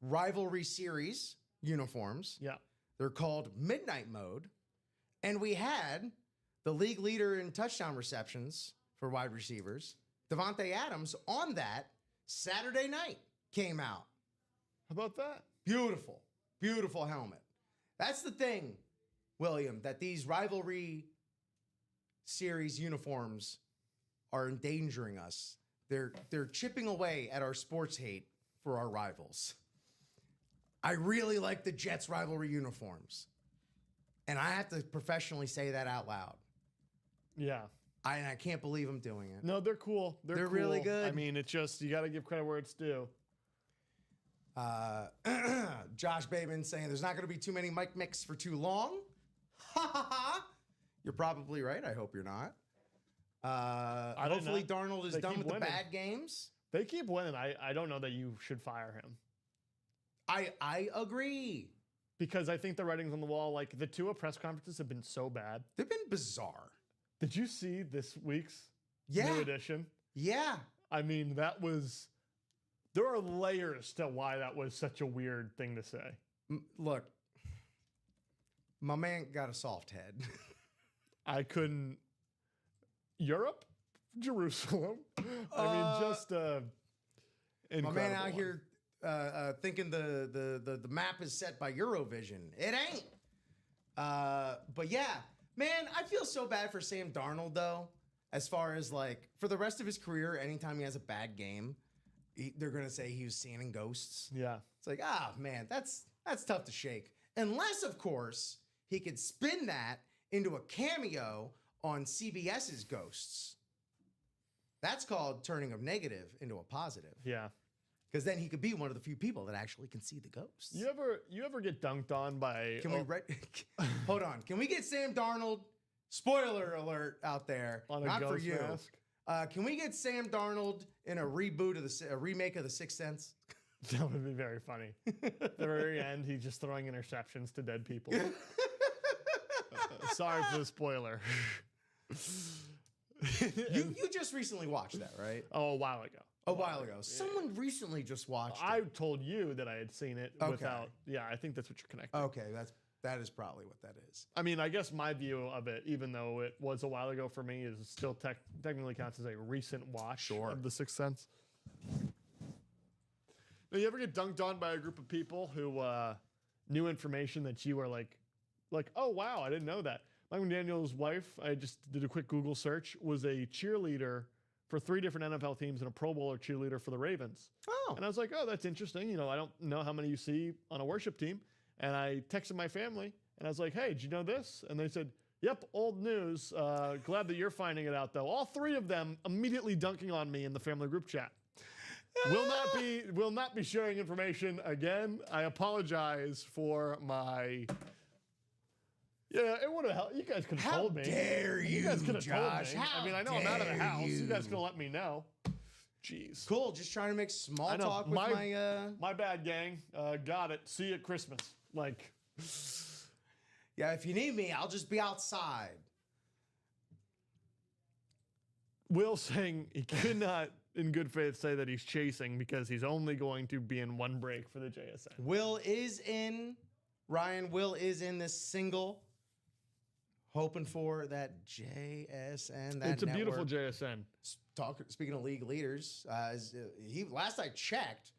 rivalry series uniforms. Yeah. They're called Midnight Mode. And we had the league leader in touchdown receptions for wide receivers, Devontae Adams, on that Saturday night came out. How about that? Beautiful, beautiful helmet. That's the thing, William, that these rivalry series uniforms are endangering us. They're chipping away at our sports hate for our rivals. I really like the Jets rivalry uniforms. And I have to professionally say that out loud. Yeah. I can't believe I'm doing it. No, they're cool. They're cool. really good. I mean, it's just, you got to give credit where it's due. Josh Bateman saying there's not going to be too many Mike Micks for too long. Ha ha ha. You're probably right. I hope you're not. Hopefully Darnold is done with the bad games. They keep winning. I don't know that you should fire him. I agree. Because I think the writing's on the wall. Like, the Tua press conferences have been so bad. They've been bizarre. Did you see this week's new edition? Yeah. I mean, there are layers to why that was such a weird thing to say. Look, my man got a soft head. I couldn't. Europe? Jerusalem? I mean, just incredible. My man out here thinking the map is set by Eurovision. It ain't. But yeah, man, I feel so bad for Sam Darnold, though, as far as, like, for the rest of his career, anytime he has a bad game, they're going to say he was seeing ghosts. Yeah. It's like, man, that's tough to shake. Unless, of course, he could spin that into a cameo on CBS's Ghosts. That's called turning a negative into a positive. Yeah. Because then he could be one of the few people that actually can see the ghosts. You ever get dunked on by... Hold on. Can we get Sam Darnold, spoiler alert out there, on a not ghost for you. Mask? Can we get Sam Darnold in a reboot of a remake of The Sixth Sense? That would be very funny. At the very end, he's just throwing interceptions to dead people. Sorry for the spoiler. You just recently watched that, right? Oh, a while ago. A while ago. Someone recently just watched it. I told you that I had seen it without... Yeah, I think that's what you're connecting. Okay, that is probably what that is. I mean, I guess my view of it, even though it was a while ago for me, is still technically counts as a recent watch of The Sixth Sense. Now, you ever get dunked on by a group of people who knew information that you were like, oh, wow, I didn't know that. Mike McDaniel's wife, I just did a quick Google search, was a cheerleader for 3 different NFL teams and a Pro Bowler cheerleader for the Ravens. Oh. And I was like, oh, that's interesting. You know, I don't know how many you see on a worship team. And I texted my family, and I was like, hey, did you know this? And they said, yep, old news. Glad that you're finding it out, though. All 3 of them immediately dunking on me in the family group chat. Will not be sharing information again. I apologize for my... Yeah, it would have helped. You guys could have told me. How dare you, guys could have Josh? told me. I mean, I know I'm out of the house. You guys could have let me know. Jeez. Cool. Just trying to make small talk with my bad, gang. Got it. See you at Christmas. Like, yeah, if you need me, I'll just be outside. Will saying he could not, in good faith, say that he's chasing because he's only going to be in one break for the JSN. Will is in this single. Hoping for that JSN. It's a beautiful JSN. Speaking of league leaders, last I checked,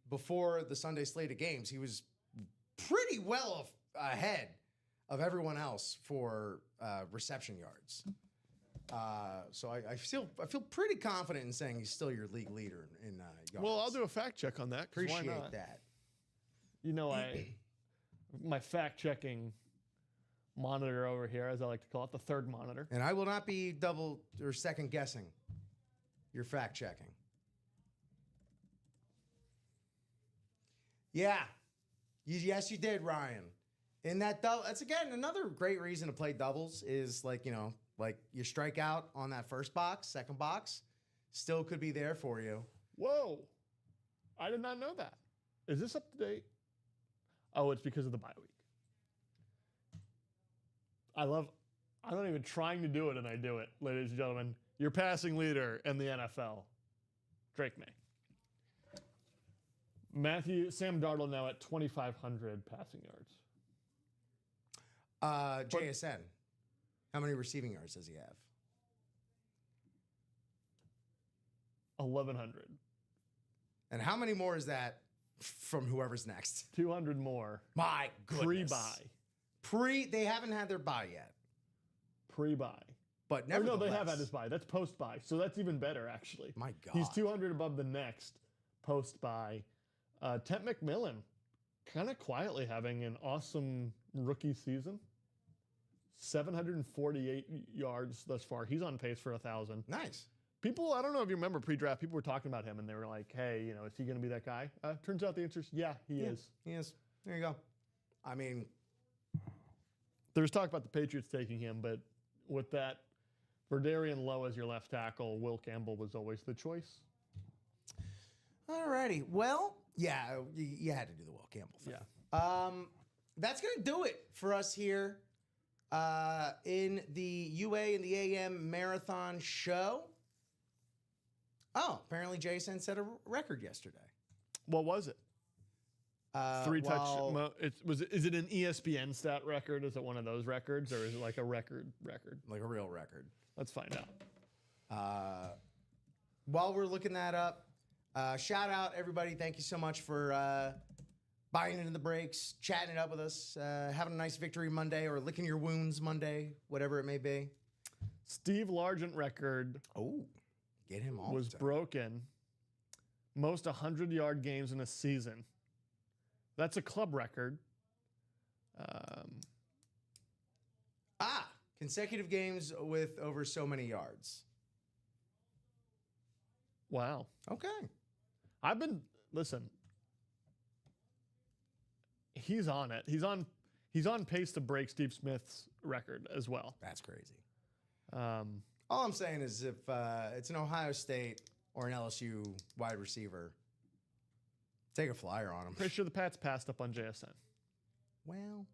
before the Sunday slate of games, he was pretty well ahead of everyone else for reception yards. So I feel pretty confident in saying he's still your league leader in yards. Well, I'll do a fact check on that. Appreciate why not? that. You know, my fact checking monitor over here, as I like to call it, the third monitor. And I will not be double or second guessing your fact checking. Yeah. Yes, you did, Ryan. In that double, that's again another great reason to play doubles is like you strike out on that first box, second box, still could be there for you. Whoa. I did not know that. Is this up to date? Oh, it's because of the bye week. I'm not even trying to do it, and I do it, ladies and gentlemen. Your passing leader in the NFL, Drake May. Sam Darnold now at 2,500 passing yards. JSN, how many receiving yards does he have? 1,100. And how many more is that from whoever's next? 200 more. My goodness. Pre-bye. They haven't had their bye yet. Pre-bye. But nevertheless. No, they have had his bye. That's post-bye. So that's even better, actually. My God. He's 200 above the next post-bye. Tent McMillan, kind of quietly having an awesome rookie season. 748 yards thus far. He's on pace for 1,000. Nice. People, I don't know if you remember pre-draft, people were talking about him, and they were like, hey, is he going to be that guy? Turns out the answer is, yeah, he is. He is. There you go. I mean, there was talk about the Patriots taking him, but with that Verdarian Lowe as your left tackle. Will Campbell was always the choice. Alrighty. Well, yeah, you had to do the Will Campbell thing. Yeah. That's going to do it for us here in the UA and the AM Marathon Show. Oh, apparently Jason set a record yesterday. What was it? Three touch. Well, Is it an ESPN stat record? Is it one of those records, or is it like a record? like a real record. Let's find out. While we're looking that up, shout out everybody. Thank you so much for buying into the breaks, chatting it up with us, having a nice victory Monday or licking your wounds Monday, whatever it may be. Steve Largent record Oh, get him all was broken. Most 100-yard games in a season. That's a club record. Consecutive games with over so many yards. Wow. Okay. Listen. He's on it. He's on pace to break Steve Smith's record as well. That's crazy. All I'm saying is if it's an Ohio State or an LSU wide receiver, take a flyer on him. Pretty sure the Pats passed up on JSN. Well.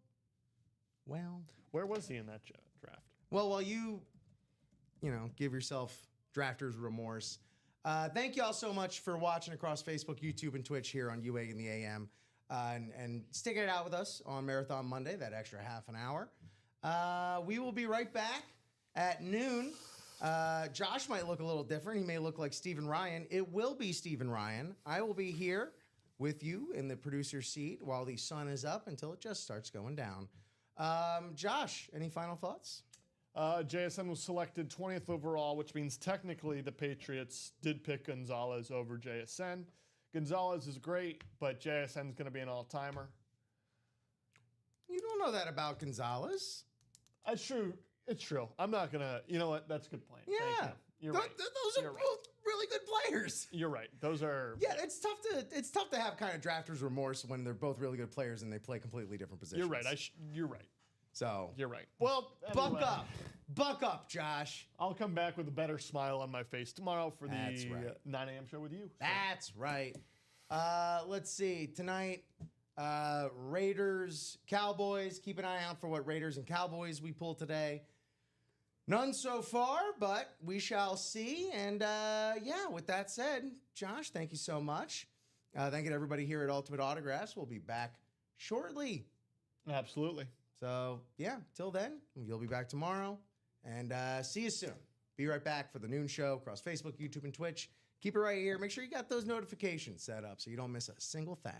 Where was he in that draft? Well, while you give yourself drafter's remorse, thank you all so much for watching across Facebook, YouTube, and Twitch here on UA and the AM, and sticking it out with us on Marathon Monday, that extra half an hour. We will be right back at noon. Josh might look a little different. He may look like Stephen Ryan. It will be Stephen Ryan. I will be here with you in the producer's seat while the sun is up until it just starts going down. Josh, any final thoughts? JSN was selected 20th overall, which means technically the Patriots did pick Gonzalez over JSN. Gonzalez is great, but JSN's going to be an all-timer. You don't know that about Gonzalez. It's true. It's true. I'm not going to... You know what? That's a good point. Yeah. Thank you. You're right. Those are both really good players. You're right. Those are... Yeah, it's tough to have kind of drafter's remorse when they're both really good players and they play completely different positions. You're right. You're right. So... You're right. Well, anyway, Buck up, Josh. I'll come back with a better smile on my face tomorrow for the That's right. 9 a.m. show with you. So. That's right. Let's see. Tonight, Raiders, Cowboys. Keep an eye out for what Raiders and Cowboys we pull today. None so far, but we shall see. And with that said, Josh, thank you so much. Thank you to everybody here at Ultimate Autographs. We'll be back shortly. Absolutely. So, till then, you'll be back tomorrow. And see you soon. Be right back for the noon show across Facebook, YouTube, and Twitch. Keep it right here. Make sure you got those notifications set up so you don't miss a single thing.